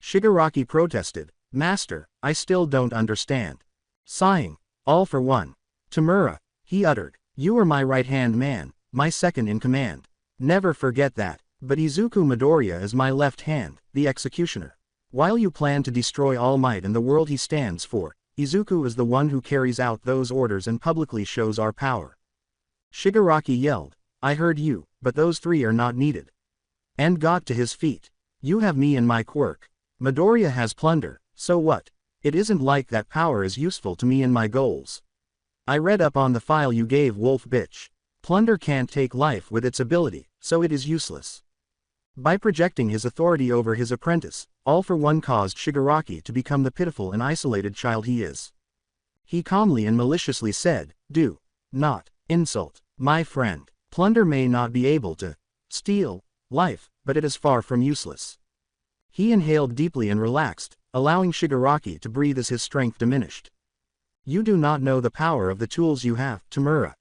Shigaraki protested, Master, I still don't understand. Sighing, All for One. Tamura, he uttered, you are my right-hand man, my second in command. Never forget that, but Izuku Midoriya is my left hand, the executioner. While you plan to destroy All Might and the world he stands for, Izuku is the one who carries out those orders and publicly shows our power. Shigaraki yelled, I heard you, but those three are not needed. And got to his feet. You have me and my quirk. Midoriya has plunder, so what? It isn't like that power is useful to me and my goals. I read up on the file you gave Wolf Bitch. Plunder can't take life with its ability, so it is useless. By projecting his authority over his apprentice, All for One caused Shigaraki to become the pitiful and isolated child he is. He calmly and maliciously said, do not insult my friend. Plunder may not be able to steal life, but it is far from useless. He inhaled deeply and relaxed, allowing Shigaraki to breathe as his strength diminished. You do not know the power of the tools you have, Tamura.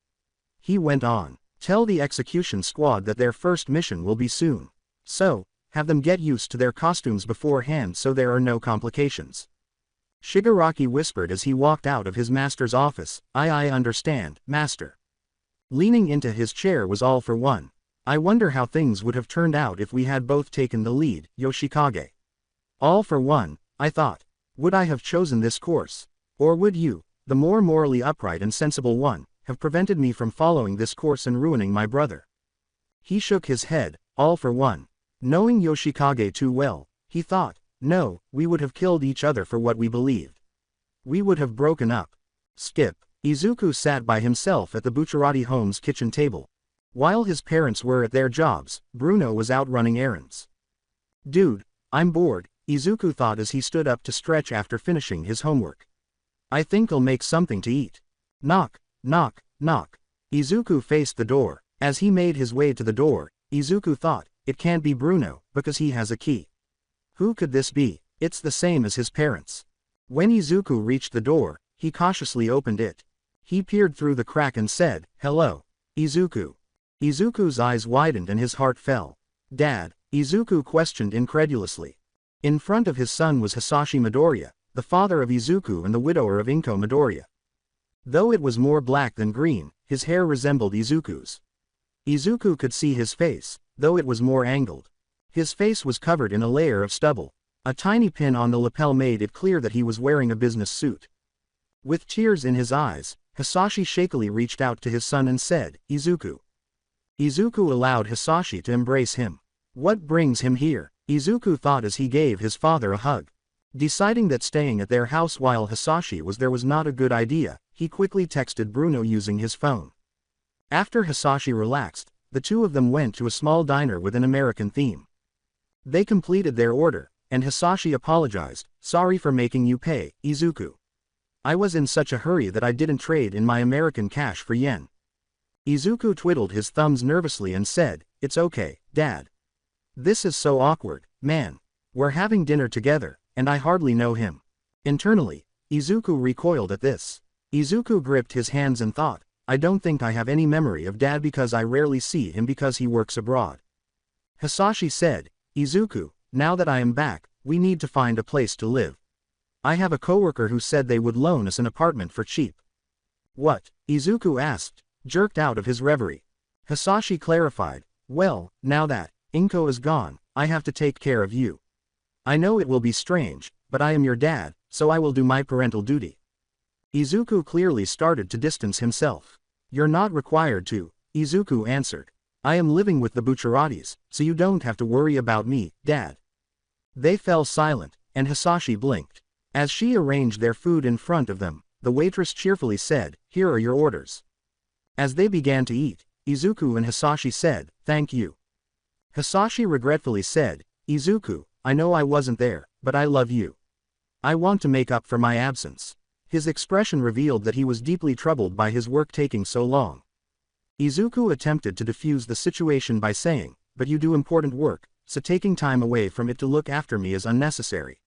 He went on. Tell the execution squad that their first mission will be soon. So, have them get used to their costumes beforehand so there are no complications. Shigaraki whispered as he walked out of his master's office. I understand, master. Leaning into his chair was All for One. I wonder how things would have turned out if we had both taken the lead, Yoshikage. All for One, I thought. Would I have chosen this course? Or would you, the more morally upright and sensible one, have prevented me from following this course and ruining my brother? He shook his head. All for One. Knowing Yoshikage too well, he thought, no, we would have killed each other for what we believed. We would have broken up. Skip. Izuku sat by himself at the Bucciarati home's kitchen table. While his parents were at their jobs, Bruno was out running errands. Dude, I'm bored, Izuku thought as he stood up to stretch after finishing his homework. I think I'll make something to eat. Knock, knock, knock. Izuku faced the door. As he made his way to the door, Izuku thought, it can't be Bruno, because he has a key. Who could this be? It's the same as his parents. When Izuku reached the door, he cautiously opened it. He peered through the crack and said, hello, Izuku. Izuku's eyes widened and his heart fell. Dad? Izuku questioned incredulously. In front of his son was Hisashi Midoriya, the father of Izuku and the widower of Inko Midoriya. Though it was more black than green, his hair resembled Izuku's. Izuku could see his face, though it was more angled. His face was covered in a layer of stubble. A tiny pin on the lapel made it clear that he was wearing a business suit. With tears in his eyes, Hisashi shakily reached out to his son and said, Izuku. Izuku allowed Hisashi to embrace him. What brings him here? Izuku thought as he gave his father a hug. Deciding that staying at their house while Hisashi was there was not a good idea, he quickly texted Bruno using his phone. After Hisashi relaxed, the two of them went to a small diner with an American theme. They completed their order, and Hisashi apologized, sorry for making you pay, Izuku. I was in such a hurry that I didn't trade in my American cash for yen. Izuku twiddled his thumbs nervously and said, it's okay, Dad. This is so awkward, man. We're having dinner together, and I hardly know him. Internally, Izuku recoiled at this. Izuku gripped his hands and thought, I don't think I have any memory of Dad because I rarely see him because he works abroad. Hisashi said, Izuku, now that I am back, we need to find a place to live. I have a coworker who said they would loan us an apartment for cheap. What? Izuku asked, jerked out of his reverie. Hisashi clarified, well, now that Inko is gone, I have to take care of you. I know it will be strange, but I am your dad, so I will do my parental duty. Izuku clearly started to distance himself. You're not required to, Izuku answered. I am living with the Bucciaratis, so you don't have to worry about me, Dad. They fell silent, and Hisashi blinked. As she arranged their food in front of them, the waitress cheerfully said, here are your orders. As they began to eat, Izuku and Hisashi said, thank you. Hisashi regretfully said, Izuku, I know I wasn't there, but I love you. I want to make up for my absence. His expression revealed that he was deeply troubled by his work taking so long. Izuku attempted to defuse the situation by saying, but you do important work, so taking time away from it to look after me is unnecessary.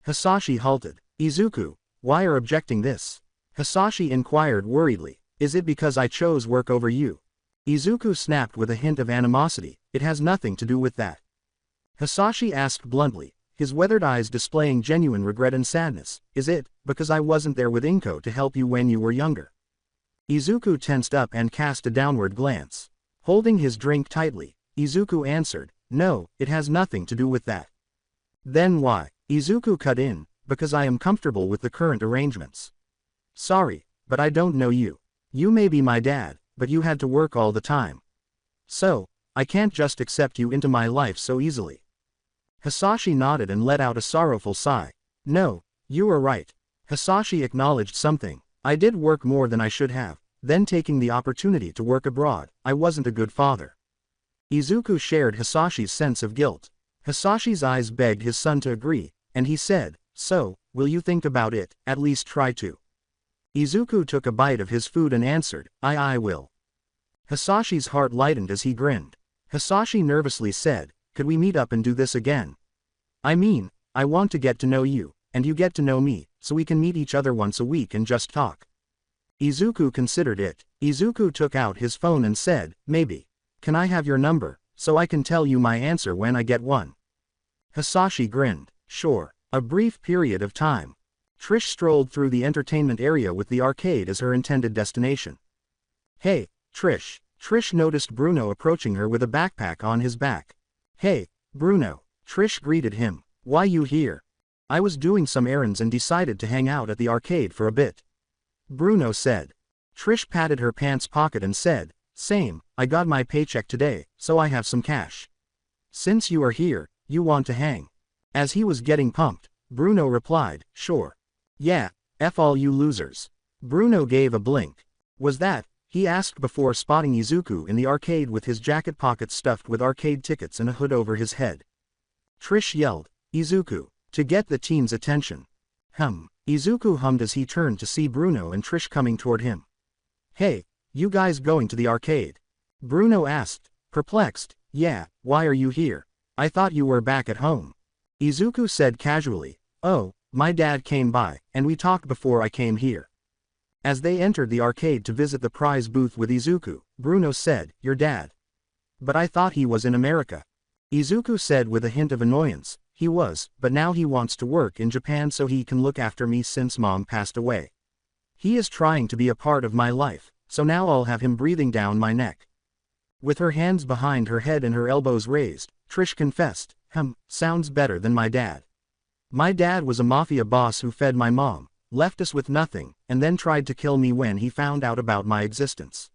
Hisashi halted. Izuku, why are objecting this? Hisashi inquired worriedly, is it because I chose work over you? Izuku snapped with a hint of animosity, it has nothing to do with that. Hisashi asked bluntly, his weathered eyes displaying genuine regret and sadness, is it, because I wasn't there with Inko to help you when you were younger? Izuku tensed up and cast a downward glance. Holding his drink tightly, Izuku answered, no, it has nothing to do with that. Then why? Izuku cut in, because I am comfortable with the current arrangements. Sorry, but I don't know you. You may be my dad, but you had to work all the time. So, I can't just accept you into my life so easily. Hisashi nodded and let out a sorrowful sigh. No, you are right. Hisashi acknowledged something. I did work more than I should have, then taking the opportunity to work abroad, I wasn't a good father. Izuku shared Hisashi's sense of guilt. Hisashi's eyes begged his son to agree, and he said, so, will you think about it, at least try to? Izuku took a bite of his food and answered, I will. Hisashi's heart lightened as he grinned. Hisashi nervously said, could we meet up and do this again? I mean, I want to get to know you, and you get to know me, so we can meet each other once a week and just talk. Izuku considered it. Izuku took out his phone and said, maybe. Can I have your number, so I can tell you my answer when I get one? Hisashi grinned. Sure. A brief period of time. Trish strolled through the entertainment area with the arcade as her intended destination. Hey, Trish. Trish noticed Bruno approaching her with a backpack on his back. Hey, Bruno. Trish greeted him. Why you here? I was doing some errands and decided to hang out at the arcade for a bit. Bruno said. Trish patted her pants pocket and said, same, I got my paycheck today, so I have some cash. Since you are here, you want to hang? As he was getting pumped, Bruno replied, sure. Yeah, F all you losers. Bruno gave a blink. Was that? He asked before spotting Izuku in the arcade with his jacket pockets stuffed with arcade tickets and a hood over his head. Trish yelled, Izuku, to get the teen's attention. Izuku hummed as he turned to see Bruno and Trish coming toward him. Hey, you guys going to the arcade? Bruno asked, perplexed. Yeah, why are you here? I thought you were back at home. Izuku said casually, oh, my dad came by, and we talked before I came here. As they entered the arcade to visit the prize booth with Izuku, Bruno said, your dad? But I thought he was in America. Izuku said with a hint of annoyance, he was, but now he wants to work in Japan so he can look after me since mom passed away. He is trying to be a part of my life, so now I'll have him breathing down my neck. With her hands behind her head and her elbows raised, Trish confessed, sounds better than my dad. My dad was a mafia boss who fed my mom, left us with nothing, and then tried to kill me when he found out about my existence.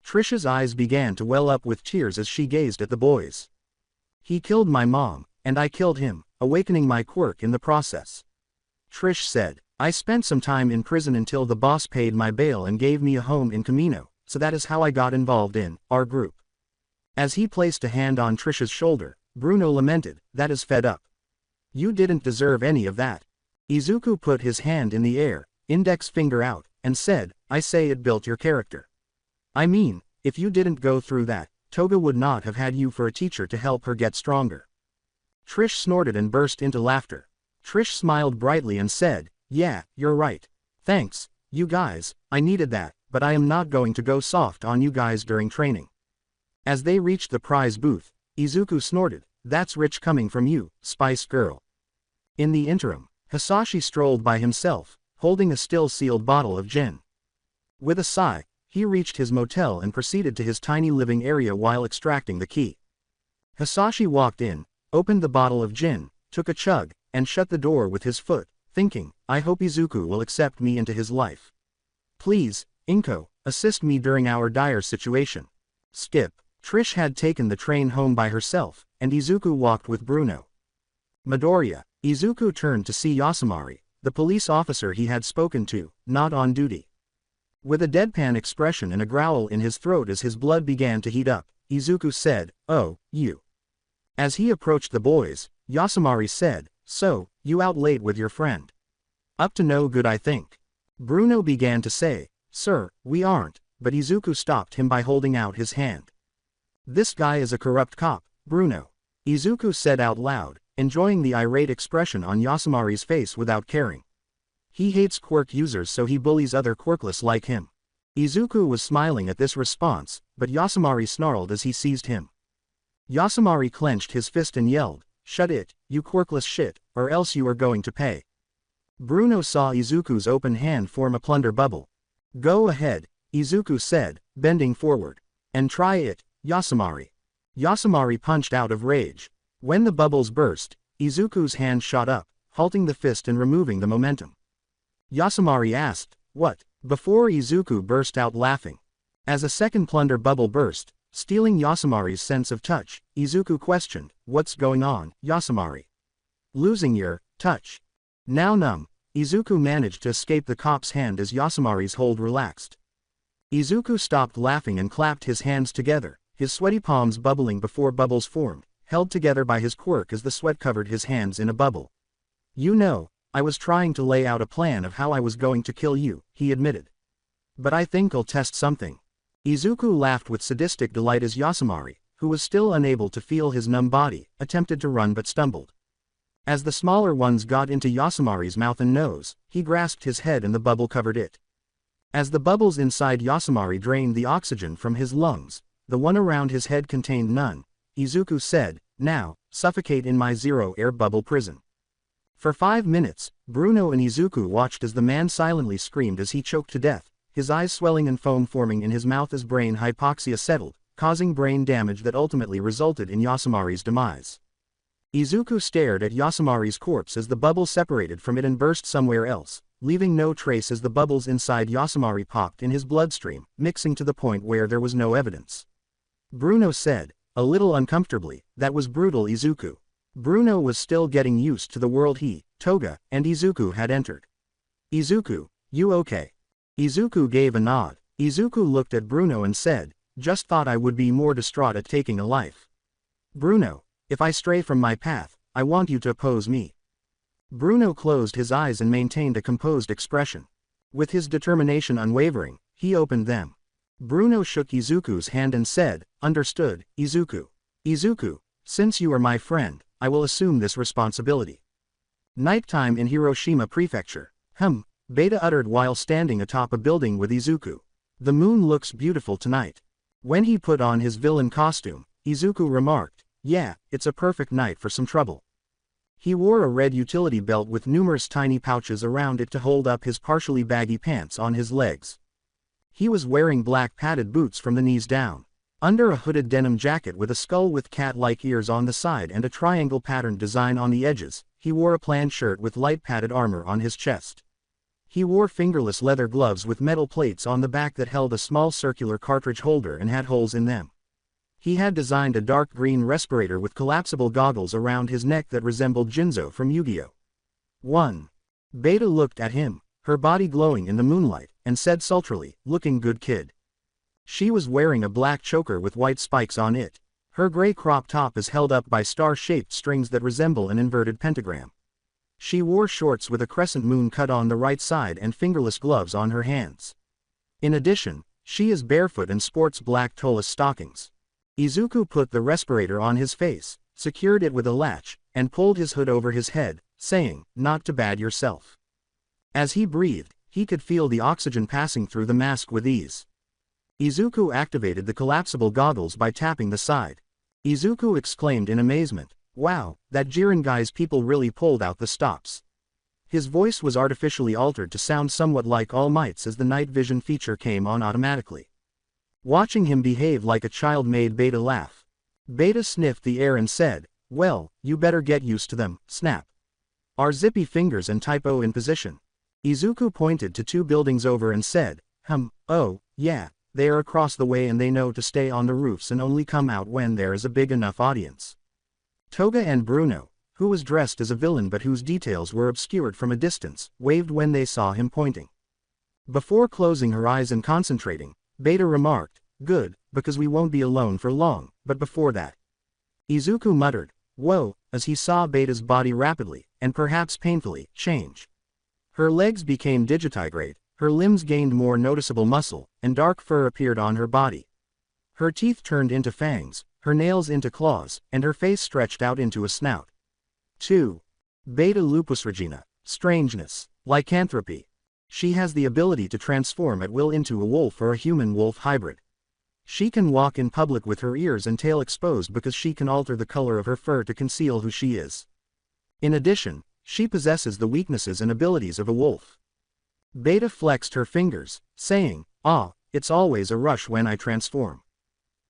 Trish's eyes began to well up with tears as she gazed at the boys. He killed my mom, and I killed him, awakening my quirk in the process. Trish said, I spent some time in prison until the boss paid my bail and gave me a home in Camino, so that is how I got involved in our group. As he placed a hand on Trish's shoulder, Bruno lamented, that is fed up. You didn't deserve any of that. Izuku put his hand in the air, index finger out, and said, I say it built your character. I mean, if you didn't go through that, Toga would not have had you for a teacher to help her get stronger. Trish snorted and burst into laughter. Trish smiled brightly and said, yeah, you're right. Thanks, you guys, I needed that, but I am not going to go soft on you guys during training. As they reached the prize booth, Izuku snorted, that's rich coming from you, Spice Girl. In the interim, Hisashi strolled by himself, holding a still-sealed bottle of gin. With a sigh, he reached his motel and proceeded to his tiny living area while extracting the key. Hisashi walked in, opened the bottle of gin, took a chug, and shut the door with his foot, thinking, I hope Izuku will accept me into his life. Please, Inko, assist me during our dire situation. Skip. Trish had taken the train home by herself, and Izuku walked with Bruno. Midoriya. Izuku turned to see Yasamari, the police officer he had spoken to, not on duty. With a deadpan expression and a growl in his throat as his blood began to heat up, Izuku said, oh, you. As he approached the boys, Yasamari said, so, you out late with your friend. Up to no good I think. Bruno began to say, sir, we aren't, but Izuku stopped him by holding out his hand. This guy is a corrupt cop, Bruno. Izuku said out loud, enjoying the irate expression on Yasamari's face without caring. He hates quirk users so he bullies other quirkless like him. Izuku was smiling at this response, but Yasamari snarled as he seized him. Yasamari clenched his fist and yelled, shut it, you quirkless shit, or else you are going to pay. Bruno saw Izuku's open hand form a plunder bubble. Go ahead, Izuku said, bending forward. And try it, Yasamari. Yasamari punched out of rage. When the bubbles burst, Izuku's hand shot up, halting the fist and removing the momentum. Yasamari asked, what? Before Izuku burst out laughing. As a second plunder bubble burst, stealing Yasamari's sense of touch, Izuku questioned, what's going on, Yasamari? Losing your touch. Now numb, Izuku managed to escape the cop's hand as Yasamari's hold relaxed. Izuku stopped laughing and clapped his hands together, his sweaty palms bubbling before bubbles formed, held together by his quirk as the sweat covered his hands in a bubble. You know, I was trying to lay out a plan of how I was going to kill you, he admitted. But I think I'll test something. Izuku laughed with sadistic delight as Yasamari, who was still unable to feel his numb body, attempted to run but stumbled. As the smaller ones got into Yasamari's mouth and nose, he grasped his head and the bubble covered it. As the bubbles inside Yasamari drained the oxygen from his lungs, the one around his head contained none. Izuku said, "Now, suffocate in my zero-air bubble prison." For 5 minutes, Bruno and Izuku watched as the man silently screamed as he choked to death, his eyes swelling and foam forming in his mouth as brain hypoxia settled, causing brain damage that ultimately resulted in Yasamari's demise. Izuku stared at Yasamari's corpse as the bubble separated from it and burst somewhere else, leaving no trace as the bubbles inside Yasamari popped in his bloodstream, mixing to the point where there was no evidence. Bruno said, a little uncomfortably, "That was brutal, Izuku." Bruno was still getting used to the world he, Toga, and Izuku had entered. "Izuku, you okay?" Izuku gave a nod. Izuku looked at Bruno and said, "Just thought I would be more distraught at taking a life. Bruno, if I stray from my path, I want you to oppose me." Bruno closed his eyes and maintained a composed expression. With his determination unwavering, he opened them. Bruno shook Izuku's hand and said, "Understood, Izuku. Izuku, since you are my friend, I will assume this responsibility." Nighttime in Hiroshima Prefecture. Beta uttered while standing atop a building with Izuku. "The moon looks beautiful tonight." When he put on his villain costume, Izuku remarked, "Yeah, it's a perfect night for some trouble." He wore a red utility belt with numerous tiny pouches around it to hold up his partially baggy pants on his legs. He was wearing black padded boots from the knees down. Under a hooded denim jacket with a skull with cat-like ears on the side and a triangle patterned design on the edges, he wore a plaid shirt with light padded armor on his chest. He wore fingerless leather gloves with metal plates on the back that held a small circular cartridge holder and had holes in them. He had designed a dark green respirator with collapsible goggles around his neck that resembled Jinzo from Yu-Gi-Oh! 1. Beta looked at him, her body glowing in the moonlight, and said sultrily, "Looking good, kid." She was wearing a black choker with white spikes on it. Her gray crop top is held up by star-shaped strings that resemble an inverted pentagram. She wore shorts with a crescent moon cut on the right side and fingerless gloves on her hands. In addition, she is barefoot and sports black toeless stockings. Izuku put the respirator on his face, secured it with a latch, and pulled his hood over his head, saying, "Not too bad yourself." As he breathed, he could feel the oxygen passing through the mask with ease. Izuku activated the collapsible goggles by tapping the side. Izuku exclaimed in amazement, "Wow, that Jiren guy's people really pulled out the stops." His voice was artificially altered to sound somewhat like All Might's as the night vision feature came on automatically. Watching him behave like a child made Beta laugh. Beta sniffed the air and said, "Well, you better get used to them, snap." Are zippy fingers and typo in position? Izuku pointed to 2 buildings over and said, "Oh, yeah, they are across the way and they know to stay on the roofs and only come out when there is a big enough audience." Toga and Bruno, who was dressed as a villain but whose details were obscured from a distance, waved when they saw him pointing. Before closing her eyes and concentrating, Beta remarked, "Good, because we won't be alone for long," but before that. Izuku muttered, "Whoa," as he saw Beta's body rapidly, and perhaps painfully, change. Her legs became digitigrade, her limbs gained more noticeable muscle, and dark fur appeared on her body. Her teeth turned into fangs, her nails into claws, and her face stretched out into a snout. 2. Beta Lupus Regina. Strangeness. Lycanthropy. She has the ability to transform at will into a wolf or a human-wolf hybrid. She can walk in public with her ears and tail exposed because she can alter the color of her fur to conceal who she is. In addition, she possesses the weaknesses and abilities of a wolf. Beta flexed her fingers, saying, "It's always a rush when I transform.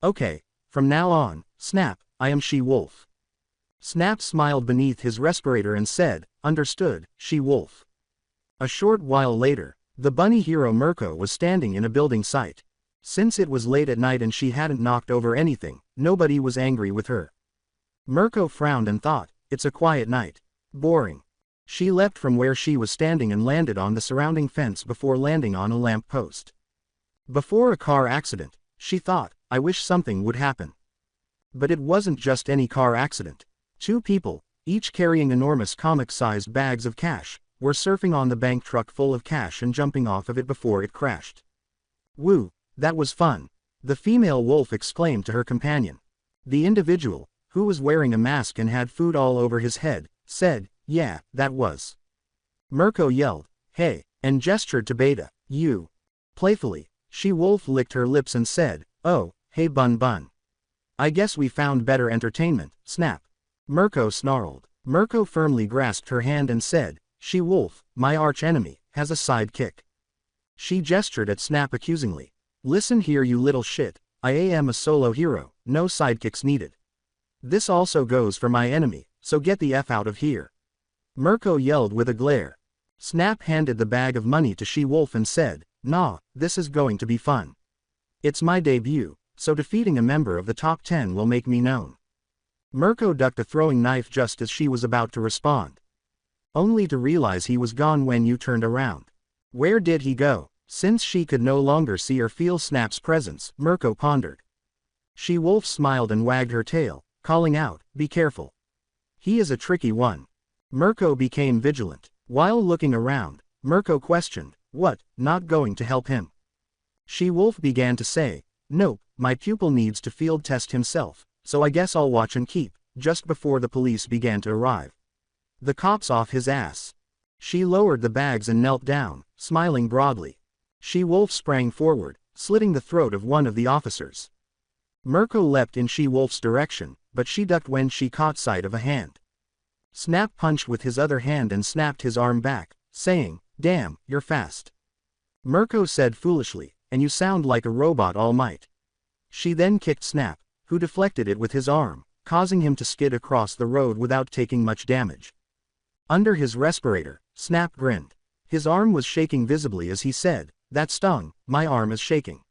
Okay, from now on, Snap, I am She-Wolf." Snap smiled beneath his respirator and said, "Understood, She-Wolf." A short while later, the bunny hero Mirko was standing in a building site. Since it was late at night and she hadn't knocked over anything, nobody was angry with her. Mirko frowned and thought, "It's a quiet night. Boring." She leapt from where she was standing and landed on the surrounding fence before landing on a lamp post. Before a car accident, she thought, "I wish something would happen." But it wasn't just any car accident. 2 people, each carrying enormous comic-sized bags of cash, were surfing on the bank truck full of cash and jumping off of it before it crashed. "Woo, that was fun," the female wolf exclaimed to her companion. The individual, who was wearing a mask and had food all over his head, said, yeah, that was. Mirko yelled, hey, and gestured to Beta, you. Playfully, She-Wolf licked her lips and said, oh, hey Bun Bun. I guess we found better entertainment, Snap. Mirko snarled. Mirko firmly grasped her hand and said, She-Wolf, my arch-enemy, has a sidekick. She gestured at Snap accusingly. Listen here you little shit, I am a solo hero, no sidekicks needed. This also goes for my enemy, so get the F out of here. Mirko yelled with a glare. Snap handed the bag of money to She-Wolf and said, nah, this is going to be fun. It's my debut, so defeating a member of the top 10 will make me known. Mirko ducked a throwing knife just as she was about to respond. Only to realize he was gone when you turned around. Where did he go? Since she could no longer see or feel Snap's presence, Mirko pondered. She-Wolf smiled and wagged her tail, calling out, be careful. He is a tricky one. Mirko became vigilant. While looking around, Mirko questioned, what, not going to help him? She-Wolf began to say, nope, my pupil needs to field test himself, so I guess I'll watch and keep, just before the police began to arrive. The cops off his ass. She lowered the bags and knelt down, smiling broadly. She-Wolf sprang forward, slitting the throat of one of the officers. Mirko leapt in She-Wolf's direction, but she ducked when she caught sight of a hand. Snap punched with his other hand and snapped his arm back, saying, damn, you're fast. Mirko said foolishly, and you sound like a robot all might. She then kicked Snap, who deflected it with his arm, causing him to skid across the road without taking much damage. Under his respirator, Snap grinned. His arm was shaking visibly as he said, that stung, my arm is shaking.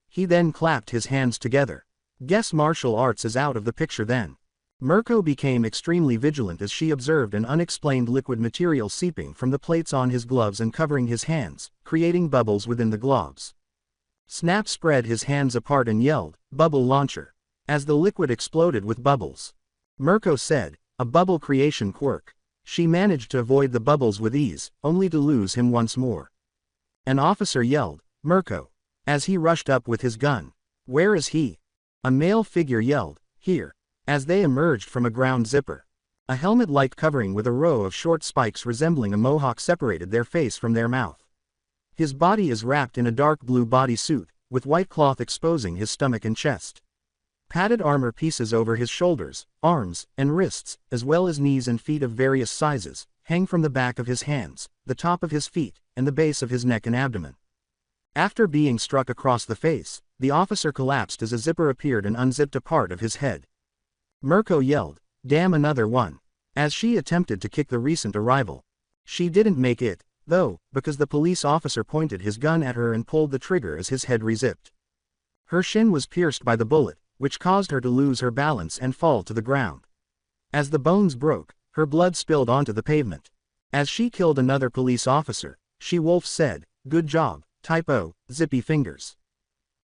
He then clapped his hands together. Guess martial arts is out of the picture then. Mirko became extremely vigilant as she observed an unexplained liquid material seeping from the plates on his gloves and covering his hands, creating bubbles within the gloves. Snap spread his hands apart and yelled, bubble launcher. As the liquid exploded with bubbles. Mirko said, a bubble creation quirk. She managed to avoid the bubbles with ease, only to lose him once more. An officer yelled, Mirko. As he rushed up with his gun. Where is he? A male figure yelled, here. As they emerged from a ground zipper. A helmet-like covering with a row of short spikes resembling a mohawk separated their face from their mouth. His body is wrapped in a dark blue bodysuit, with white cloth exposing his stomach and chest. Padded armor pieces over his shoulders, arms, and wrists, as well as knees and feet of various sizes, hang from the back of his hands, the top of his feet, and the base of his neck and abdomen. After being struck across the face, the officer collapsed as a zipper appeared and unzipped a part of his head. Mirko yelled, damn another one, as she attempted to kick the recent arrival. She didn't make it, though, because the police officer pointed his gun at her and pulled the trigger as his head rezipped. Her shin was pierced by the bullet, which caused her to lose her balance and fall to the ground. As the bones broke, her blood spilled onto the pavement. As she killed another police officer, She-Wolf said, good job, typo, zippy fingers.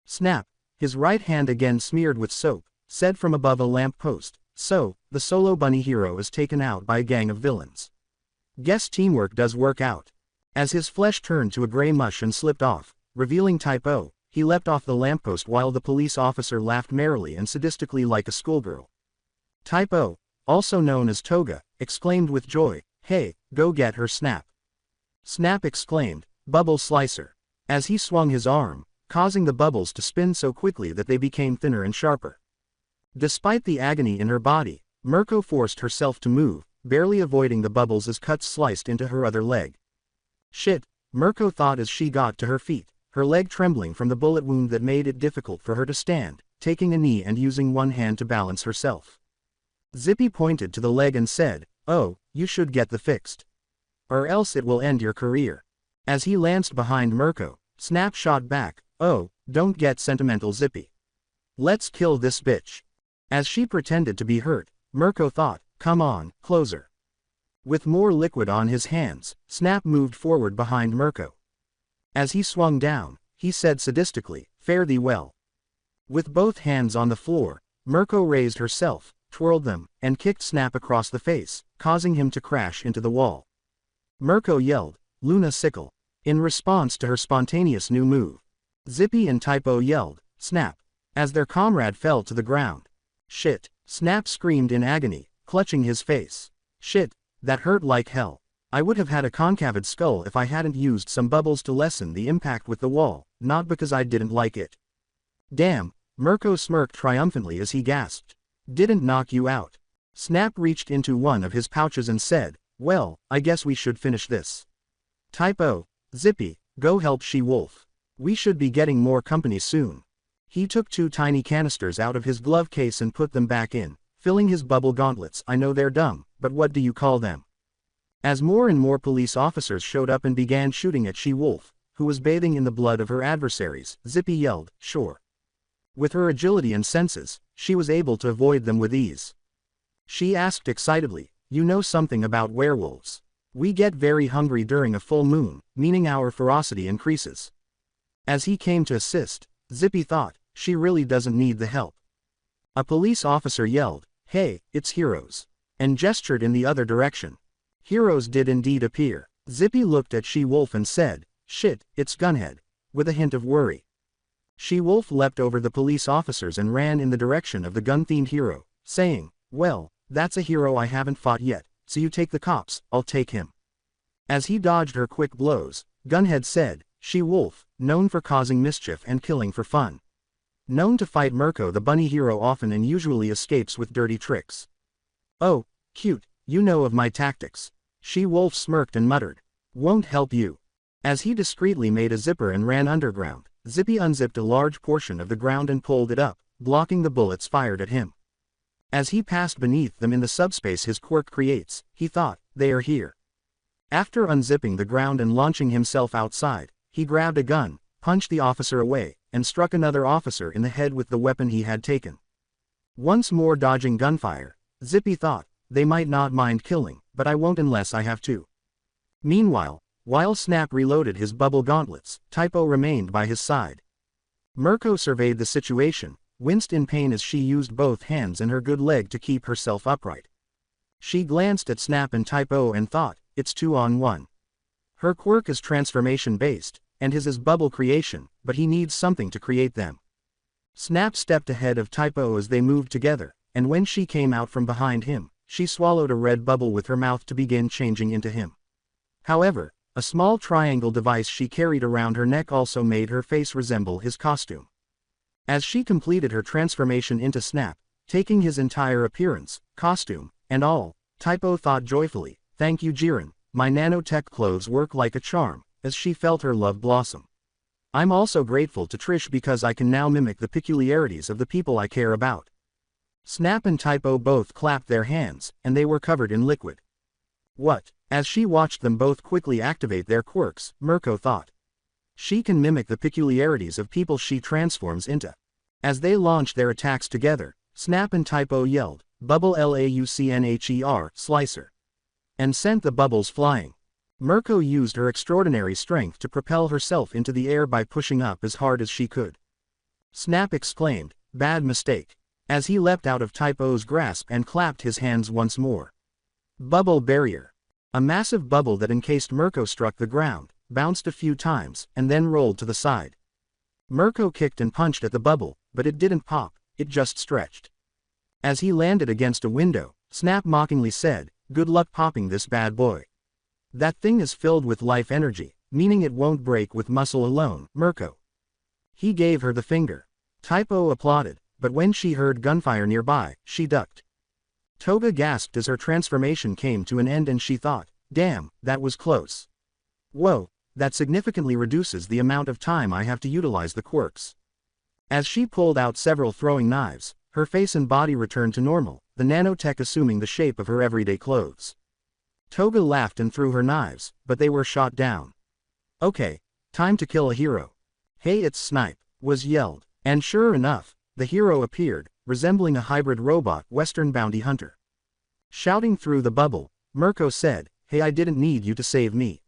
Snap, his right hand again smeared with soap, said from above a lamp post, so, the solo bunny hero is taken out by a gang of villains. Guess teamwork does work out. As his flesh turned to a gray mush and slipped off, revealing typo, he leapt off the lamppost while the police officer laughed merrily and sadistically like a schoolgirl. Typo, also known as Toga, exclaimed with joy, hey, go get her Snap. Snap exclaimed, bubble slicer. As he swung his arm, causing the bubbles to spin so quickly that they became thinner and sharper. Despite the agony in her body, Mirko forced herself to move, barely avoiding the bubbles as cuts sliced into her other leg. Shit, Mirko thought as she got to her feet, her leg trembling from the bullet wound that made it difficult for her to stand, taking a knee and using one hand to balance herself. Zippy pointed to the leg and said, oh, you should get the fixed. Or else it will end your career. As he lanced behind Mirko, Snap shot back, oh, don't get sentimental Zippy. Let's kill this bitch. As she pretended to be hurt, Mirko thought, come on, closer. With more liquid on his hands, Snap moved forward behind Mirko. As he swung down, he said sadistically, fare thee well. With both hands on the floor, Mirko raised herself, twirled them, and kicked Snap across the face, causing him to crash into the wall. Mirko yelled, Luna Sickle, in response to her spontaneous new move. Zippy and Typo yelled, Snap, as their comrade fell to the ground. Shit, Snap screamed in agony, clutching his face. Shit, That hurt like hell. I would have had a concave skull if I hadn't used some bubbles to lessen the impact with the wall, not because I didn't like it. Damn, Mirko smirked triumphantly as he gasped. Didn't knock you out. Snap reached into one of his pouches and said, well, I guess we should finish this. Typo, Zippy, go help She-Wolf. We should be getting more company soon. He took 2 tiny canisters out of his glove case and put them back in, filling his bubble gauntlets. I know they're dumb, but what do you call them? As more and more police officers showed up and began shooting at She-Wolf, who was bathing in the blood of her adversaries, Zippy yelled, sure. With her agility and senses, she was able to avoid them with ease. She asked excitedly, you know something about werewolves. We get very hungry during a full moon, meaning our ferocity increases. As he came to assist, Zippy thought, she really doesn't need the help. A police officer yelled, hey, it's Heroes, and gestured in the other direction. Heroes did indeed appear. Zippy looked at She-Wolf and said, shit, it's Gunhead, with a hint of worry. She-Wolf leapt over the police officers and ran in the direction of the gun-themed hero, saying, well, that's a hero I haven't fought yet, so you take the cops, I'll take him. As he dodged her quick blows, Gunhead said, She-Wolf, known for causing mischief and killing for fun. Known to fight Mirko the bunny hero often and usually escapes with dirty tricks. Oh, cute, you know of my tactics. She-Wolf smirked and muttered, won't help you. As he discreetly made a zipper and ran underground, Zippy unzipped a large portion of the ground and pulled it up, blocking the bullets fired at him. As he passed beneath them in the subspace his quirk creates, he thought, they are here. After unzipping the ground and launching himself outside, he grabbed a gun, punched the officer away, and struck another officer in the head with the weapon he had taken. Once more dodging gunfire, Zippy thought, they might not mind killing, but I won't unless I have to. Meanwhile, while Snap reloaded his bubble gauntlets, Typo remained by his side. Mirko surveyed the situation, winced in pain as she used both hands and her good leg to keep herself upright. She glanced at Snap and Typo and thought, it's 2-on-1. Her quirk is transformation-based, and his is bubble creation, but he needs something to create them. Snap stepped ahead of Typo as they moved together, and when she came out from behind him, she swallowed a red bubble with her mouth to begin changing into him. However, a small triangle device she carried around her neck also made her face resemble his costume. As she completed her transformation into Snap, taking his entire appearance, costume, and all, Typo thought joyfully, thank you Jiren, my nanotech clothes work like a charm, as she felt her love blossom. I'm also grateful to Trish because I can now mimic the peculiarities of the people I care about. Snap and Typo both clapped their hands, and they were covered in liquid. What? As she watched them both quickly activate their quirks, Mirko thought. She can mimic the peculiarities of people she transforms into. As they launched their attacks together, Snap and Typo yelled, Bubble Laucnher, Slicer, and sent the bubbles flying. Mirko used her extraordinary strength to propel herself into the air by pushing up as hard as she could. Snap exclaimed, bad mistake, as he leapt out of Typo's grasp and clapped his hands once more. Bubble barrier. A massive bubble that encased Mirko struck the ground, bounced a few times, and then rolled to the side. Mirko kicked and punched at the bubble, but it didn't pop, it just stretched. As he landed against a window, Snap mockingly said, good luck popping this bad boy. That thing is filled with life energy, meaning it won't break with muscle alone, Mirko. He gave her the finger. Typo applauded, but when she heard gunfire nearby, she ducked. Toga gasped as her transformation came to an end and she thought, damn, that was close. Whoa, that significantly reduces the amount of time I have to utilize the quirks. As she pulled out several throwing knives, her face and body returned to normal, the nanotech assuming the shape of her everyday clothes. Toga laughed and threw her knives, but they were shot down. Okay, time to kill a hero. Hey, it's Snipe, was yelled, and sure enough, the hero appeared, resembling a hybrid robot Western bounty hunter. Shouting through the bubble, Mirko said, hey, I didn't need you to save me.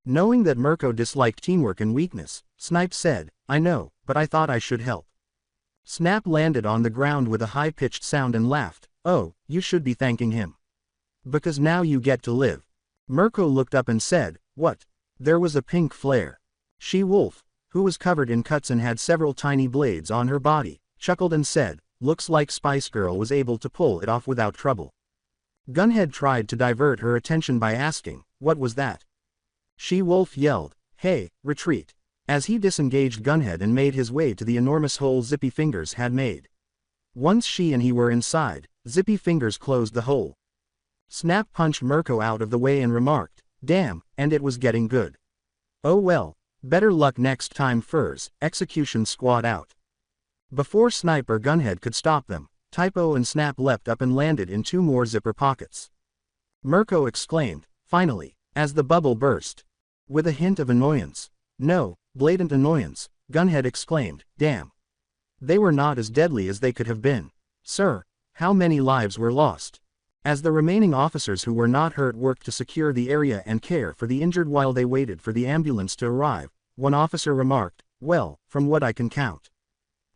Knowing that Mirko disliked teamwork and weakness, Snipe said, I know, but I thought I should help. Snap landed on the ground with a high-pitched sound and laughed, oh, you should be thanking him. Because now you get to live. Mirko looked up and said, what? There was a pink flare. She-Wolf, who was covered in cuts and had several tiny blades on her body, chuckled and said, looks like Spice Girl was able to pull it off without trouble. Gunhead tried to divert her attention by asking, "What was that?" She-Wolf yelled, "Hey, retreat," as he disengaged Gunhead and made his way to the enormous hole Zippy Fingers had made. Once she and he were inside, Zippy Fingers closed the hole. Snap punched Mirko out of the way and remarked, "Damn, and it was getting good." "Oh well, better luck next time, Furs." Execution Squad out. Before Snipe or Gunhead could stop them, Typo and Snap leapt up and landed in 2 more zipper pockets. Mirko exclaimed, "Finally," as the bubble burst. With a hint of annoyance. No, blatant annoyance, Gunhead exclaimed, "Damn. They were not as deadly as they could have been." "Sir, how many lives were lost?" As the remaining officers who were not hurt worked to secure the area and care for the injured while they waited for the ambulance to arrive, one officer remarked, "Well, from what I can count,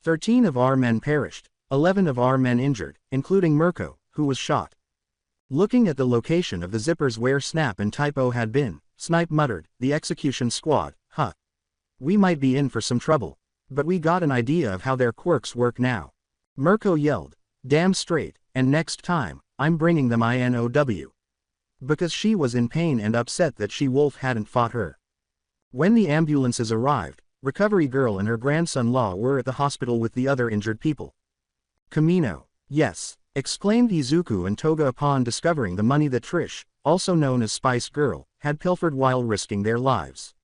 13 of our men perished, 11 of our men injured, including Mirko, who was shot." Looking at the location of the zippers where Snap and Typo had been, Snipe muttered, "The execution squad, huh. We might be in for some trouble. But we got an idea of how their quirks work now." Mirko yelled, "Damn straight, and next time, I'm bringing them INOW." Because she was in pain and upset that She-Wolf hadn't fought her. When the ambulances arrived, Recovery Girl and her grandson-in-law were at the hospital with the other injured people. "Camino, yes," exclaimed Izuku and Toga upon discovering the money that Trish, also known as Spice Girl, had pilfered while risking their lives.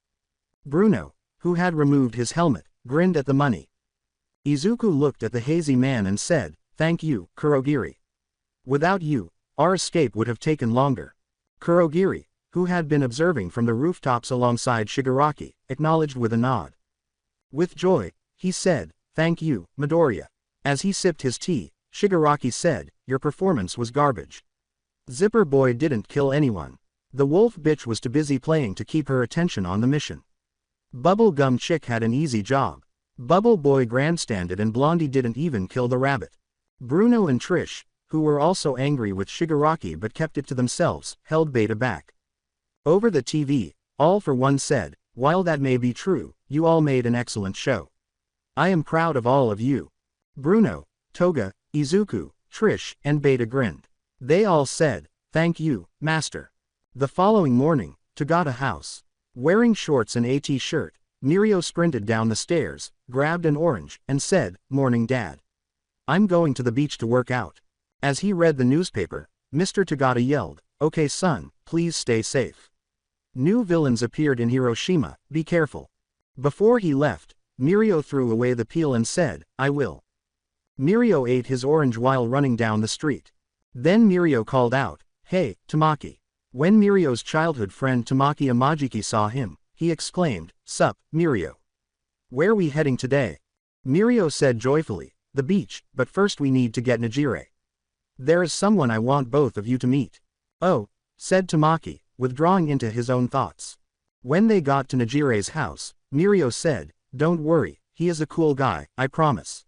Bruno, who had removed his helmet, grinned at the money. Izuku looked at the hazy man and said, "Thank you, Kurogiri. Without you, our escape would have taken longer." Kurogiri, who had been observing from the rooftops alongside Shigaraki, acknowledged with a nod. With joy, he said, "Thank you, Midoriya." As he sipped his tea, Shigaraki said, "Your performance was garbage. Zipper Boy didn't kill anyone. The wolf bitch was too busy playing to keep her attention on the mission. Bubble Gum Chick had an easy job. Bubble Boy grandstanded and Blondie didn't even kill the rabbit." Bruno and Trish, who were also angry with Shigaraki but kept it to themselves, held Beta back. Over the TV, All for One said, "While that may be true, you all made an excellent show. I am proud of all of you." Bruno, Toga, Izuku, Trish, and Beta grinned. They all said, "Thank you, Master." The following morning, Tagata House. Wearing shorts and a t-shirt, Mirio sprinted down the stairs, grabbed an orange, and said, "Morning, Dad. I'm going to the beach to work out." As he read the newspaper, Mr. Tagata yelled, "Okay son, please stay safe. New villains appeared in Hiroshima, be careful." Before he left, Mirio threw away the peel and said, "I will." Mirio ate his orange while running down the street. Then Mirio called out, "Hey, Tamaki." When Mirio's childhood friend Tamaki Amajiki saw him, he exclaimed, "Sup, Mirio. Where we heading today?" Mirio said joyfully, "The beach, but first we need to get Najire. There is someone I want both of you to meet." "Oh," said Tamaki, withdrawing into his own thoughts. When they got to Najire's house, Mirio said, "Don't worry, he is a cool guy, I promise."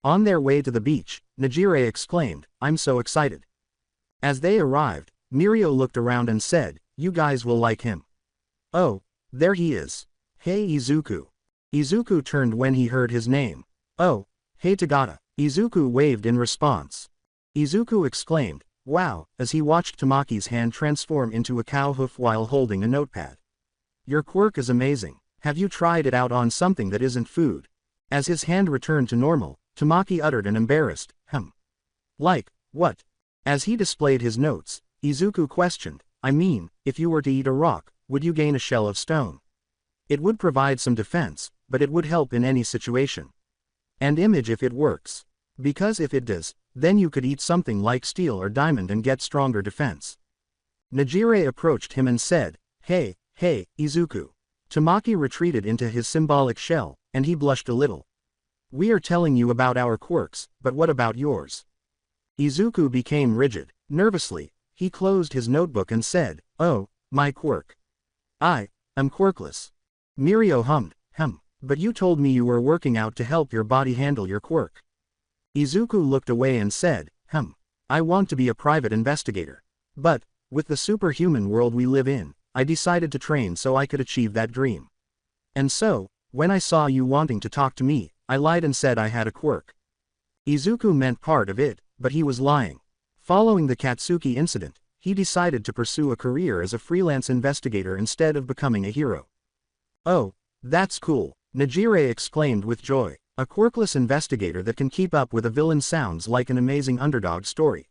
On their way to the beach, Najire exclaimed, "I'm so excited." As they arrived, Mirio looked around and said, "You guys will like him. Oh, there he is. Hey Izuku." Izuku turned when he heard his name. "Oh, hey Tagata." Izuku waved in response. Izuku exclaimed, "Wow," as he watched Tamaki's hand transform into a cow hoof while holding a notepad. "Your quirk is amazing. Have you tried it out on something that isn't food?" As his hand returned to normal, Tamaki uttered an embarrassed, "Like, what?" As he displayed his notes, Izuku questioned, "I mean, if you were to eat a rock, would you gain a shell of stone? It would provide some defense, but it would help in any situation. And image if it works. Because if it does, then you could eat something like steel or diamond and get stronger defense." Najire approached him and said, Hey, Izuku." Tamaki retreated into his symbolic shell, and he blushed a little. "We are telling you about our quirks, but what about yours?" Izuku became rigid. Nervously, he closed his notebook and said, "Oh, my quirk. I am quirkless." Mirio hummed, "But you told me you were working out to help your body handle your quirk." Izuku looked away and said, "I want to be a private investigator. But, with the superhuman world we live in, I decided to train so I could achieve that dream. And so, when I saw you wanting to talk to me, I lied and said I had a quirk." Izuku meant part of it, but he was lying. Following the Katsuki incident, he decided to pursue a career as a freelance investigator instead of becoming a hero. "Oh, that's cool," Najire exclaimed with joy. "A quirkless investigator that can keep up with a villain sounds like an amazing underdog story."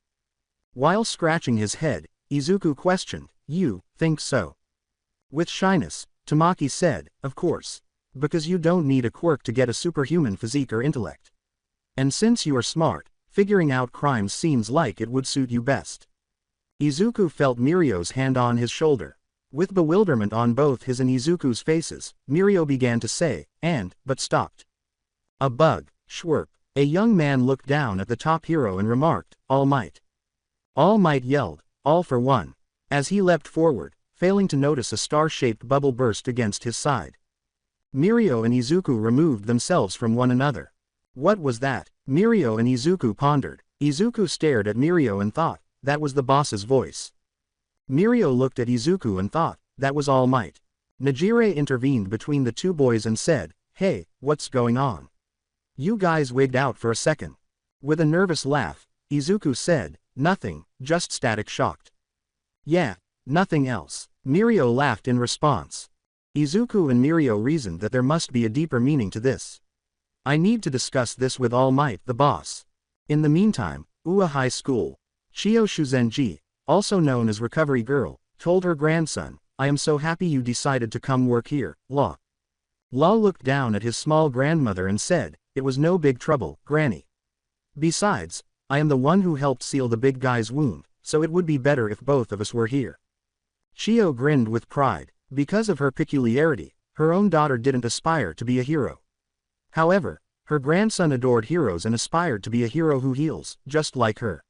While scratching his head, Izuku questioned, "You think so?" With shyness, Tamaki said, "Of course. Because you don't need a quirk to get a superhuman physique or intellect. And since you are smart, figuring out crimes seems like it would suit you best." Izuku felt Mirio's hand on his shoulder. With bewilderment on both his and Izuku's faces, Mirio began to say, but stopped. "A bug, Schwerp." A young man looked down at the top hero and remarked, "All Might." All Might yelled, "All for one," as he leapt forward, failing to notice a star-shaped bubble burst against his side. Mirio and Izuku removed themselves from one another. What was that? Mirio and Izuku pondered. Izuku stared at Mirio and thought, that was the boss's voice. Mirio looked at Izuku and thought, that was All Might. Najire intervened between the two boys and said, "Hey, what's going on?" You guys wigged out for a second. With a nervous laugh, Izuku said, "Nothing, just static shocked." "Yeah, nothing else." Mirio laughed in response. Izuku and Mirio reasoned that there must be a deeper meaning to this. "I need to discuss this with All Might, the boss." In the meantime, Ua High School. Chio Shuzenji, also known as Recovery Girl, told her grandson, "I am so happy you decided to come work here, Law." Law looked down at his small grandmother and said, "It was no big trouble, Granny. Besides, I am the one who helped seal the big guy's wound, so it would be better if both of us were here." Chio grinned with pride. Because of her peculiarity, her own daughter didn't aspire to be a hero. However, her grandson adored heroes and aspired to be a hero who heals, just like her.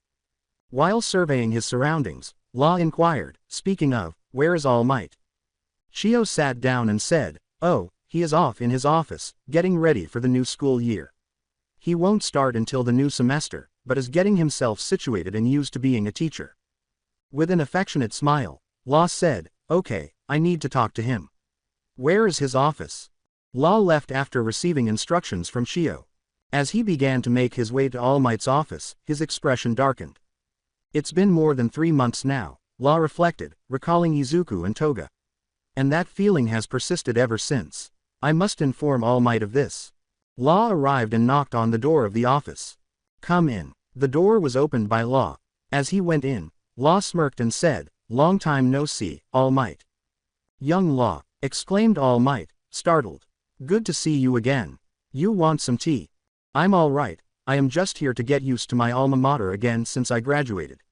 While surveying his surroundings, Law inquired, "Speaking of, where is All Might?" Chio sat down and said, "Oh, he is off in his office, getting ready for the new school year. He won't start until the new semester, but is getting himself situated and used to being a teacher." With an affectionate smile, Law said, "Okay, I need to talk to him." "Where is his office?" Law left after receiving instructions from Chio. As he began to make his way to All Might's office, his expression darkened. It's been more than 3 months now, Law reflected, recalling Izuku and Toga. And that feeling has persisted ever since. I must inform All Might of this. Law arrived and knocked on the door of the office. "Come in." The door was opened by Law. As he went in, Law smirked and said, "Long time no see, All Might." "Young Law," exclaimed All Might, startled. "Good to see you again. You want some tea?" "I'm all right, I am just here to get used to my alma mater again since I graduated."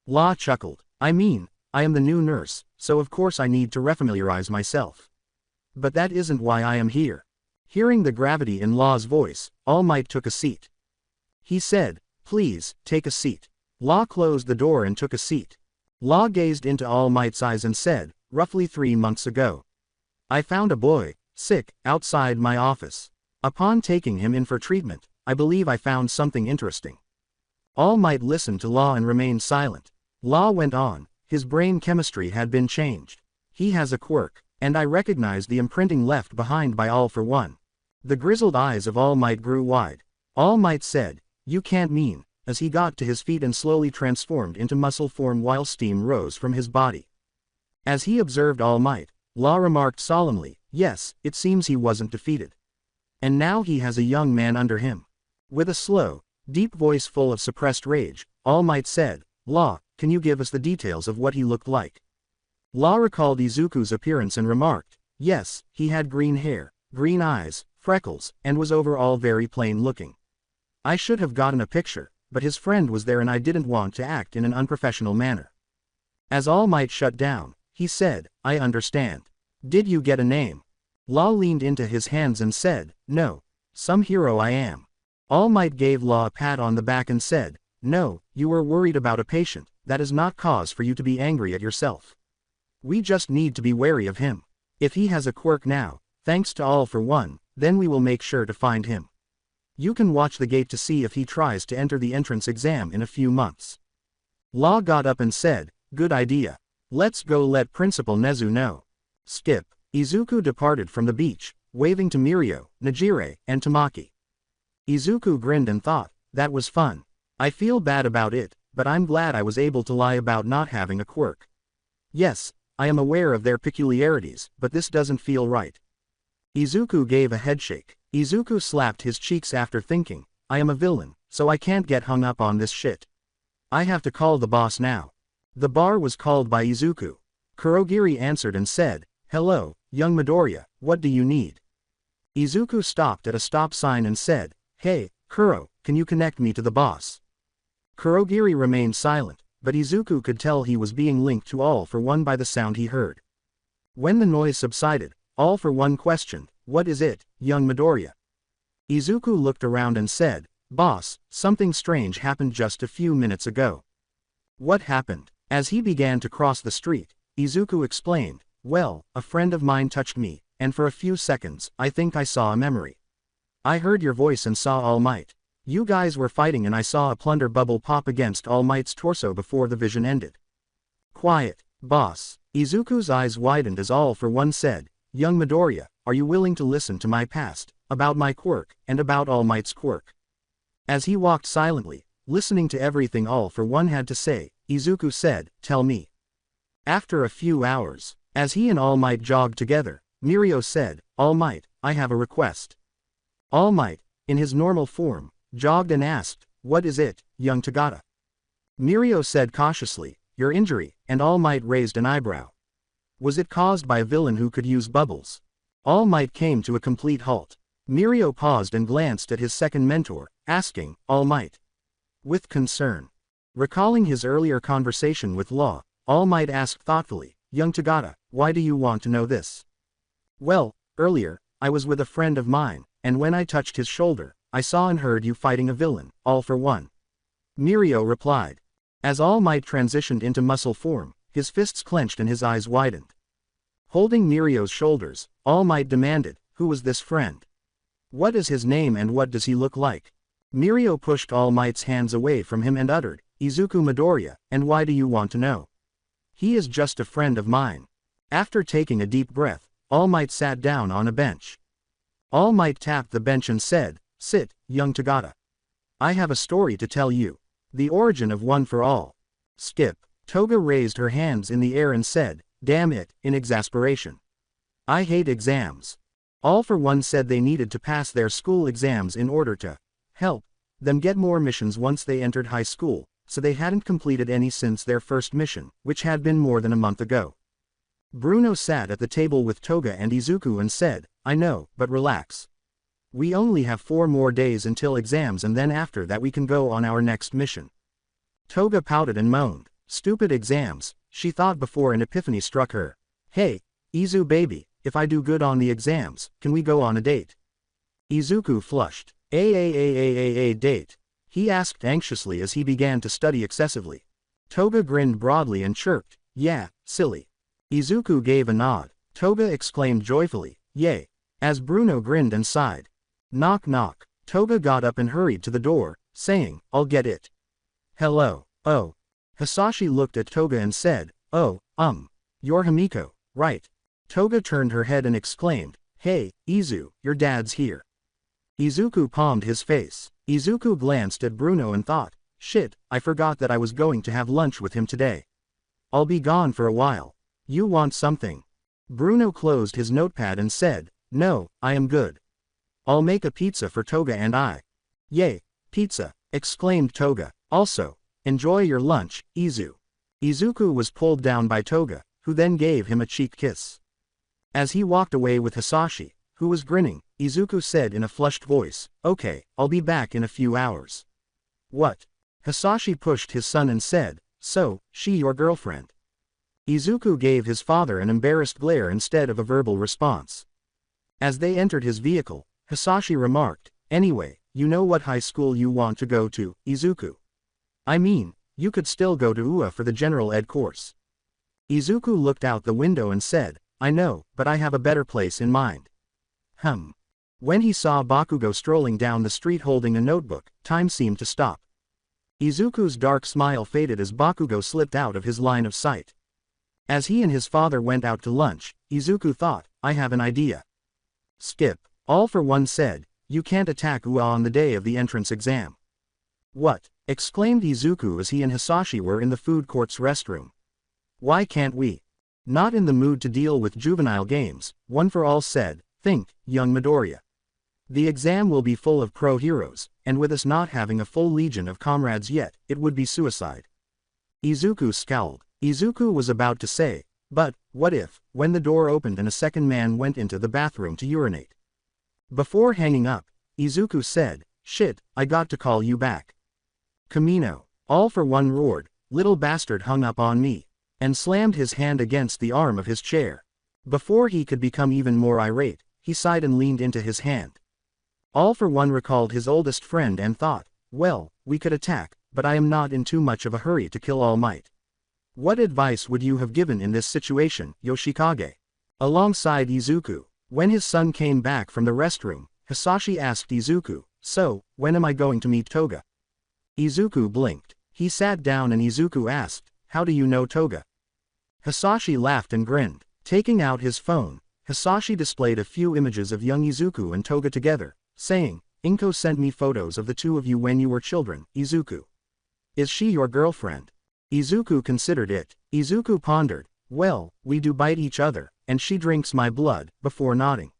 Law chuckled. "I mean, I am the new nurse, so of course I need to refamiliarize myself. But that isn't why I am here." Hearing the gravity in Law's voice, All Might took a seat. He said, "Please, take a seat." Law closed the door and took a seat. Law gazed into All Might's eyes and said, "Roughly 3 months ago, I found a boy, sick, outside my office. Upon taking him in for treatment, I believe I found something interesting." All Might listened to Law and remained silent. Law went on, "His brain chemistry had been changed. He has a quirk, and I recognized the imprinting left behind by All for One." The grizzled eyes of All Might grew wide. All Might said, "You can't mean," as he got to his feet and slowly transformed into muscle form while steam rose from his body. As he observed All Might, Law remarked solemnly, "Yes, it seems he wasn't defeated. And now he has a young man under him." With a slow, deep voice full of suppressed rage, All Might said, "Law, can you give us the details of what he looked like?" Law recalled Izuku's appearance and remarked, "Yes, he had green hair, green eyes, freckles, and was overall very plain looking. I should have gotten a picture, but his friend was there and I didn't want to act in an unprofessional manner." As All Might shut down, he said, "I understand. Did you get a name?" Law leaned into his hands and said, "No. Some hero I am." All Might gave Law a pat on the back and said, "No, you were worried about a patient, that is not cause for you to be angry at yourself. We just need to be wary of him. If he has a quirk now, thanks to All for One, then we will make sure to find him. You can watch the gate to see if he tries to enter the entrance exam in a few months." Law got up and said, "Good idea. Let's go let Principal Nezu know." Skip. Izuku departed from the beach, waving to Mirio, Najire, and Tamaki. Izuku grinned and thought, "That was fun. I feel bad about it, but I'm glad I was able to lie about not having a quirk. Yes, I am aware of their peculiarities, but this doesn't feel right. Izuku gave a headshake. Izuku slapped his cheeks after thinking, I am a villain, so I can't get hung up on this shit. I have to call the boss now. The bar was called by Izuku. Kurogiri answered and said, Hello, young Midoriya, what do you need? Izuku stopped at a stop sign and said, Hey, Kuro, can you connect me to the boss? Kurogiri remained silent, but Izuku could tell he was being linked to All for One by the sound he heard. When the noise subsided, All for One questioned, What is it, young Midoriya? Izuku looked around and said, Boss, something strange happened just a few minutes ago. What happened? As he began to cross the street, Izuku explained, Well, a friend of mine touched me, and for a few seconds, I think I saw a memory. I heard your voice and saw All Might. You guys were fighting and I saw a plunder bubble pop against All Might's torso before the vision ended. Quiet, boss. Izuku's eyes widened as All for One said, Young Midoriya, are you willing to listen to my past, about my quirk, and about All Might's quirk? As he walked silently, listening to everything All for One had to say, Izuku said, Tell me. After a few hours, as he and All Might jogged together, Mirio said, All Might, I have a request. All Might, in his normal form, jogged and asked, What is it, young Tagata? Mirio said cautiously, Your injury, and All Might raised an eyebrow. Was it caused by a villain who could use bubbles? All Might came to a complete halt. Mirio paused and glanced at his second mentor, asking, All Might. With concern. Recalling his earlier conversation with Law, All Might asked thoughtfully, Young Tagata, why do you want to know this? Well, earlier, I was with a friend of mine, and when I touched his shoulder, I saw and heard you fighting a villain, All for One. Mirio replied. As All Might transitioned into muscle form, his fists clenched and his eyes widened. Holding Mirio's shoulders, All Might demanded, Who was this friend? What is his name and what does he look like? Mirio pushed All Might's hands away from him and uttered, Izuku Midoriya, and why do you want to know? He is just a friend of mine. After taking a deep breath, All Might sat down on a bench. All Might tapped the bench and said, Sit, young Tagata. I have a story to tell you. The origin of One for All. Skip. Toga raised her hands in the air and said, Damn it, in exasperation. I hate exams. All for One said they needed to pass their school exams in order to help them get more missions once they entered high school, so they hadn't completed any since their first mission, which had been more than a month ago. Bruno sat at the table with Toga and Izuku and said, I know, but relax. We only have 4 more days until exams and then after that we can go on our next mission. Toga pouted and moaned, Stupid exams, she thought before an epiphany struck her. Hey, Izu baby, if I do good on the exams, can we go on a date? Izuku flushed. A date? He asked anxiously as he began to study excessively. Toga grinned broadly and chirped, Yeah, silly. Izuku gave a nod. Toga exclaimed joyfully, Yay. As Bruno grinned and sighed. Knock knock. Toga got up and hurried to the door, saying, I'll get it. Hello. Oh. Hisashi looked at Toga and said, Oh, you're Himiko, right? Toga turned her head and exclaimed, Hey, Izu, your dad's here. Izuku palmed his face. Izuku glanced at Bruno and thought, Shit, I forgot that I was going to have lunch with him today. I'll be gone for a while. You want something? Bruno closed his notepad and said, No, I am good. I'll make a pizza for Toga and I. Yay, pizza, exclaimed Toga. Also, enjoy your lunch, Izu. Izuku was pulled down by Toga, who then gave him a cheek kiss. As he walked away with Hisashi, who was grinning, Izuku said in a flushed voice, Okay, I'll be back in a few hours. What? Hisashi pushed his son and said, So, she your girlfriend? Izuku gave his father an embarrassed glare instead of a verbal response. As they entered his vehicle, Hisashi remarked, Anyway, you know what high school you want to go to, Izuku. I mean, you could still go to UA for the general ed course. Izuku looked out the window and said, I know, but I have a better place in mind. When he saw Bakugo strolling down the street holding a notebook, time seemed to stop. Izuku's dark smile faded as Bakugo slipped out of his line of sight. As he and his father went out to lunch, Izuku thought, I have an idea. Skip. All for One said, You can't attack UA on the day of the entrance exam. What? exclaimed Izuku as he and Hisashi were in the food court's restroom. Why can't we? Not in the mood to deal with juvenile games, One for All said. Think, young Midoriya. The exam will be full of pro heroes, and with us not having a full legion of comrades yet, it would be suicide. Izuku scowled. Izuku was about to say, but, what if, when the door opened and a second man went into the bathroom to urinate? Before hanging up, Izuku said, shit, I got to call you back. Kamino. All for One roared, little bastard hung up on me, and slammed his hand against the arm of his chair. Before he could become even more irate, he sighed and leaned into his hand. All for One recalled his oldest friend and thought, well, we could attack, but I am not in too much of a hurry to kill All Might. What advice would you have given in this situation, Yoshikage? Alongside Izuku, when his son came back from the restroom, Hisashi asked Izuku, so, when am I going to meet Toga? Izuku blinked. He sat down and Izuku asked, how do you know Toga? Hisashi laughed and grinned. Taking out his phone, Hisashi displayed a few images of young Izuku and Toga together, saying, Inko sent me photos of the two of you when you were children, Izuku. Is she your girlfriend? Izuku considered it. Izuku pondered, well, we do bite each other, and she drinks my blood, before nodding.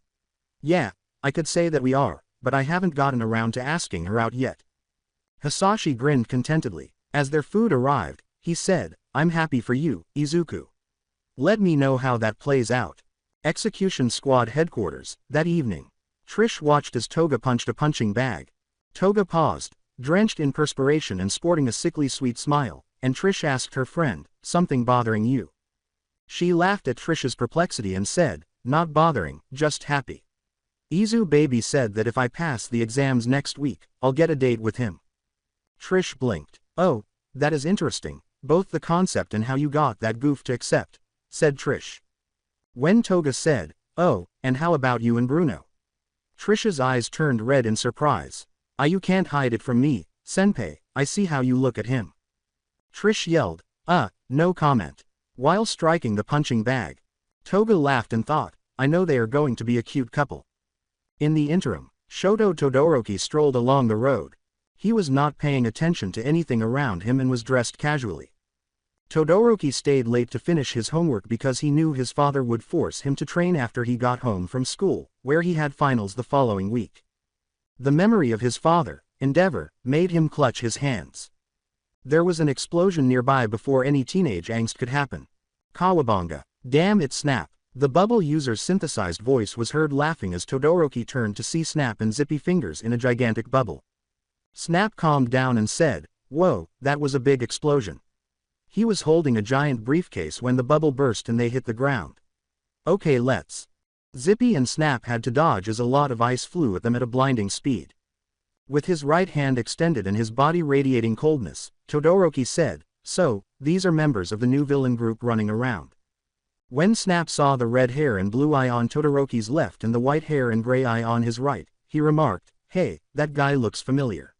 Yeah, I could say that we are, but I haven't gotten around to asking her out yet. Hisashi grinned contentedly. As their food arrived, he said, I'm happy for you, Izuku. Let me know how that plays out. Execution Squad headquarters. That evening, Trish watched as Toga punched a punching bag. Toga paused, drenched in perspiration and sporting a sickly sweet smile, and Trish asked her friend, something bothering you? She laughed at Trish's perplexity and said, not bothering, just happy. Izu baby said that if I pass the exams next week, I'll get a date with him. Trish blinked. Oh, that is interesting, both the concept and how you got that goof to accept, said Trish. When Toga said, oh, and how about you and Bruno? Trish's eyes turned red in surprise. You can't hide it from me, senpai, I see how you look at him. Trish yelled, no comment. While striking the punching bag, Toga laughed and thought, I know they are going to be a cute couple. In the interim, Shoto Todoroki strolled along the road. He was not paying attention to anything around him and was dressed casually. Todoroki stayed late to finish his homework because he knew his father would force him to train after he got home from school, where he had finals the following week. The memory of his father, Endeavor, made him clutch his hands. There was an explosion nearby before any teenage angst could happen. Kawabonga. Damn it, Snap. The bubble user's synthesized voice was heard laughing as Todoroki turned to see Snap and Zippy fingers in a gigantic bubble. Snap calmed down and said, whoa, that was a big explosion. He was holding a giant briefcase when the bubble burst and they hit the ground. Okay, let's. Zippy and Snap had to dodge as a lot of ice flew at them at a blinding speed. With his right hand extended and his body radiating coldness, Todoroki said, so, these are members of the new villain group running around. When Snap saw the red hair and blue eye on Todoroki's left and the white hair and gray eye on his right, he remarked, hey, that guy looks familiar.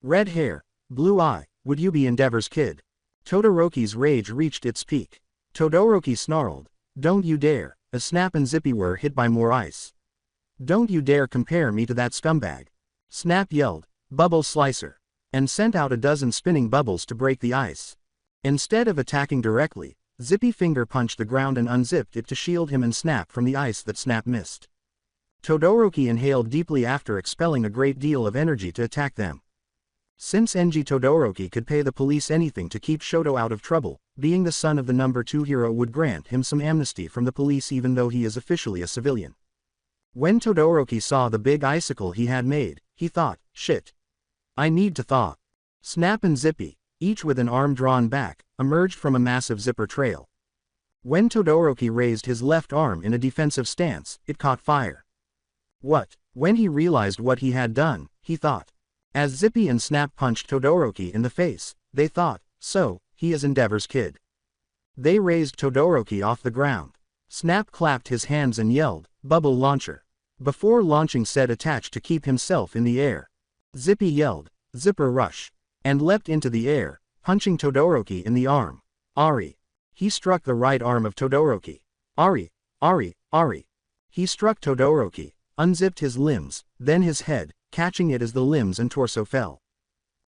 Red hair, blue eye, would you be Endeavor's kid? Todoroki's rage reached its peak. Todoroki snarled, don't you dare, as Snap and Zippy were hit by more ice. Don't you dare compare me to that scumbag. Snap yelled, bubble slicer, and sent out a dozen spinning bubbles to break the ice. Instead of attacking directly, Zippy finger punched the ground and unzipped it to shield him and Snap from the ice that Snap missed. Todoroki inhaled deeply after expelling a great deal of energy to attack them. Since Enji Todoroki could pay the police anything to keep Shoto out of trouble, being the son of the number 2 hero would grant him some amnesty from the police even though he is officially a civilian. When Todoroki saw the big icicle he had made, he thought, shit. I need to thaw. Snap and Zippy, each with an arm drawn back, emerged from a massive zipper trail. When Todoroki raised his left arm in a defensive stance, it caught fire. What? When he realized what he had done, he thought. As Zippy and Snap punched Todoroki in the face, they thought, so, he is Endeavor's kid. They raised Todoroki off the ground. Snap clapped his hands and yelled, bubble launcher. Before launching said attach to keep himself in the air. Zippy yelled, zipper rush, and leapt into the air, punching Todoroki in the arm. Ari. He struck the right arm of Todoroki. Ari, Ari, Ari. He struck Todoroki, unzipped his limbs, then his head, catching it as the limbs and torso fell.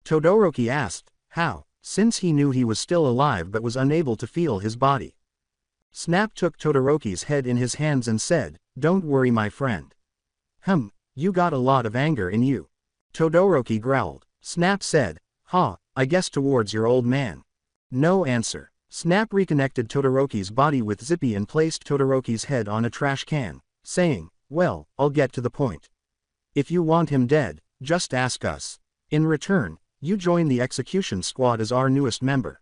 Todoroki asked, how, since he knew he was still alive but was unable to feel his body. Snap took Todoroki's head in his hands and said, don't worry my friend. You got a lot of anger in you. Todoroki growled. Snap said, I guess towards your old man. No answer. Snap reconnected Todoroki's body with Zippy and placed Todoroki's head on a trash can, saying, well, I'll get to the point. If you want him dead, just ask us. In return, you join the execution squad as our newest member.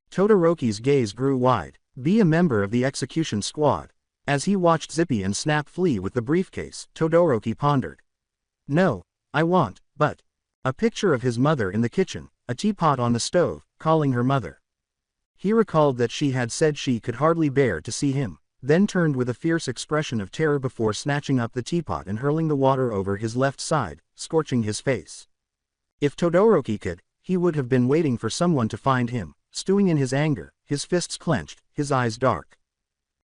Todoroki's gaze grew wide. Be a member of the execution squad. As he watched Zippy and Snap flee with the briefcase, Todoroki pondered. No, I want, but. A picture of his mother in the kitchen, a teapot on the stove, calling her mother. He recalled that she had said she could hardly bear to see him, then turned with a fierce expression of terror before snatching up the teapot and hurling the water over his left side, scorching his face. If Todoroki could, he would have been waiting for someone to find him, stewing in his anger, his fists clenched, his eyes dark.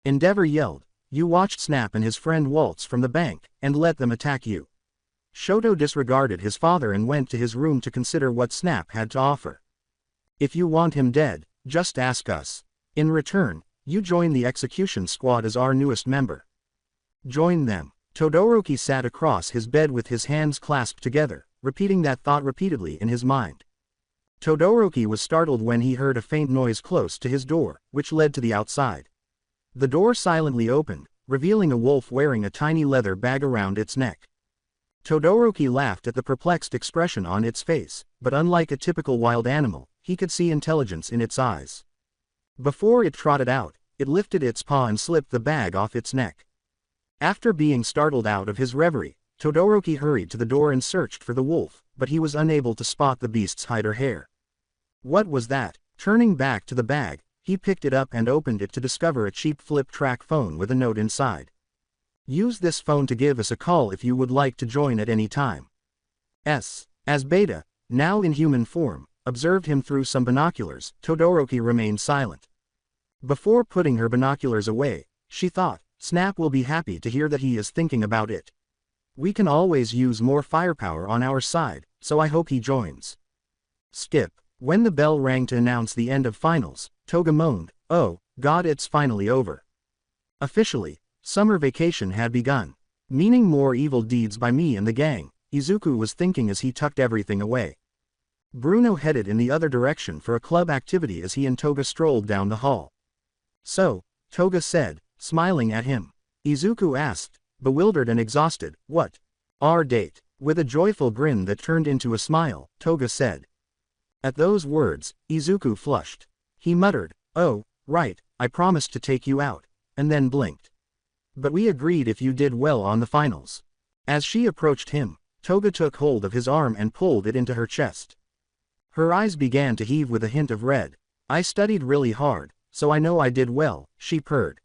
Endeavor yelled, you watched Snap and his friend waltz from the bank, and let them attack you. Shoto disregarded his father and went to his room to consider what Snap had to offer. If you want him dead, just ask us. In return, you join the execution squad as our newest member. Join them. Todoroki sat across his bed with his hands clasped together, repeating that thought repeatedly in his mind. Todoroki was startled when he heard a faint noise close to his door, which led to the outside. The door silently opened, revealing a wolf wearing a tiny leather bag around its neck. Todoroki laughed at the perplexed expression on its face, but unlike a typical wild animal, he could see intelligence in its eyes. Before it trotted out, it lifted its paw and slipped the bag off its neck. After being startled out of his reverie, Todoroki hurried to the door and searched for the wolf, but he was unable to spot the beast's hide or hair. What was that? Turning back to the bag, he picked it up and opened it to discover a cheap flip-track phone with a note inside. Use this phone to give us a call if you would like to join at any time. As Beta, now in human form, observed him through some binoculars, Todoroki remained silent. Before putting her binoculars away, she thought, Snap will be happy to hear that he is thinking about it. We can always use more firepower on our side, so I hope he joins. Skip. When the bell rang to announce the end of finals, Toga moaned, oh, God, it's finally over. Officially, summer vacation had begun. Meaning more evil deeds by me and the gang, Izuku was thinking as he tucked everything away. Bruno headed in the other direction for a club activity as he and Toga strolled down the hall. So, Toga said, smiling at him. Izuku asked, bewildered and exhausted, what? Our date. With a joyful grin that turned into a smile, Toga said. At those words, Izuku flushed. He muttered, oh, right, I promised to take you out, and then blinked. But we agreed if you did well on the finals. As she approached him, Toga took hold of his arm and pulled it into her chest. Her eyes began to heave with a hint of red. I studied really hard, so I know I did well, she purred.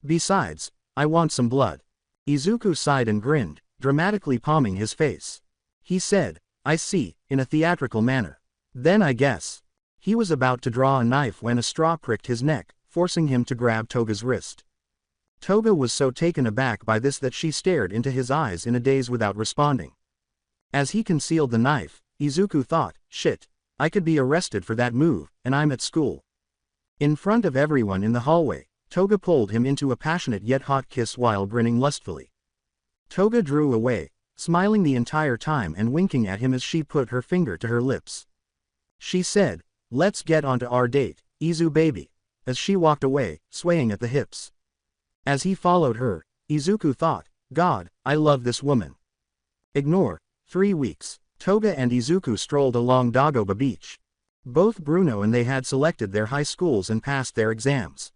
Besides, I want some blood. Izuku sighed and grinned, dramatically palming his face. He said, I see, in a theatrical manner. Then I guess. He was about to draw a knife when a straw pricked his neck, forcing him to grab Toga's wrist. Toga was so taken aback by this that she stared into his eyes in a daze without responding. As he concealed the knife, Izuku thought, shit, I could be arrested for that move, and I'm at school. In front of everyone in the hallway, Toga pulled him into a passionate yet hot kiss while grinning lustfully. Toga drew away, smiling the entire time and winking at him as she put her finger to her lips. She said, let's get onto our date, Izu baby, as she walked away, swaying at the hips. As he followed her, Izuku thought, God, I love this woman. Ignore. 3 weeks. Toga and Izuku strolled along Dagoba Beach. Both Bruno and they had selected their high schools and passed their exams.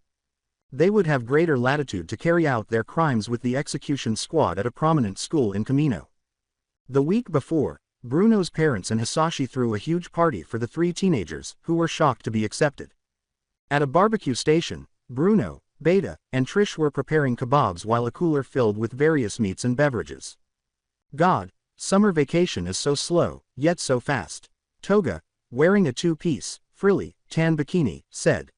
They would have greater latitude to carry out their crimes with the execution squad at a prominent school in Kamino. The week before, Bruno's parents and Hisashi threw a huge party for the 3 teenagers, who were shocked to be accepted. At a barbecue station, Bruno, Beta, and Trish were preparing kebabs while a cooler filled with various meats and beverages. God, summer vacation is so slow, yet so fast. Toga, wearing a 2-piece, frilly, tan bikini, said.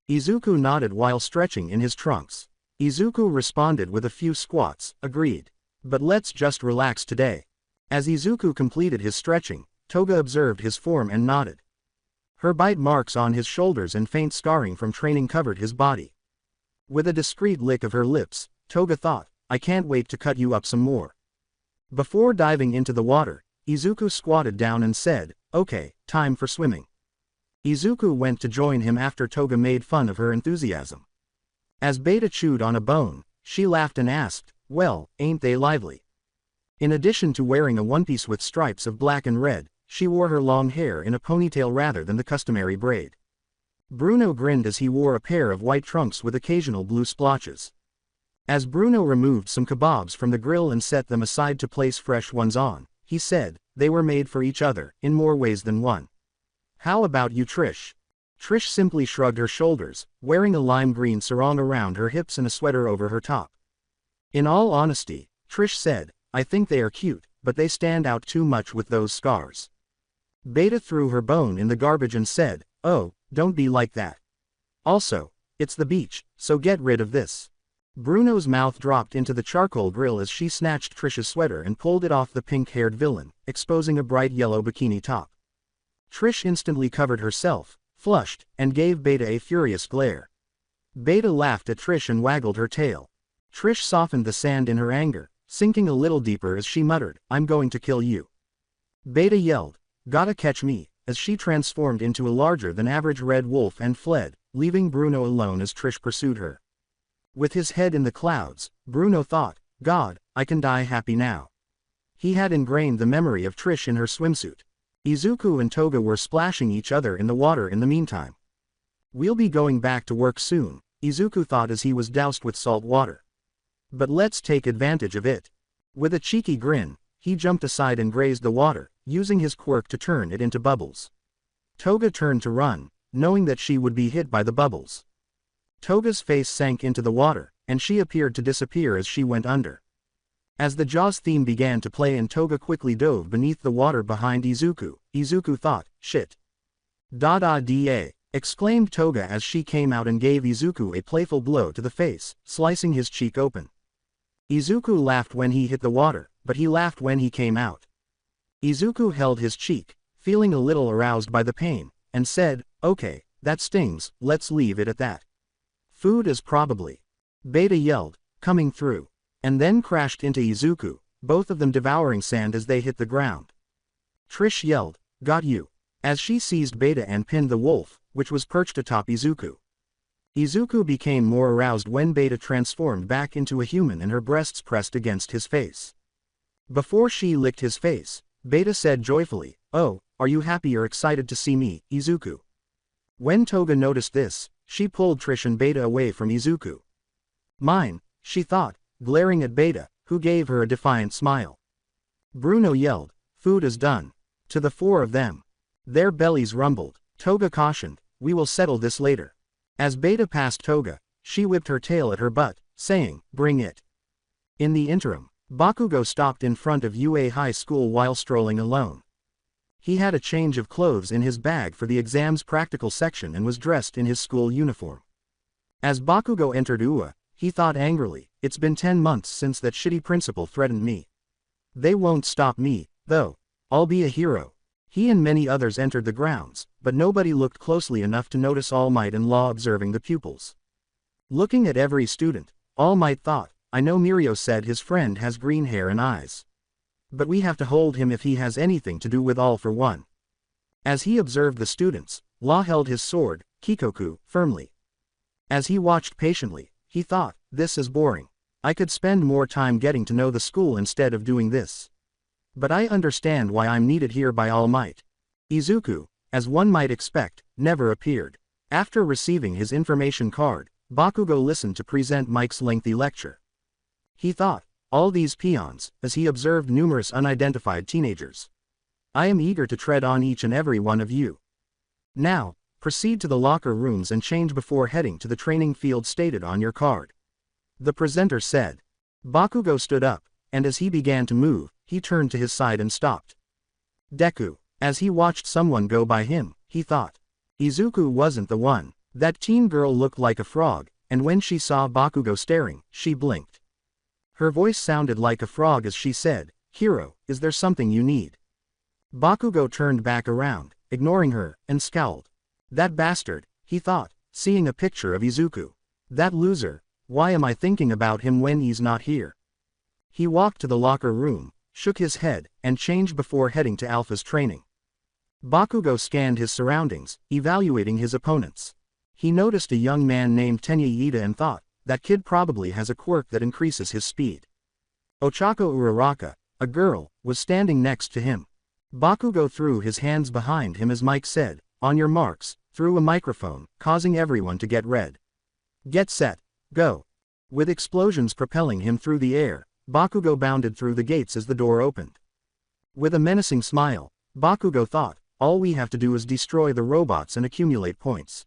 Izuku nodded while stretching in his trunks. Izuku responded with a few squats, agreed. But let's just relax today. As Izuku completed his stretching, Toga observed his form and nodded. Her bite marks on his shoulders and faint scarring from training covered his body. With a discreet lick of her lips, Toga thought, I can't wait to cut you up some more. Before diving into the water, Izuku squatted down and said, okay, time for swimming. Izuku went to join him after Toga made fun of her enthusiasm. As Beta chewed on a bone, she laughed and asked, well, ain't they lively? In addition to wearing a one-piece with stripes of black and red, she wore her long hair in a ponytail rather than the customary braid. Bruno grinned as he wore a pair of white trunks with occasional blue splotches. As Bruno removed some kebabs from the grill and set them aside to place fresh ones on, he said, they were made for each other, in more ways than one. How about you, Trish? Trish simply shrugged her shoulders, wearing a lime green sarong around her hips and a sweater over her top. In all honesty, Trish said, I think they are cute, but they stand out too much with those scars. Beta threw her bone in the garbage and said, oh, don't be like that. Also, it's the beach, so get rid of this. Bruno's mouth dropped into the charcoal grill as she snatched Trish's sweater and pulled it off the pink-haired villain, exposing a bright yellow bikini top. Trish instantly covered herself, flushed, and gave Beta a furious glare. Beta laughed at Trish and waggled her tail. Trish softened the sand in her anger, sinking a little deeper as she muttered, I'm going to kill you. Beta yelled, gotta catch me, as she transformed into a larger-than-average red wolf and fled, leaving Bruno alone as Trish pursued her. With his head in the clouds, Bruno thought, God, I can die happy now. He had ingrained the memory of Trish in her swimsuit. Izuku and Toga were splashing each other in the water in the meantime. We'll be going back to work soon, Izuku thought as he was doused with salt water. But let's take advantage of it. With a cheeky grin, he jumped aside and grazed the water, using his quirk to turn it into bubbles. Toga turned to run, knowing that she would be hit by the bubbles. Toga's face sank into the water, and she appeared to disappear as she went under. As the Jaws theme began to play and Toga quickly dove beneath the water behind Izuku, Izuku thought, shit. Da, exclaimed Toga as she came out and gave Izuku a playful blow to the face, slicing his cheek open. Izuku laughed when he hit the water, but he laughed when he came out. Izuku held his cheek, feeling a little aroused by the pain, and said, okay, that stings, let's leave it at that. Food is probably. Beta yelled, coming through, and then crashed into Izuku, both of them devouring sand as they hit the ground. Trish yelled, got you, as she seized Beta and pinned the wolf, which was perched atop Izuku. Izuku became more aroused when Beta transformed back into a human and her breasts pressed against his face. Before she licked his face, Beta said joyfully, oh, are you happy or excited to see me, Izuku? When Toga noticed this, she pulled Trish and Beta away from Izuku. Mine, she thought, glaring at Beta, who gave her a defiant smile. Bruno yelled, food is done. To the four of them. Their bellies rumbled. Toga cautioned, we will settle this later. As Beta passed Toga, she whipped her tail at her butt, saying, bring it. In the interim, Bakugo stopped in front of UA High School while strolling alone. He had a change of clothes in his bag for the exam's practical section and was dressed in his school uniform. As Bakugo entered UA, he thought angrily, it's been 10 months since that shitty principal threatened me. They won't stop me, though. I'll be a hero. He and many others entered the grounds, but nobody looked closely enough to notice All Might and Law observing the pupils. Looking at every student, All Might thought, I know Mirio said his friend has green hair and eyes. But we have to hold him if he has anything to do with All for One. As he observed the students, Law held his sword, Kikoku, firmly. As he watched patiently, he thought, this is boring. I could spend more time getting to know the school instead of doing this. But I understand why I'm needed here by All Might. Izuku, as one might expect, never appeared. After receiving his information card, Bakugo listened to present Mike's lengthy lecture. He thought, all these peons, as he observed numerous unidentified teenagers. I am eager to tread on each and every one of you. Now, proceed to the locker rooms and change before heading to the training field stated on your card. The presenter said. Bakugo stood up, and as he began to move, he turned to his side and stopped. Deku, as he watched someone go by him, he thought. Izuku wasn't the one. That teen girl looked like a frog, and when she saw Bakugo staring, she blinked. Her voice sounded like a frog as she said, Hero, is there something you need? Bakugo turned back around, ignoring her, and scowled. That bastard, he thought, seeing a picture of Izuku. That loser, why am I thinking about him when he's not here? He walked to the locker room, shook his head, and changed before heading to Alpha's training. Bakugo scanned his surroundings, evaluating his opponents. He noticed a young man named Tenya Iida and thought, that kid probably has a quirk that increases his speed. Ochako Uraraka, a girl, was standing next to him. Bakugo threw his hands behind him as Mike said, "On your marks," through a microphone, causing everyone to get red. "Get set, go." With explosions propelling him through the air, Bakugo bounded through the gates as the door opened. With a menacing smile, Bakugo thought, all we have to do is destroy the robots and accumulate points.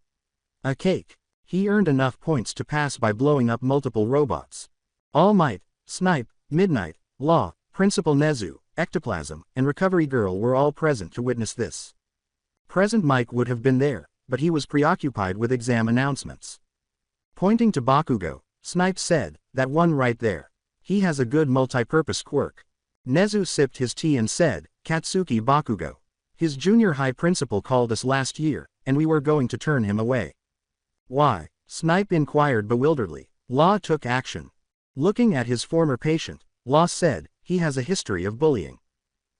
A cake. He earned enough points to pass by blowing up multiple robots. All Might, Snipe, Midnight, Law, Principal Nezu, Ectoplasm, and Recovery Girl were all present to witness this. Present Mike would have been there, but he was preoccupied with exam announcements. Pointing to Bakugo, Snipe said, "That one right there. He has a good multi-purpose quirk." Nezu sipped his tea and said, "Katsuki Bakugo. His junior high principal called us last year, and we were going to turn him away." "Why?" Snipe inquired bewilderedly. Law took action. Looking at his former patient, Law said, "He has a history of bullying.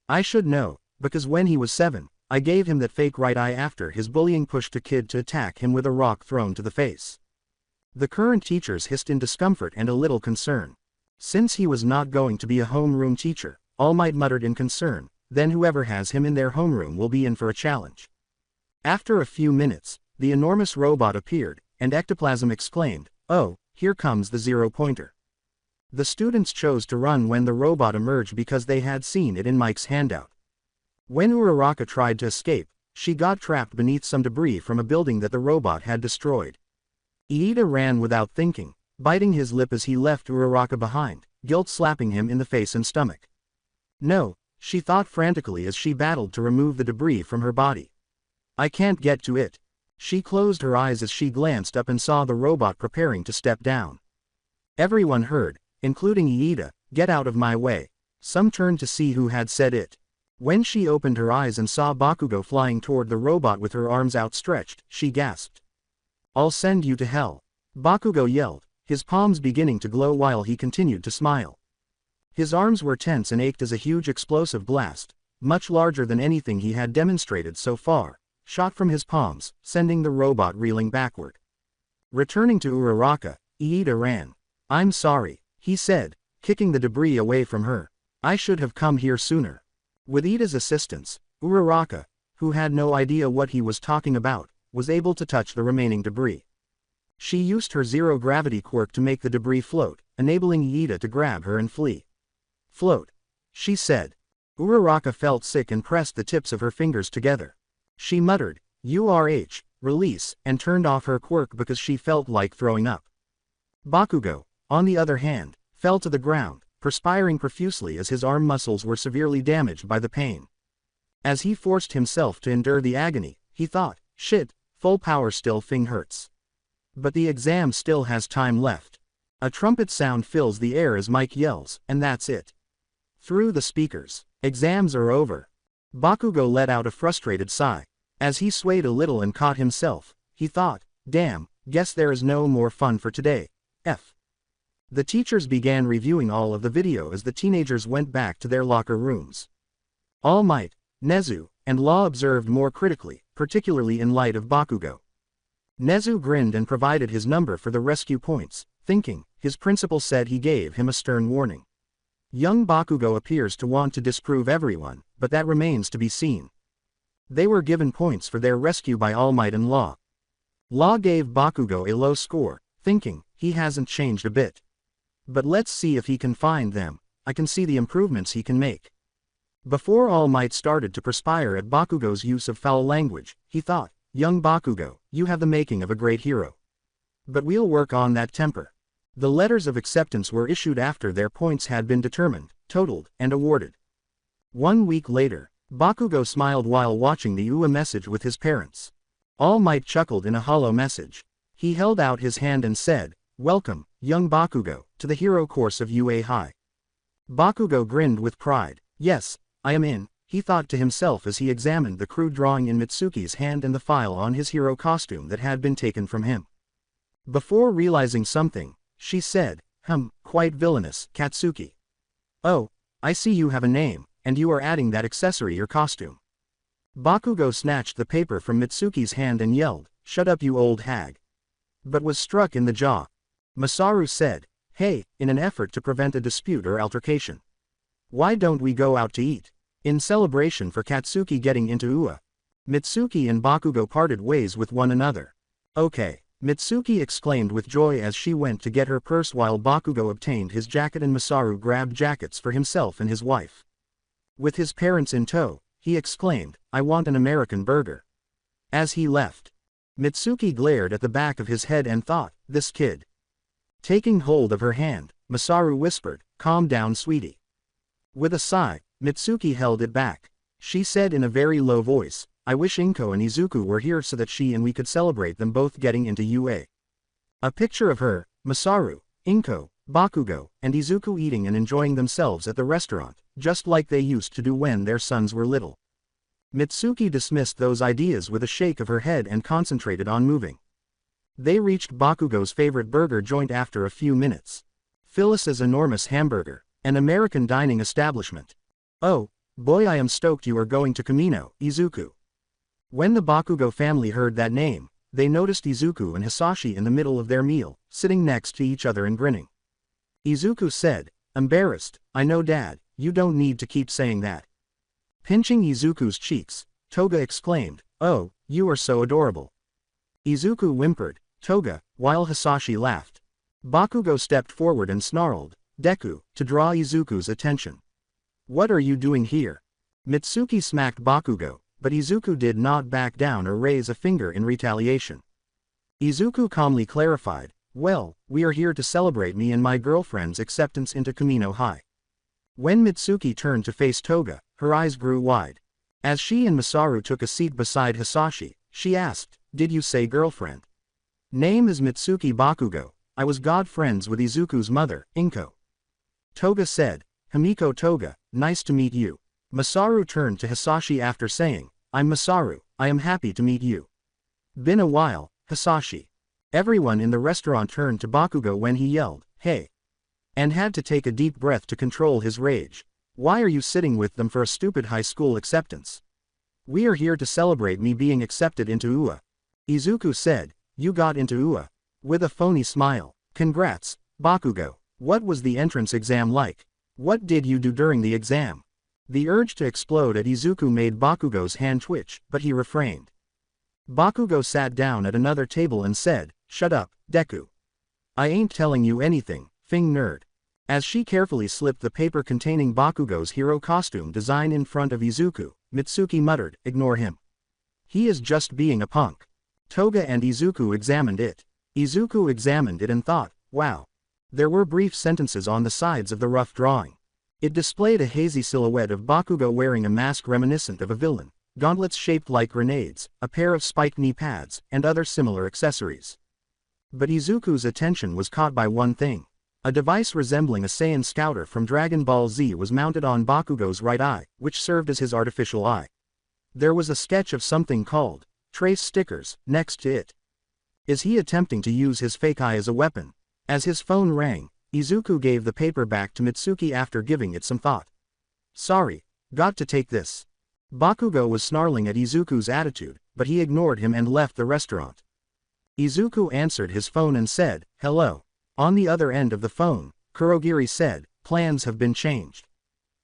I should know, because when he was 7, I gave him that fake right eye after his bullying pushed a kid to attack him with a rock thrown to the face." The current teachers hissed in discomfort and a little concern. Since he was not going to be a homeroom teacher, All Might muttered in concern, "Then whoever has him in their homeroom will be in for a challenge." After a few minutes, the enormous robot appeared, and Ectoplasm exclaimed, "Oh, here comes the zero-pointer." The students chose to run when the robot emerged because they had seen it in Mike's handout. When Uraraka tried to escape, she got trapped beneath some debris from a building that the robot had destroyed. Iida ran without thinking, biting his lip as he left Uraraka behind, guilt slapping him in the face and stomach. "No," she thought frantically as she battled to remove the debris from her body. "I can't get to it." She closed her eyes as she glanced up and saw the robot preparing to step down. Everyone heard, including Iida, "Get out of my way." Some turned to see who had said it. When she opened her eyes and saw Bakugo flying toward the robot with her arms outstretched, she gasped. "I'll send you to hell." Bakugo yelled, his palms beginning to glow while he continued to smile. His arms were tense and ached as a huge explosive blast, much larger than anything he had demonstrated so far, shot from his palms, sending the robot reeling backward. Returning to Uraraka, Iida ran. "I'm sorry," he said, kicking the debris away from her. "I should have come here sooner." With Iida's assistance, Uraraka, who had no idea what he was talking about, was able to touch the remaining debris. She used her zero-gravity quirk to make the debris float, enabling Iida to grab her and flee. "Float," she said. Uraraka felt sick and pressed the tips of her fingers together. She muttered, "URH, release," and turned off her quirk because she felt like throwing up. Bakugo, on the other hand, fell to the ground, perspiring profusely as his arm muscles were severely damaged by the pain. As he forced himself to endure the agony, he thought, "Shit, full power still thing hurts. But the exam still has time left." A trumpet sound fills the air as Mike yells, "And that's it." Through the speakers, "Exams are over." Bakugo let out a frustrated sigh. As he swayed a little and caught himself, he thought, "Damn, guess there is no more fun for today. F." The teachers began reviewing all of the video as the teenagers went back to their locker rooms. All Might, Nezu, and Law observed more critically, particularly in light of Bakugo. Nezu grinned and provided his number for the rescue points, thinking, his principal said he gave him a stern warning. Young Bakugo appears to want to disprove everyone, but that remains to be seen. They were given points for their rescue by All Might and Law. Law gave Bakugo a low score, thinking, he hasn't changed a bit. But let's see if he can find them, I can see the improvements he can make. Before All Might started to perspire at Bakugo's use of foul language, he thought, young Bakugo, you have the making of a great hero. But we'll work on that temper. The letters of acceptance were issued after their points had been determined, totaled, and awarded. 1 week later, Bakugo smiled while watching the UA message with his parents. All Might chuckled in a hollow message. He held out his hand and said, "Welcome, young Bakugo, to the hero course of UA High." Bakugo grinned with pride. "Yes, I am in," he thought to himself as he examined the crude drawing in Mitsuki's hand and the file on his hero costume that had been taken from him. Before realizing something, she said, quite villainous, Katsuki. Oh, I see you have a name, and you are adding that accessory your costume. Bakugo snatched the paper from Mitsuki's hand and yelled, "Shut up you old hag." But was struck in the jaw. Masaru said, "Hey," in an effort to prevent a dispute or altercation. "Why don't we go out to eat? In celebration for Katsuki getting into UA." Mitsuki and Bakugo parted ways with one another. "Okay," Mitsuki exclaimed with joy as she went to get her purse while Bakugo obtained his jacket and Masaru grabbed jackets for himself and his wife. With his parents in tow, he exclaimed, "I want an American burger." As he left, Mitsuki glared at the back of his head and thought, this kid. Taking hold of her hand, Masaru whispered, "Calm down, sweetie." With a sigh, Mitsuki held it back. She said in a very low voice, "I wish Inko and Izuku were here so that she and we could celebrate them both getting into UA." A picture of her, Masaru, Inko, Bakugo, and Izuku eating and enjoying themselves at the restaurant, just like they used to do when their sons were little. Mitsuki dismissed those ideas with a shake of her head and concentrated on moving. They reached Bakugo's favorite burger joint after a few minutes. Phyllis's enormous hamburger, an American dining establishment. "Oh, boy, I am stoked you are going to Kamino, Izuku." When the Bakugo family heard that name, they noticed Izuku and Hisashi in the middle of their meal, sitting next to each other and grinning. Izuku said, embarrassed, "I know Dad, you don't need to keep saying that." Pinching Izuku's cheeks, Toga exclaimed, "Oh, you are so adorable." Izuku whimpered, "Toga," while Hisashi laughed. Bakugo stepped forward and snarled, "Deku," to draw Izuku's attention. "What are you doing here?" Mitsuki smacked Bakugo, but Izuku did not back down or raise a finger in retaliation. Izuku calmly clarified, "Well, we are here to celebrate me and my girlfriend's acceptance into Kamino High." When Mitsuki turned to face Toga, her eyes grew wide. As she and Masaru took a seat beside Hisashi, she asked, "Did you say girlfriend?" "Name is Mitsuki Bakugo. I was god friends with Izuku's mother, Inko." Toga said, "Himiko Toga, nice to meet you." Masaru turned to Hisashi after saying, "I'm Masaru, I am happy to meet you." "Been a while, Hisashi." Everyone in the restaurant turned to Bakugo when he yelled, "Hey!" and had to take a deep breath to control his rage. "Why are you sitting with them for a stupid high school acceptance?" "We are here to celebrate me being accepted into UA." Izuku said, "You got into UA?" With a phony smile. "Congrats, Bakugo. What was the entrance exam like? What did you do during the exam?" The urge to explode at Izuku made Bakugo's hand twitch, but he refrained. Bakugo sat down at another table and said, "Shut up, Deku. I ain't telling you anything, Fing nerd." As she carefully slipped the paper containing Bakugo's hero costume design in front of Izuku, Mitsuki muttered, "Ignore him. He is just being a punk." Toga and Izuku examined it. Izuku examined it and thought, wow. There were brief sentences on the sides of the rough drawing. It displayed a hazy silhouette of Bakugo wearing a mask reminiscent of a villain, gauntlets shaped like grenades, a pair of spiked knee pads, and other similar accessories. But Izuku's attention was caught by one thing. A device resembling a Saiyan Scouter from Dragon Ball Z was mounted on Bakugo's right eye, which served as his artificial eye. There was a sketch of something called trace stickers next to it. Is he attempting to use his fake eye as a weapon? As his phone rang, Izuku gave the paper back to Mitsuki after giving it some thought. "Sorry, got to take this." Bakugo was snarling at Izuku's attitude, but he ignored him and left the restaurant. Izuku answered his phone and said, "Hello." On the other end of the phone, Kurogiri said, "Plans have been changed.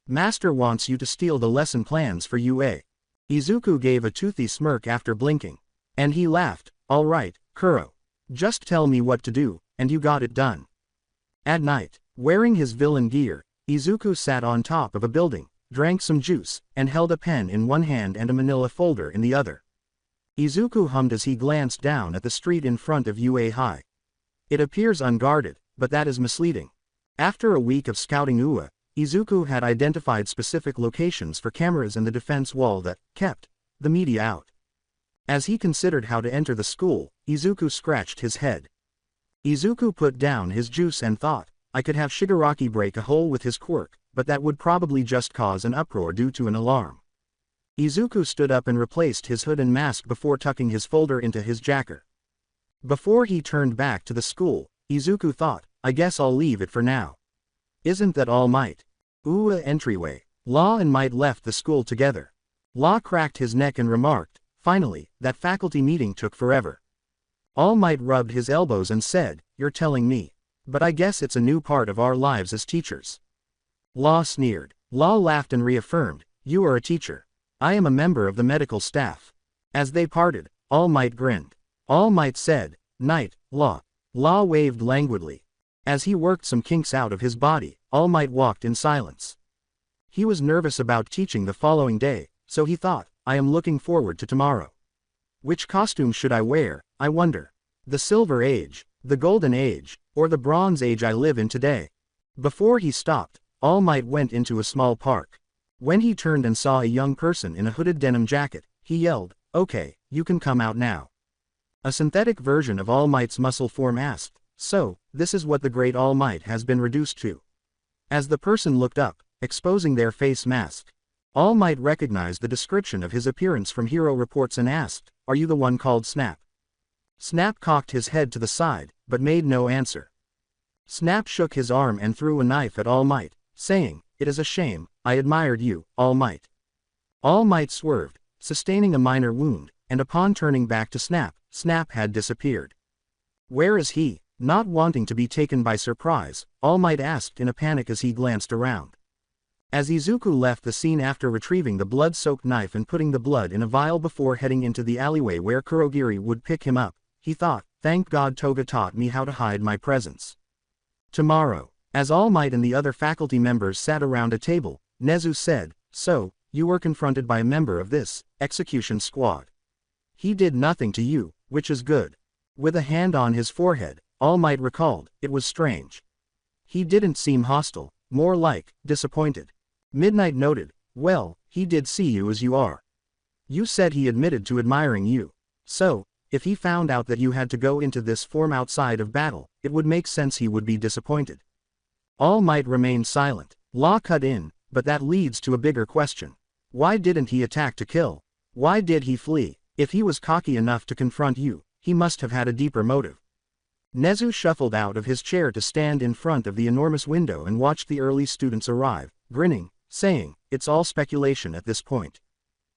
Master wants you to steal the lesson plans for UA." Izuku gave a toothy smirk after blinking. And he laughed, "All right, Kuro. Just tell me what to do, and you got it done." At night, wearing his villain gear, Izuku sat on top of a building, drank some juice, and held a pen in one hand and a manila folder in the other. Izuku hummed as he glanced down at the street in front of UA High. It appears unguarded, but that is misleading. After a week of scouting UA, Izuku had identified specific locations for cameras in the defense wall that kept the media out. As he considered how to enter the school, Izuku scratched his head. Izuku put down his juice and thought, I could have Shigaraki break a hole with his quirk, but that would probably just cause an uproar due to an alarm. Izuku stood up and replaced his hood and mask before tucking his folder into his jacket. Before he turned back to the school, Izuku thought, I guess I'll leave it for now. Isn't that All Might? Ooh, entryway. Law and Might left the school together. Law cracked his neck and remarked, finally, that faculty meeting took forever. All Might rubbed his elbows and said, you're telling me. But I guess it's a new part of our lives as teachers. Law sneered. Law laughed and reaffirmed, you are a teacher. I am a member of the medical staff. As they parted, All Might grinned. All Might said, Night, Law. Law waved languidly. As he worked some kinks out of his body, All Might walked in silence. He was nervous about teaching the following day, so he thought, I am looking forward to tomorrow. Which costume should I wear, I wonder? The Silver Age, the Golden Age, or the Bronze Age I live in today? Before he stopped, All Might went into a small park. When he turned and saw a young person in a hooded denim jacket, he yelled, okay, you can come out now. A synthetic version of All Might's muscle form asked, so, this is what the great All Might has been reduced to. As the person looked up, exposing their face mask, All Might recognized the description of his appearance from Hero Reports and asked, are you the one called Snap? Snap cocked his head to the side, but made no answer. Snap shook his arm and threw a knife at All Might, saying, it is a shame, I admired you, All Might. All Might swerved, sustaining a minor wound, and upon turning back to Snap, Snap had disappeared. Where is he? Not wanting to be taken by surprise, All Might asked in a panic as he glanced around. As Izuku left the scene after retrieving the blood-soaked knife and putting the blood in a vial before heading into the alleyway where Kurogiri would pick him up, he thought, thank God Toga taught me how to hide my presence. Tomorrow, as All Might and the other faculty members sat around a table, Nezu said, so, you were confronted by a member of this execution squad. He did nothing to you, which is good. With a hand on his forehead, All Might recalled, it was strange. He didn't seem hostile, more like, disappointed. Midnight noted, well, he did see you as you are. You said he admitted to admiring you. So, if he found out that you had to go into this form outside of battle, it would make sense he would be disappointed. All Might remained silent. Law cut in, but that leads to a bigger question. Why didn't he attack to kill? Why did he flee? If he was cocky enough to confront you, he must have had a deeper motive. Nezu shuffled out of his chair to stand in front of the enormous window and watched the early students arrive, grinning, saying, it's all speculation at this point.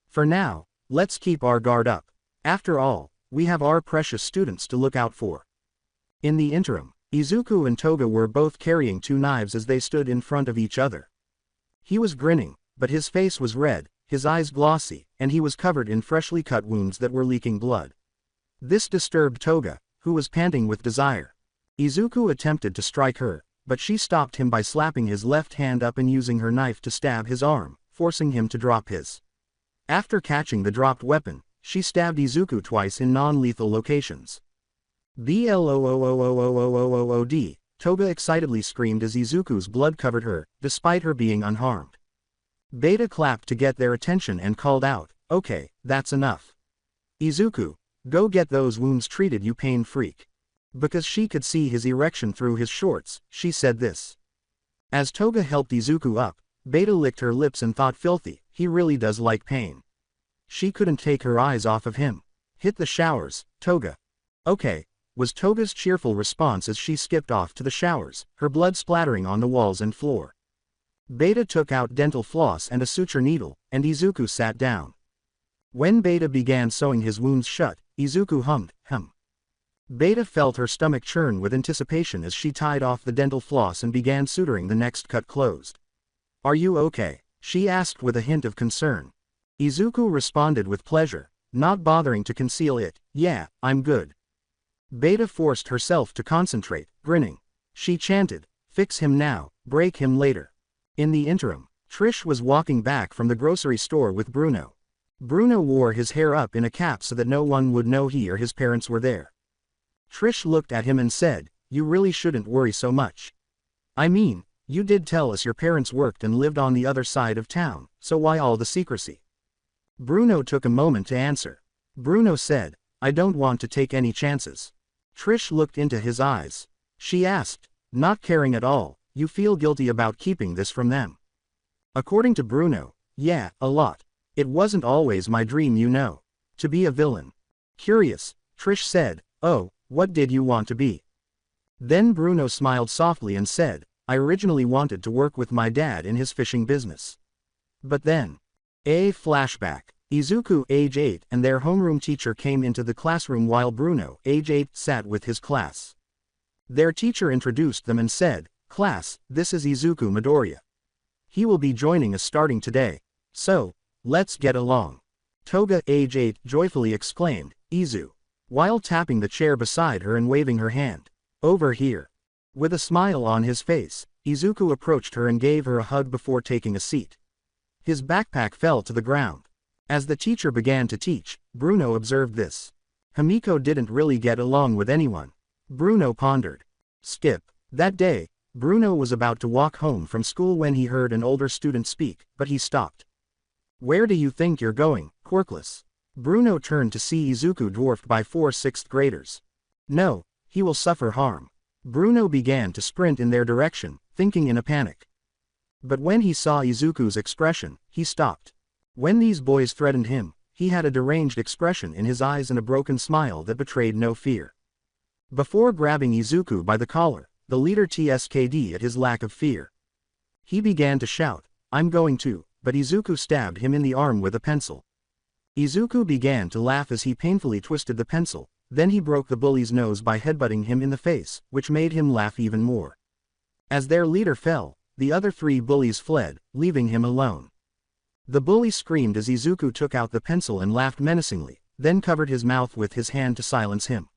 For now, let's keep our guard up. After all, we have our precious students to look out for. In the interim, Izuku and Toga were both carrying two knives as they stood in front of each other. He was grinning, but his face was red, his eyes glossy, and he was covered in freshly cut wounds that were leaking blood. This disturbed Toga, who was panting with desire. Izuku attempted to strike her, but she stopped him by slapping his left hand up and using her knife to stab his arm, forcing him to drop his. After catching the dropped weapon, she stabbed Izuku twice in non-lethal locations. BLOOOOOOOOOOD, Toga excitedly screamed as Izuku's blood covered her, despite her being unharmed. Beta clapped to get their attention and called out, okay, that's enough. Izuku, go get those wounds treated, you pain freak. Because she could see his erection through his shorts, she said this. As Toga helped Izuku up, Beta licked her lips and thought, filthy, he really does like pain. She couldn't take her eyes off of him. Hit the showers, Toga. Okay, was Toga's cheerful response as she skipped off to the showers, her blood splattering on the walls and floor. Beta took out dental floss and a suture needle, and Izuku sat down. When Beta began sewing his wounds shut, Izuku hummed, hum. Beta felt her stomach churn with anticipation as she tied off the dental floss and began suturing the next cut closed. Are you okay? She asked with a hint of concern. Izuku responded with pleasure, not bothering to conceal it, yeah, I'm good. Beta forced herself to concentrate, grinning. She chanted, fix him now, break him later. In the interim, Trish was walking back from the grocery store with Bruno. Bruno wore his hair up in a cap so that no one would know he or his parents were there. Trish looked at him and said, you really shouldn't worry so much. I mean, you did tell us your parents worked and lived on the other side of town, so why all the secrecy? Bruno took a moment to answer. Bruno said, I don't want to take any chances. Trish looked into his eyes. She asked, not caring at all, you feel guilty about keeping this from them? According to Bruno, yeah, a lot. It wasn't always my dream, you know. To be a villain. Curious, Trish said, oh, what did you want to be? Then Bruno smiled softly and said, I originally wanted to work with my dad in his fishing business. But then. A flashback. Izuku, age 8, and their homeroom teacher came into the classroom while Bruno, age 8, sat with his class. Their teacher introduced them and said, Class, this is Izuku Midoriya. He will be joining us starting today. So, let's get along. Toga, age 8, joyfully exclaimed, Izu. While tapping the chair beside her and waving her hand. Over here. With a smile on his face, Izuku approached her and gave her a hug before taking a seat. His backpack fell to the ground. As the teacher began to teach, Bruno observed this. Himiko didn't really get along with anyone. Bruno pondered. Skip. That day, Bruno was about to walk home from school when he heard an older student speak, but he stopped. Where do you think you're going, Quirkless? Bruno turned to see Izuku dwarfed by 4 sixth graders. No, he will suffer harm. Bruno began to sprint in their direction, thinking in a panic. But when he saw Izuku's expression, he stopped. When these boys threatened him, he had a deranged expression in his eyes and a broken smile that betrayed no fear. Before grabbing Izuku by the collar, the leader TSK'd at his lack of fear. He began to shout, I'm going to, but Izuku stabbed him in the arm with a pencil. Izuku began to laugh as he painfully twisted the pencil, then he broke the bully's nose by headbutting him in the face, which made him laugh even more. As their leader fell, the other 3 bullies fled, leaving him alone. The bully screamed as Izuku took out the pencil and laughed menacingly, then covered his mouth with his hand to silence him.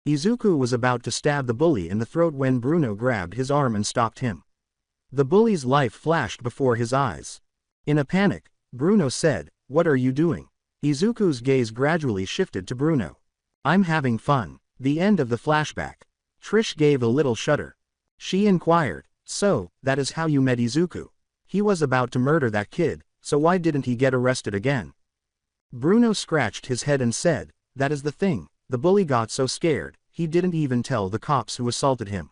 Izuku was about to stab the bully in the throat when Bruno grabbed his arm and stopped him. The bully's life flashed before his eyes. In a panic, Bruno said, What are you doing? Izuku's gaze gradually shifted to Bruno. I'm having fun. The end of the flashback. Trish gave a little shudder. She inquired, So, that is how you met Izuku? He was about to murder that kid, so why didn't he get arrested again? Bruno scratched his head and said, That is the thing, the bully got so scared, he didn't even tell the cops who assaulted him.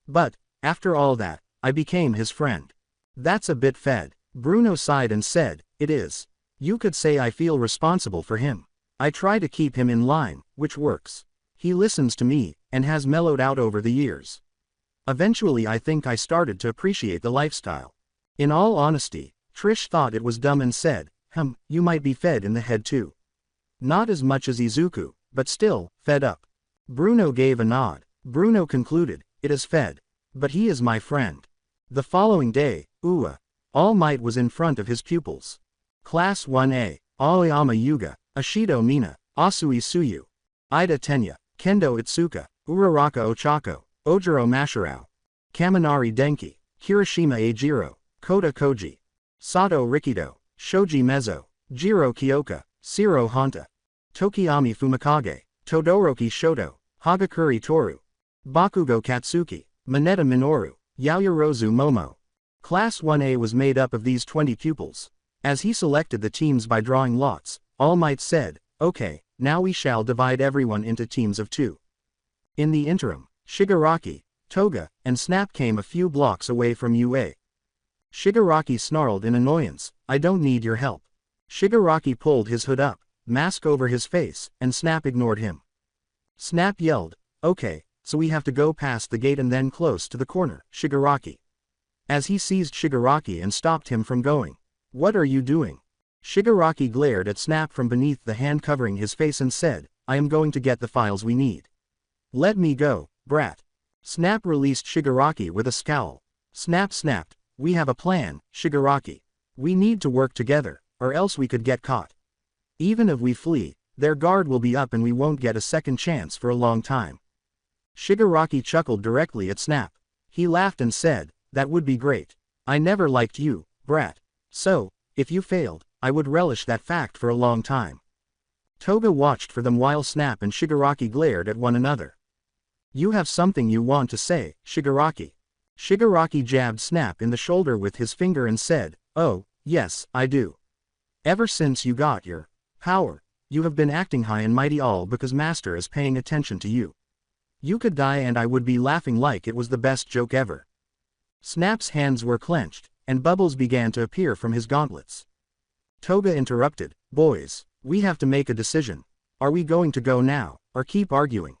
But, after all that, I became his friend. That's a bit fed. Bruno sighed and said, It is. You could say I feel responsible for him. I try to keep him in line, which works. He listens to me, and has mellowed out over the years. Eventually I think I started to appreciate the lifestyle. In all honesty, Trish thought it was dumb and said, you might be fed in the head too. Not as much as Izuku, but still, fed up. Bruno gave a nod. Bruno concluded, It is fed. But he is my friend. The following day, All Might was in front of his pupils. Class 1A, Aoyama Yuga, Ashido Mina, Asui Suyu, Ida Tenya, Kendo Itsuka, Uraraka Ochako, Ojiro Mashirao, Kaminari Denki, Kirishima Eijiro, Kota Koji, Sato Rikido, Shoji Mezzo, Jiro Kyoka, Shiro Honta, Tokiyami Fumikage, Todoroki Shoto, Hagakuri Toru, Bakugo Katsuki, Mineta Minoru, Yaoyorozu Momo. Class 1A was made up of these 20 pupils. As he selected the teams by drawing lots, All Might said, Okay, now we shall divide everyone into teams of 2. In the interim, Shigaraki, Toga, and Snap came a few blocks away from UA. Shigaraki snarled in annoyance, I don't need your help. Shigaraki pulled his hood up, mask over his face, and Snap ignored him. Snap yelled, Okay, so we have to go past the gate and then close to the corner, Shigaraki. As he seized Shigaraki and stopped him from going. What are you doing? Shigaraki glared at Snap from beneath the hand covering his face and said, I am going to get the files we need. Let me go, brat. Snap released Shigaraki with a scowl. Snap snapped, We have a plan, Shigaraki. We need to work together, or else we could get caught. Even if we flee, their guard will be up and we won't get a second chance for a long time. Shigaraki chuckled directly at Snap. He laughed and said, That would be great. I never liked you, brat. So, if you failed, I would relish that fact for a long time. Toga watched for them while Snap and Shigaraki glared at one another. You have something you want to say, Shigaraki. Shigaraki jabbed Snap in the shoulder with his finger and said, Oh, yes, I do. Ever since you got your power, you have been acting high and mighty all because Master is paying attention to you. You could die and I would be laughing like it was the best joke ever. Snap's hands were clenched, and bubbles began to appear from his gauntlets. Toga interrupted, boys, we have to make a decision. Are we going to go now, or keep arguing?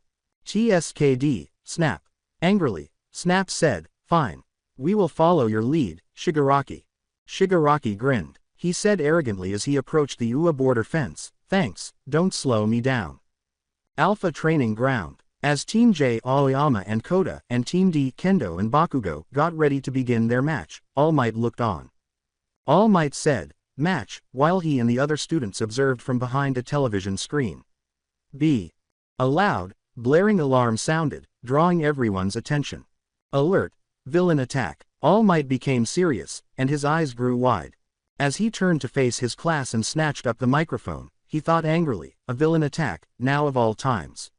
TSKD, Snap. Angrily, Snap said, fine. We will follow your lead, Shigaraki. Shigaraki grinned. He said arrogantly as he approached the UA border fence, thanks, don't slow me down. Alpha Training Ground. As Team J Aoyama and Koda and Team D Kendo and Bakugo got ready to begin their match, All Might looked on. All Might said, match, while he and the other students observed from behind a television screen. B. A loud, blaring alarm sounded, drawing everyone's attention. Alert, villain attack. All Might became serious, and his eyes grew wide. As he turned to face his class and snatched up the microphone, he thought angrily, a villain attack, now of all times.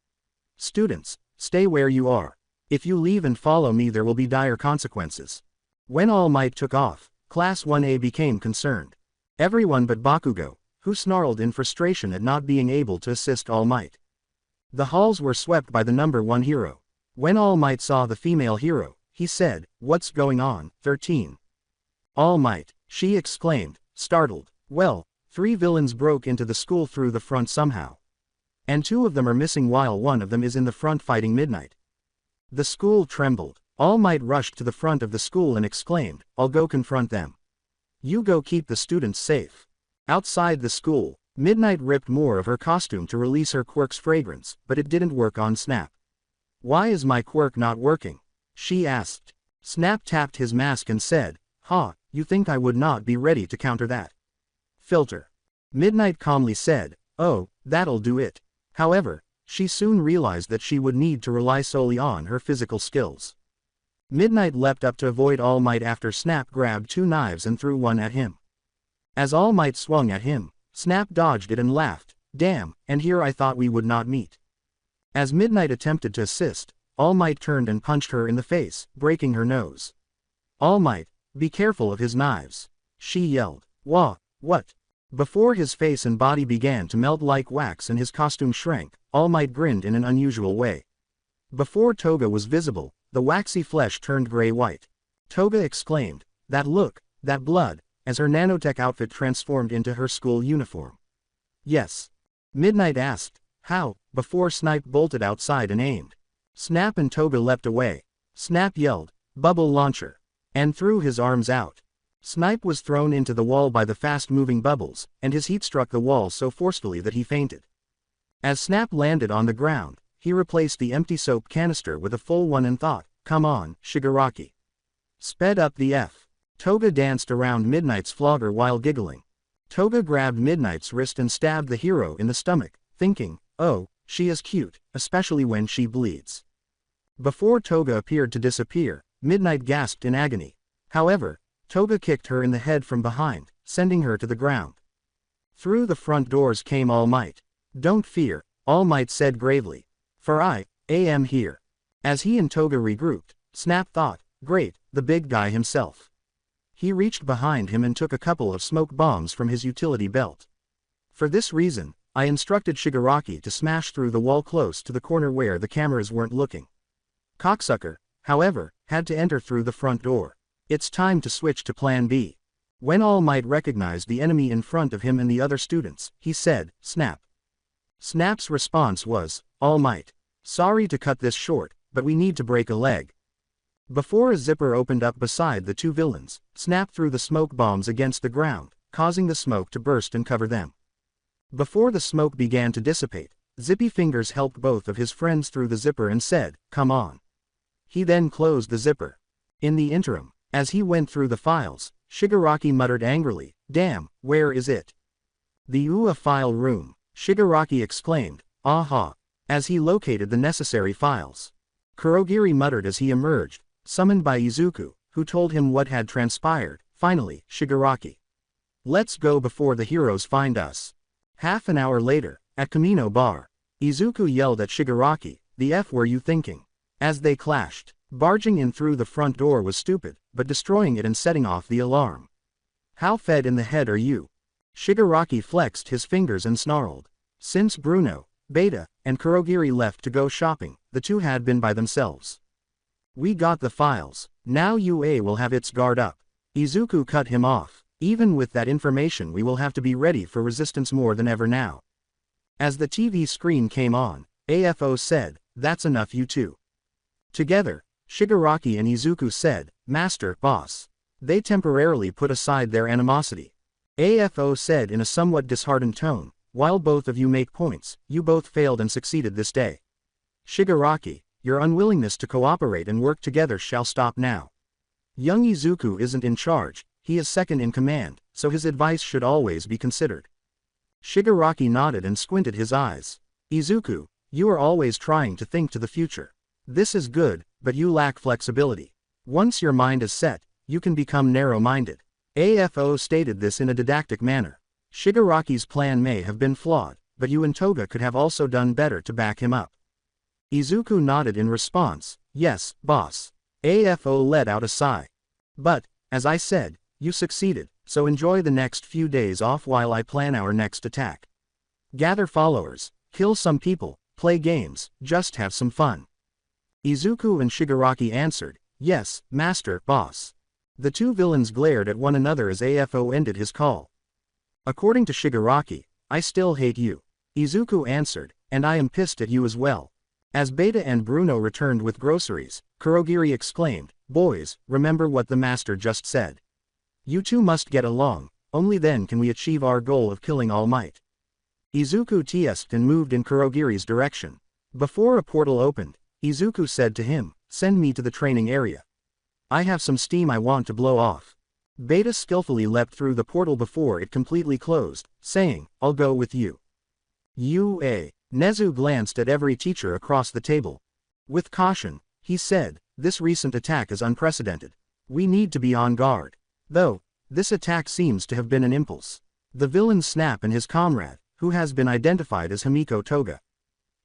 Students, stay where you are. If you leave and follow me there will be dire consequences. When All Might took off, Class 1A became concerned. Everyone but Bakugo, who snarled in frustration at not being able to assist All Might. The halls were swept by the number 1 hero. When All Might saw the female hero, he said, what's going on, 13? All Might, she exclaimed, startled. Well, 3 villains broke into the school through the front somehow. And 2 of them are missing while 1 of them is in the front fighting Midnight. The school trembled. All Might rushed to the front of the school and exclaimed, I'll go confront them. You go keep the students safe. Outside the school, Midnight ripped more of her costume to release her quirk's fragrance, but it didn't work on Snap. Why is my quirk not working? She asked. Snap tapped his mask and said, you think I would not be ready to counter that? Filter. Midnight calmly said, oh, that'll do it. However, she soon realized that she would need to rely solely on her physical skills. Midnight leapt up to avoid All Might after Snap grabbed 2 knives and threw one at him. As All Might swung at him, Snap dodged it and laughed, damn, and here I thought we would not meet. As Midnight attempted to assist, All Might turned and punched her in the face, breaking her nose. All Might, be careful of his knives. She yelled. What? Before his face and body began to melt like wax and his costume shrank, All Might grinned in an unusual way. Before Toga was visible, the waxy flesh turned gray-white. Toga exclaimed, that look, that blood, as her nanotech outfit transformed into her school uniform. Yes. Midnight asked, how, before Snipe bolted outside and aimed. Snap and Toga leapt away. Snap yelled, bubble launcher, and threw his arms out. Snipe was thrown into the wall by the fast-moving bubbles, and his heat struck the wall so forcefully that he fainted. As Snap landed on the ground, he replaced the empty soap canister with a full one and thought, come on, Shigaraki. Sped up the F. Toga danced around Midnight's flogger while giggling. Toga grabbed Midnight's wrist and stabbed the hero in the stomach, thinking, oh, she is cute, especially when she bleeds. Before Toga appeared to disappear, Midnight gasped in agony. However, Toga kicked her in the head from behind, sending her to the ground. Through the front doors came All Might. Don't fear, All Might said gravely. For I am here. As he and Toga regrouped, Snap thought, great, the big guy himself. He reached behind him and took a couple of smoke bombs from his utility belt. For this reason, I instructed Shigaraki to smash through the wall close to the corner where the cameras weren't looking. Cocksucker, however, had to enter through the front door. It's time to switch to Plan B. When All Might recognized the enemy in front of him and the other students, he said, Snap. Snap's response was, All Might. Sorry to cut this short, but we need to break a leg. Before a zipper opened up beside the 2 villains, Snap threw the smoke bombs against the ground, causing the smoke to burst and cover them. Before the smoke began to dissipate, Zippy Fingers helped both of his friends through the zipper and said, come on. He then closed the zipper. In the interim, as he went through the files, Shigaraki muttered angrily, damn, where is it? The UA file room, Shigaraki exclaimed, aha, as he located the necessary files. Kurogiri muttered as he emerged, summoned by Izuku, who told him what had transpired. Finally, Shigaraki. Let's go before the heroes find us. Half an hour later, at Kamino Bar, Izuku yelled at Shigaraki, the F were you thinking? As they clashed, barging in through the front door was stupid, but destroying it and setting off the alarm. How fed in the head are you? Shigaraki flexed his fingers and snarled. Since Bruno, Beta, and Kurogiri left to go shopping, the 2 had been by themselves. We got the files. Now UA will have its guard up. Izuku cut him off. Even with that information, we will have to be ready for resistance more than ever now. As the TV screen came on, AFO said, "That's enough, you two." Together, Shigaraki and Izuku said, "Master, boss." They temporarily put aside their animosity. AFO said in a somewhat disheartened tone, "While both of you make points, you both failed and succeeded this day. Shigaraki, your unwillingness to cooperate and work together shall stop now. Young Izuku isn't in charge, he is second in command, so his advice should always be considered." Shigaraki nodded and squinted his eyes. "Izuku, you are always trying to think to the future. This is good, but you lack flexibility. Once your mind is set, you can become narrow-minded." AFO stated this in a didactic manner. Shigaraki's plan may have been flawed, but you and Toga could have also done better to back him up. Izuku nodded in response, "Yes, boss." AFO let out a sigh. "But, as I said, you succeeded, so enjoy the next few days off while I plan our next attack. Gather followers, kill some people, play games, just have some fun." Izuku and Shigaraki answered, "Yes, master, boss." The two villains glared at one another as AFO ended his call. According to Shigaraki, "I still hate you." Izuku answered, "And I am pissed at you as well." As Beta and Bruno returned with groceries, Kurogiri exclaimed, "Boys, remember what the master just said. You two must get along, only then can we achieve our goal of killing All Might." Izuku tiesked and moved in Kurogiri's direction. Before a portal opened, Izuku said to him, "Send me to the training area. I have some steam I want to blow off." Beta skillfully leapt through the portal before it completely closed, saying, "I'll go with you." Nezu glanced at every teacher across the table. With caution, he said, "This recent attack is unprecedented. We need to be on guard. Though, this attack seems to have been an impulse." The villain Snap and his comrade, who has been identified as Himiko Toga.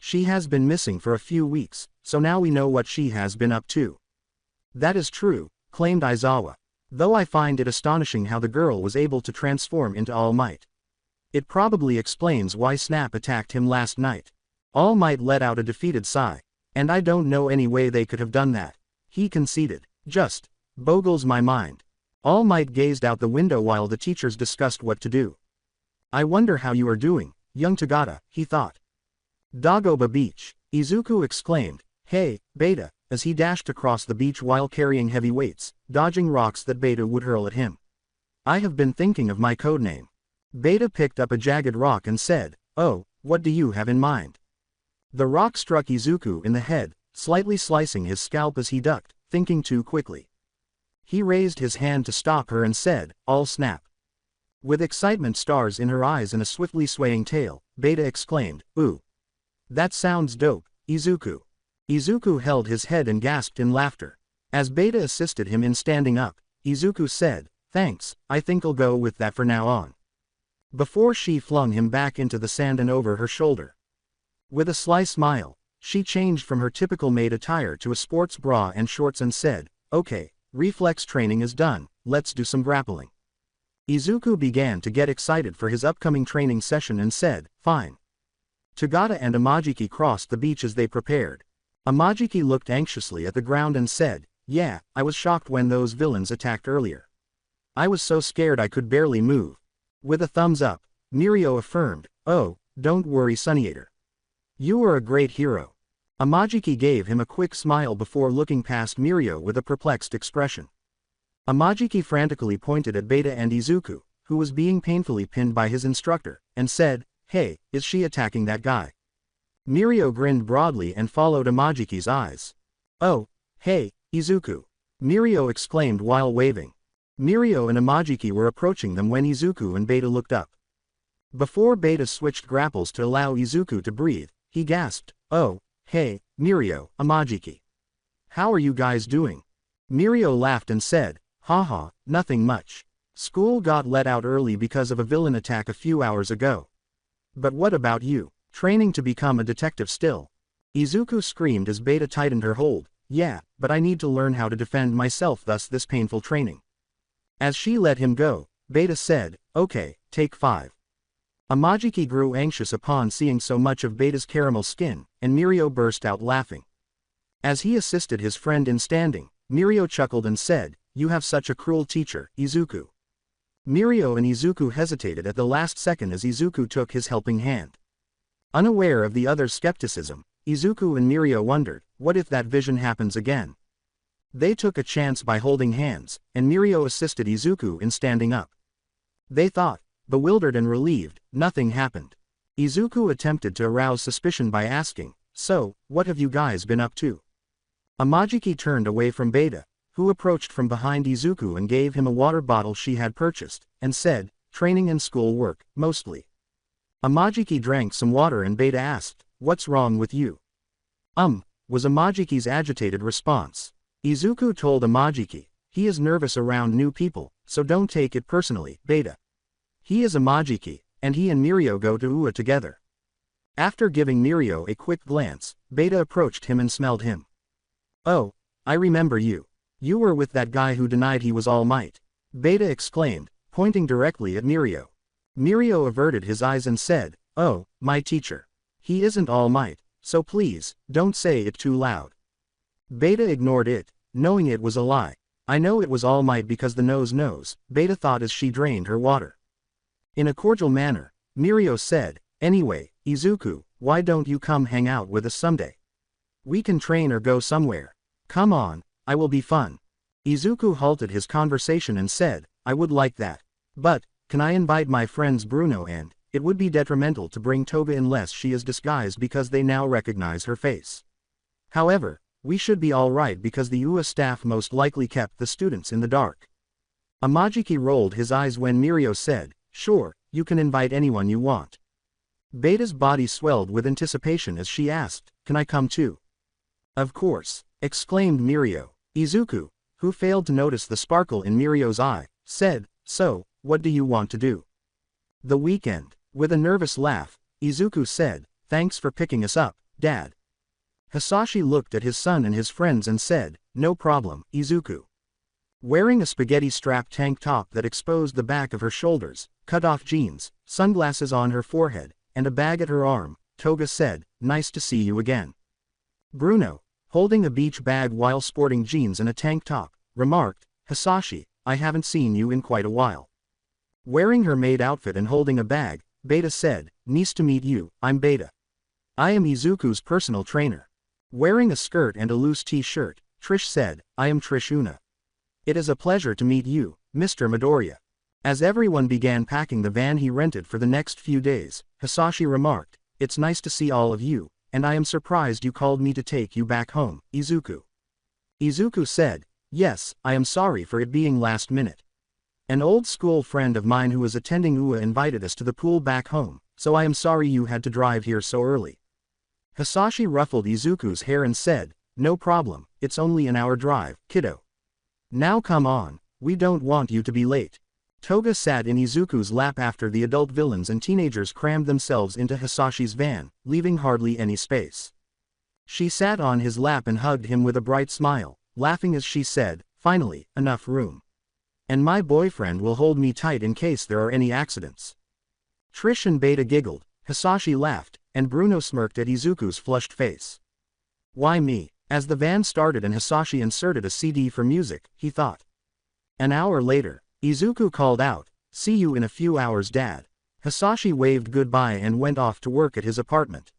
She has been missing for a few weeks, so now we know what she has been up to. "That is true," claimed Aizawa. "Though I find it astonishing how the girl was able to transform into All Might. It probably explains why Snap attacked him last night." All Might let out a defeated sigh. "And I don't know any way they could have done that," he conceded. "Just boggles my mind." All Might gazed out the window while the teachers discussed what to do. "I wonder how you are doing, young Tagata," he thought. "Dagoba Beach," Izuku exclaimed. "Hey, Beta," as he dashed across the beach while carrying heavy weights, dodging rocks that Beta would hurl at him. "I have been thinking of my codename." Beta picked up a jagged rock and said, "Oh, what do you have in mind?" The rock struck Izuku in the head, slightly slicing his scalp as he ducked, thinking too quickly. He raised his hand to stop her and said, "All Snap." With excitement stars in her eyes and a swiftly swaying tail, Beta exclaimed, "Ooh. That sounds dope, Izuku." Izuku held his head and gasped in laughter. As Beta assisted him in standing up, Izuku said, "Thanks, I think I'll go with that for now on." Before she flung him back into the sand and over her shoulder. With a sly smile, she changed from her typical maid attire to a sports bra and shorts and said, "Okay, reflex training is done, let's do some grappling." Izuku began to get excited for his upcoming training session and said, "Fine." Tagata and Amajiki crossed the beach as they prepared. Amajiki looked anxiously at the ground and said, "Yeah, I was shocked when those villains attacked earlier. I was so scared I could barely move." With a thumbs up, Mirio affirmed, "Oh, don't worry Sunniator. You are a great hero." Amajiki gave him a quick smile before looking past Mirio with a perplexed expression. Amajiki frantically pointed at Beta and Izuku, who was being painfully pinned by his instructor, and said, "Hey, is she attacking that guy?" Mirio grinned broadly and followed Amajiki's eyes. "Oh, hey, Izuku," Mirio exclaimed while waving. Mirio and Amajiki were approaching them when Izuku and Beta looked up. Before Beta switched grapples to allow Izuku to breathe, he gasped, "Oh, hey, Mirio, Amajiki. How are you guys doing?" Mirio laughed and said, "Haha, nothing much. School got let out early because of a villain attack a few hours ago. But what about you? Training to become a detective still?" Izuku screamed as Beta tightened her hold, "Yeah, but I need to learn how to defend myself, thus this painful training." As she let him go, Beta said, "Okay, take 5. Amajiki grew anxious upon seeing so much of Beta's caramel skin, and Mirio burst out laughing. As he assisted his friend in standing, Mirio chuckled and said, "You have such a cruel teacher, Izuku." Mirio and Izuku hesitated at the last second as Izuku took his helping hand. Unaware of the other's skepticism, Izuku and Mirio wondered, what if that vision happens again? They took a chance by holding hands, and Mirio assisted Izuku in standing up. They thought, bewildered and relieved, nothing happened. Izuku attempted to arouse suspicion by asking, so, what have you guys been up to? Amajiki turned away from Beta, who approached from behind Izuku and gave him a water bottle she had purchased, and said, training and school work, mostly. Amajiki drank some water and Beta asked, what's wrong with you? Was Amajiki's agitated response. Izuku told Amajiki, he is nervous around new people, so don't take it personally, Beta. He is Amajiki, and he and Mirio go to Ua together. After giving Mirio a quick glance, Beta approached him and smelled him. Oh, I remember you. You were with that guy who denied he was All Might. Beta exclaimed, pointing directly at Mirio. Mirio averted his eyes and said, oh, my teacher. He isn't All Might, so please, don't say it too loud. Beta ignored it, knowing it was a lie. I know it was All Might because the nose knows, Beta thought as she drained her water. In a cordial manner, Mirio said, anyway, Izuku, why don't you come hang out with us someday? We can train or go somewhere. Come on, I will be fun. Izuku halted his conversation and said, I would like that. But, can I invite my friends Bruno and, it would be detrimental to bring Toga unless she is disguised because they now recognize her face. However, we should be alright because the UA staff most likely kept the students in the dark. Amajiki rolled his eyes when Mirio said, sure, you can invite anyone you want. Beta's body swelled with anticipation as she asked, can I come too? Of course, exclaimed Mirio. Izuku, who failed to notice the sparkle in Mirio's eye, said, so, what do you want to do? The weekend. With a nervous laugh, Izuku said, thanks for picking us up, Dad. Hisashi looked at his son and his friends and said, no problem, Izuku. Wearing a spaghetti-strap tank top that exposed the back of her shoulders, cut-off jeans, sunglasses on her forehead, and a bag at her arm, Toga said, nice to see you again. Bruno, holding a beach bag while sporting jeans and a tank top, remarked, Hisashi, I haven't seen you in quite a while. Wearing her maid outfit and holding a bag, Beta said, nice to meet you, I'm Beta. I am Izuku's personal trainer. Wearing a skirt and a loose t-shirt, Trish said, I am Trish Una. It is a pleasure to meet you, Mr. Midoriya. As everyone began packing the van he rented for the next few days, Hisashi remarked, it's nice to see all of you, and I am surprised you called me to take you back home, Izuku. Izuku said, yes, I am sorry for it being last minute. An old school friend of mine who was attending UA invited us to the pool back home, so I am sorry you had to drive here so early. Hisashi ruffled Izuku's hair and said, no problem, it's only an hour drive, kiddo. Now come on, we don't want you to be late. Toga sat in Izuku's lap after the adult villains and teenagers crammed themselves into Hisashi's van, leaving hardly any space. She sat on his lap and hugged him with a bright smile, laughing as she said, finally, enough room. And my boyfriend will hold me tight in case there are any accidents. Trish and Beta giggled, Hisashi laughed, and Bruno smirked at Izuku's flushed face. Why me? As the van started and Hisashi inserted a CD for music, he thought. An hour later, Izuku called out, see you in a few hours, Dad. Hisashi waved goodbye and went off to work at his apartment.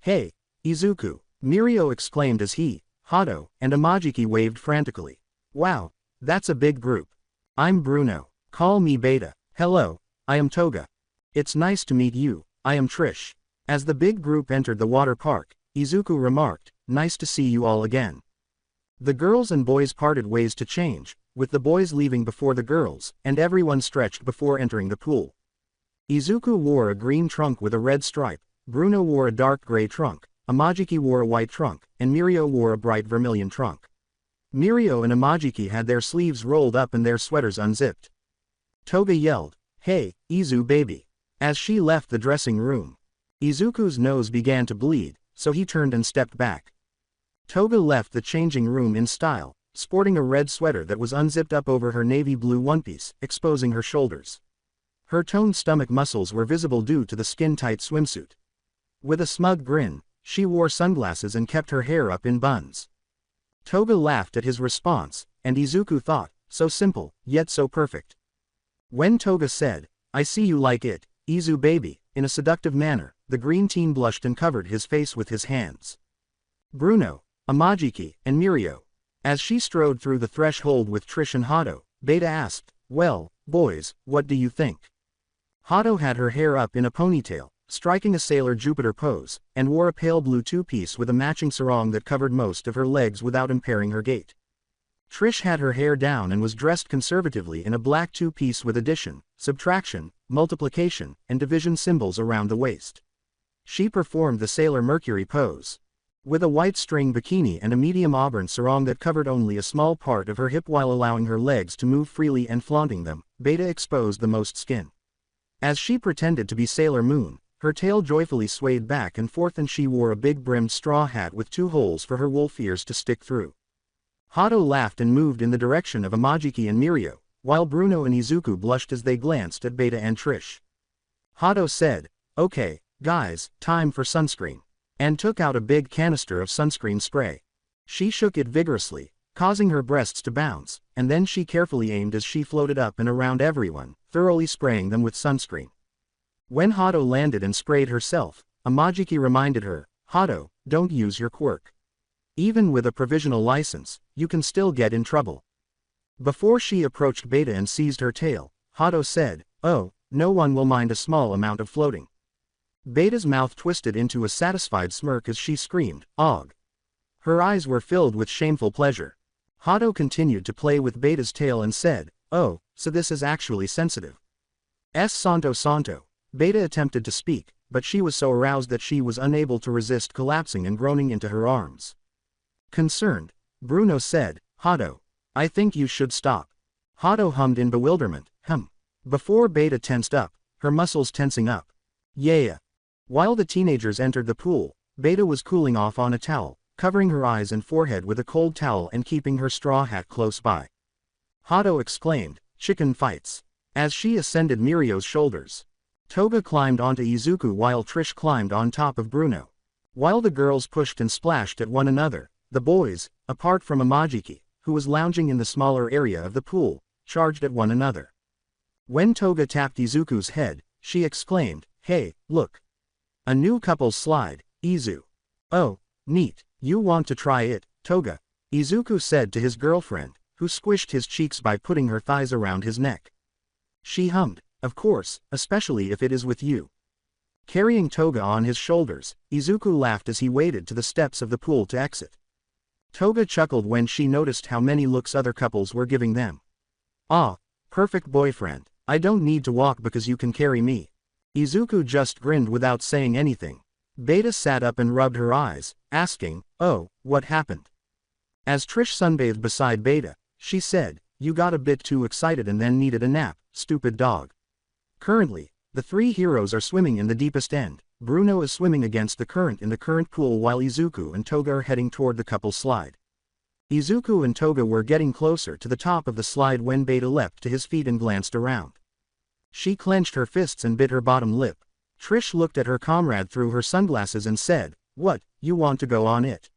Hey, Izuku, Mirio exclaimed as he, Hado, and Amajiki waved frantically. Wow, that's a big group. I'm Bruno. Call me Beta. Hello, I am Toga. It's nice to meet you, I am Trish. As the big group entered the water park, Izuku remarked, nice to see you all again. The girls and boys parted ways to change, with the boys leaving before the girls, and everyone stretched before entering the pool. Izuku wore a green trunk with a red stripe, Bruno wore a dark gray trunk, Amajiki wore a white trunk, and Mirio wore a bright vermilion trunk. Mirio and Amajiki had their sleeves rolled up and their sweaters unzipped. Toga yelled, hey, Izu baby. As she left the dressing room. Izuku's nose began to bleed, so he turned and stepped back. Toga left the changing room in style, sporting a red sweater that was unzipped up over her navy blue one-piece, exposing her shoulders. Her toned stomach muscles were visible due to the skin-tight swimsuit. With a smug grin, she wore sunglasses and kept her hair up in buns. Toga laughed at his response, and Izuku thought, so simple, yet so perfect. When Toga said, "I see you like it, Izu baby," in a seductive manner, the green teen blushed and covered his face with his hands. Bruno, Amajiki, and Mirio. As she strode through the threshold with Trish and Hado, Beta asked, "Well, boys, what do you think?" Hado had her hair up in a ponytail, striking a Sailor Jupiter pose, and wore a pale blue two-piece with a matching sarong that covered most of her legs without impairing her gait. Trish had her hair down and was dressed conservatively in a black two-piece with addition, subtraction, multiplication, and division symbols around the waist. She performed the Sailor Mercury pose. With a white string bikini and a medium auburn sarong that covered only a small part of her hip while allowing her legs to move freely and flaunting them, Beta exposed the most skin. As she pretended to be Sailor Moon, her tail joyfully swayed back and forth and she wore a big brimmed straw hat with 2 holes for her wolf ears to stick through. Hado laughed and moved in the direction of Amajiki and Mirio, while Bruno and Izuku blushed as they glanced at Beta and Trish. Hado said, "Okay, guys, time for sunscreen," and took out a big canister of sunscreen spray. She shook it vigorously, causing her breasts to bounce, and then she carefully aimed as she floated up and around everyone, thoroughly spraying them with sunscreen. When Hado landed and sprayed herself, Amajiki reminded her, "Hado, don't use your quirk. Even with a provisional license, you can still get in trouble." Before she approached Beta and seized her tail, Hado said, "Oh, no one will mind a small amount of floating." Beta's mouth twisted into a satisfied smirk as she screamed, "Og!" Her eyes were filled with shameful pleasure. Hado continued to play with Beta's tail and said, "Oh, so this is actually sensitive." Santo Santo. Beta attempted to speak, but she was so aroused that she was unable to resist collapsing and groaning into her arms. Concerned, Bruno said, "Hado, I think you should stop." Hado hummed in bewilderment, before Beta tensed up, her muscles tensing up. "Yeah." While the teenagers entered the pool, Beta was cooling off on a towel, covering her eyes and forehead with a cold towel and keeping her straw hat close by. Hado exclaimed, "Chicken fights," as she ascended Mirio's shoulders. Toga climbed onto Izuku while Trish climbed on top of Bruno. While the girls pushed and splashed at one another, the boys, apart from Amajiki, who was lounging in the smaller area of the pool, charged at one another. When Toga tapped Izuku's head, she exclaimed, "Hey, look! A new couple's slide, Izu." "Oh, neat, you want to try it, Toga?" Izuku said to his girlfriend, who squished his cheeks by putting her thighs around his neck. She hummed, "Of course, especially if it is with you." Carrying Toga on his shoulders, Izuku laughed as he waded to the steps of the pool to exit. Toga chuckled when she noticed how many looks other couples were giving them. "Ah, perfect boyfriend, I don't need to walk because you can carry me." Izuku just grinned without saying anything. Beta sat up and rubbed her eyes, asking, "Oh, what happened?" As Trish sunbathed beside Beta, she said, "You got a bit too excited and then needed a nap, stupid dog." Currently, the 3 heroes are swimming in the deepest end. Bruno is swimming against the current in the current pool while Izuku and Toga are heading toward the couple's slide. Izuku and Toga were getting closer to the top of the slide when Beta leapt to his feet and glanced around. She clenched her fists and bit her bottom lip. Trish looked at her comrade through her sunglasses and said, "What, you want to go on it?"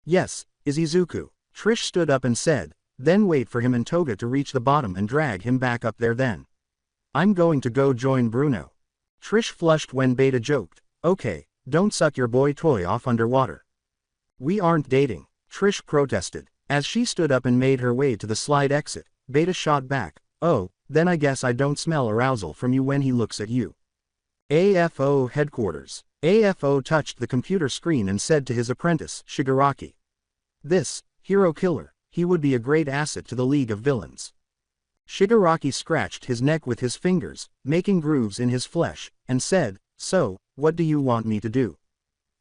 "Yes, is Izuku." Trish stood up and said, "Then wait for him and Toga to reach the bottom and drag him back up there then. I'm going to go join Bruno." Trish flushed when Beta joked, "Okay, don't suck your boy toy off underwater." "We aren't dating," Trish protested. As she stood up and made her way to the slide exit, Beta shot back, "Oh, then I guess I don't smell arousal from you when he looks at you." AFO headquarters. AFO touched the computer screen and said to his apprentice, Shigaraki, "This, hero killer, he would be a great asset to the League of Villains." Shigaraki scratched his neck with his fingers, making grooves in his flesh, and said, "So, what do you want me to do?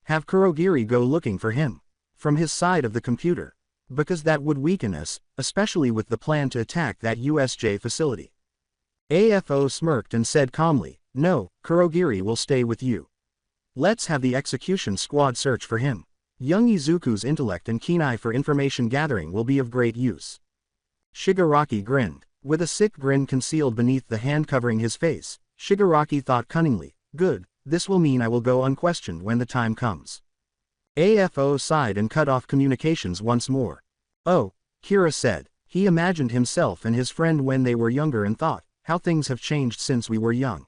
Have Kurogiri go looking for him?" From his side of the computer. "Because that would weaken us, especially with the plan to attack that USJ facility." AFO smirked and said calmly, "No, Kurogiri will stay with you. Let's have the execution squad search for him. Young Izuku's intellect and keen eye for information gathering will be of great use." Shigaraki grinned. With a sick grin concealed beneath the hand covering his face, Shigaraki thought cunningly, "Good, this will mean I will go unquestioned when the time comes." AFO sighed and cut off communications once more. "Oh," Kira said. He imagined himself and his friend when they were younger and thought, how things have changed since we were young.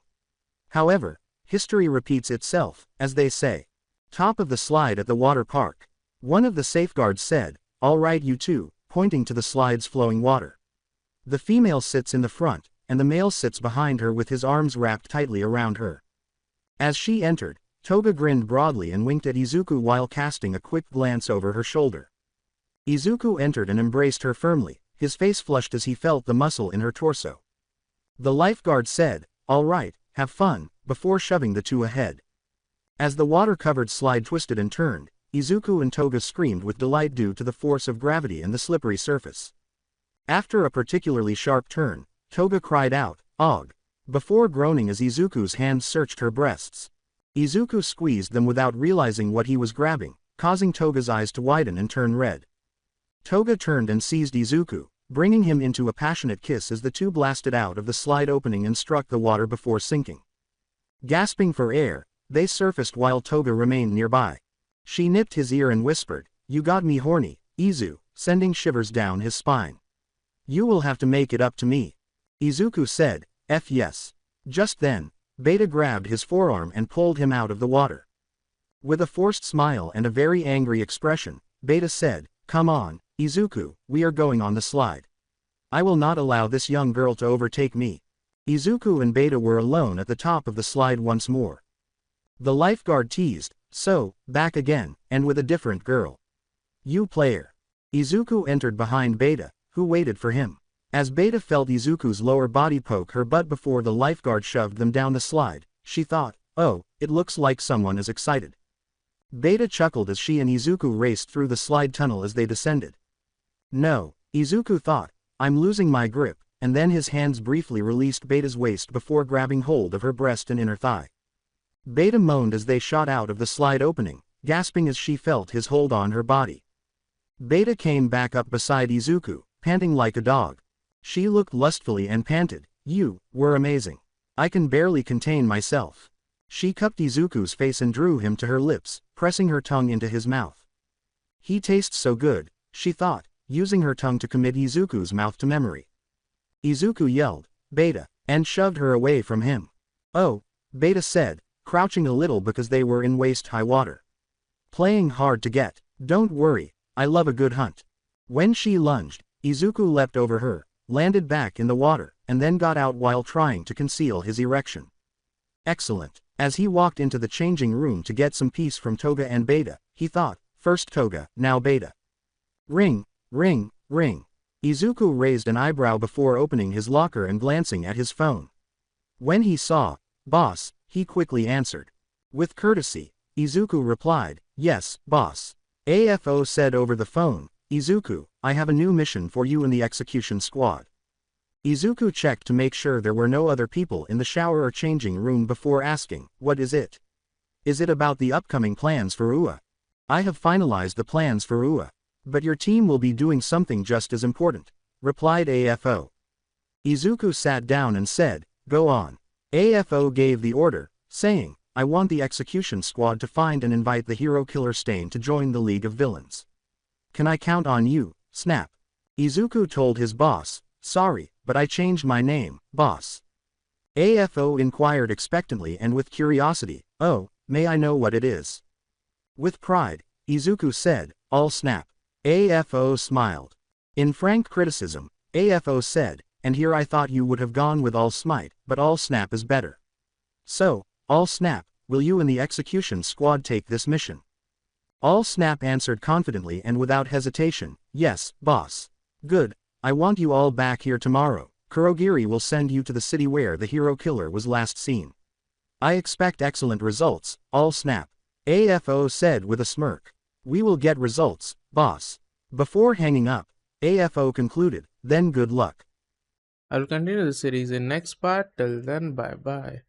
However, history repeats itself, as they say. Top of the slide at the water park. One of the safeguards said, "All right, you two," pointing to the slide's flowing water. The female sits in the front, and the male sits behind her with his arms wrapped tightly around her. As she entered, Toga grinned broadly and winked at Izuku while casting a quick glance over her shoulder. Izuku entered and embraced her firmly, his face flushed as he felt the muscle in her torso. The lifeguard said, "All right, have fun," before shoving the two ahead. As the water-covered slide twisted and turned, Izuku and Toga screamed with delight due to the force of gravity and the slippery surface. After a particularly sharp turn, Toga cried out, "Og!" before groaning as Izuku's hands searched her breasts. Izuku squeezed them without realizing what he was grabbing, causing Toga's eyes to widen and turn red. Toga turned and seized Izuku, bringing him into a passionate kiss as the two blasted out of the slide opening and struck the water before sinking. Gasping for air, they surfaced while Toga remained nearby. She nipped his ear and whispered, "You got me horny, Izu," sending shivers down his spine. "You will have to make it up to me." Izuku said, "F yes." Just then, Beta grabbed his forearm and pulled him out of the water. With a forced smile and a very angry expression, Beta said, "Come on, Izuku, we are going on the slide. I will not allow this young girl to overtake me." Izuku and Beta were alone at the top of the slide once more. The lifeguard teased, "So, back again, and with a different girl. You player." Izuku entered behind Beta, who waited for him. As Beta felt Izuku's lower body poke her butt before the lifeguard shoved them down the slide, she thought, "Oh, it looks like someone is excited." Beta chuckled as she and Izuku raced through the slide tunnel as they descended. "No," Izuku thought, "I'm losing my grip," and then his hands briefly released Beta's waist before grabbing hold of her breast and inner thigh. Beta moaned as they shot out of the slide opening, gasping as she felt his hold on her body. Beta came back up beside Izuku, panting like a dog. She looked lustfully and panted, "You were amazing. I can barely contain myself." She cupped Izuku's face and drew him to her lips, pressing her tongue into his mouth. "He tastes so good," she thought, using her tongue to commit Izuku's mouth to memory. Izuku yelled, "Beta," and shoved her away from him. "Oh," Beta said, crouching a little because they were in waist-high water. "Playing hard to get. Don't worry, I love a good hunt." When she lunged, Izuku leapt over her, landed back in the water, and then got out while trying to conceal his erection. Excellent. As he walked into the changing room to get some peace from Toga and Beta, he thought, first Toga, now Beta. Ring, ring, ring. Izuku raised an eyebrow before opening his locker and glancing at his phone. When he saw, "Boss," he quickly answered. With courtesy, Izuku replied, "Yes, boss." AFO said over the phone, "Izuku, I have a new mission for you in the execution squad." Izuku checked to make sure there were no other people in the shower or changing room before asking, "What is it?" "Is it about the upcoming plans for UA?" "I have finalized the plans for UA. But your team will be doing something just as important," replied AFO. Izuku sat down and said, "Go on." AFO gave the order, saying, "I want the execution squad to find and invite the hero killer Stain to join the League of Villains." "Can I count on you, Snap?" Izuku told his boss, "Sorry, but I changed my name, boss." AFO inquired expectantly and with curiosity, "Oh, may I know what it is?" With pride, Izuku said, "All Snap." AFO smiled. In frank criticism, AFO said, "And here I thought you would have gone with All Smite, but All Snap is better. So, All Snap, will you and the execution squad take this mission?" All Snap answered confidently and without hesitation, "Yes, boss." "Good, I want you all back here tomorrow. Kurogiri will send you to the city where the hero killer was last seen. I expect excellent results, All Snap." AFO said with a smirk. "We will get results, boss." Before hanging up, AFO concluded, "Then good luck." I'll continue the series in next part. Till then, bye bye.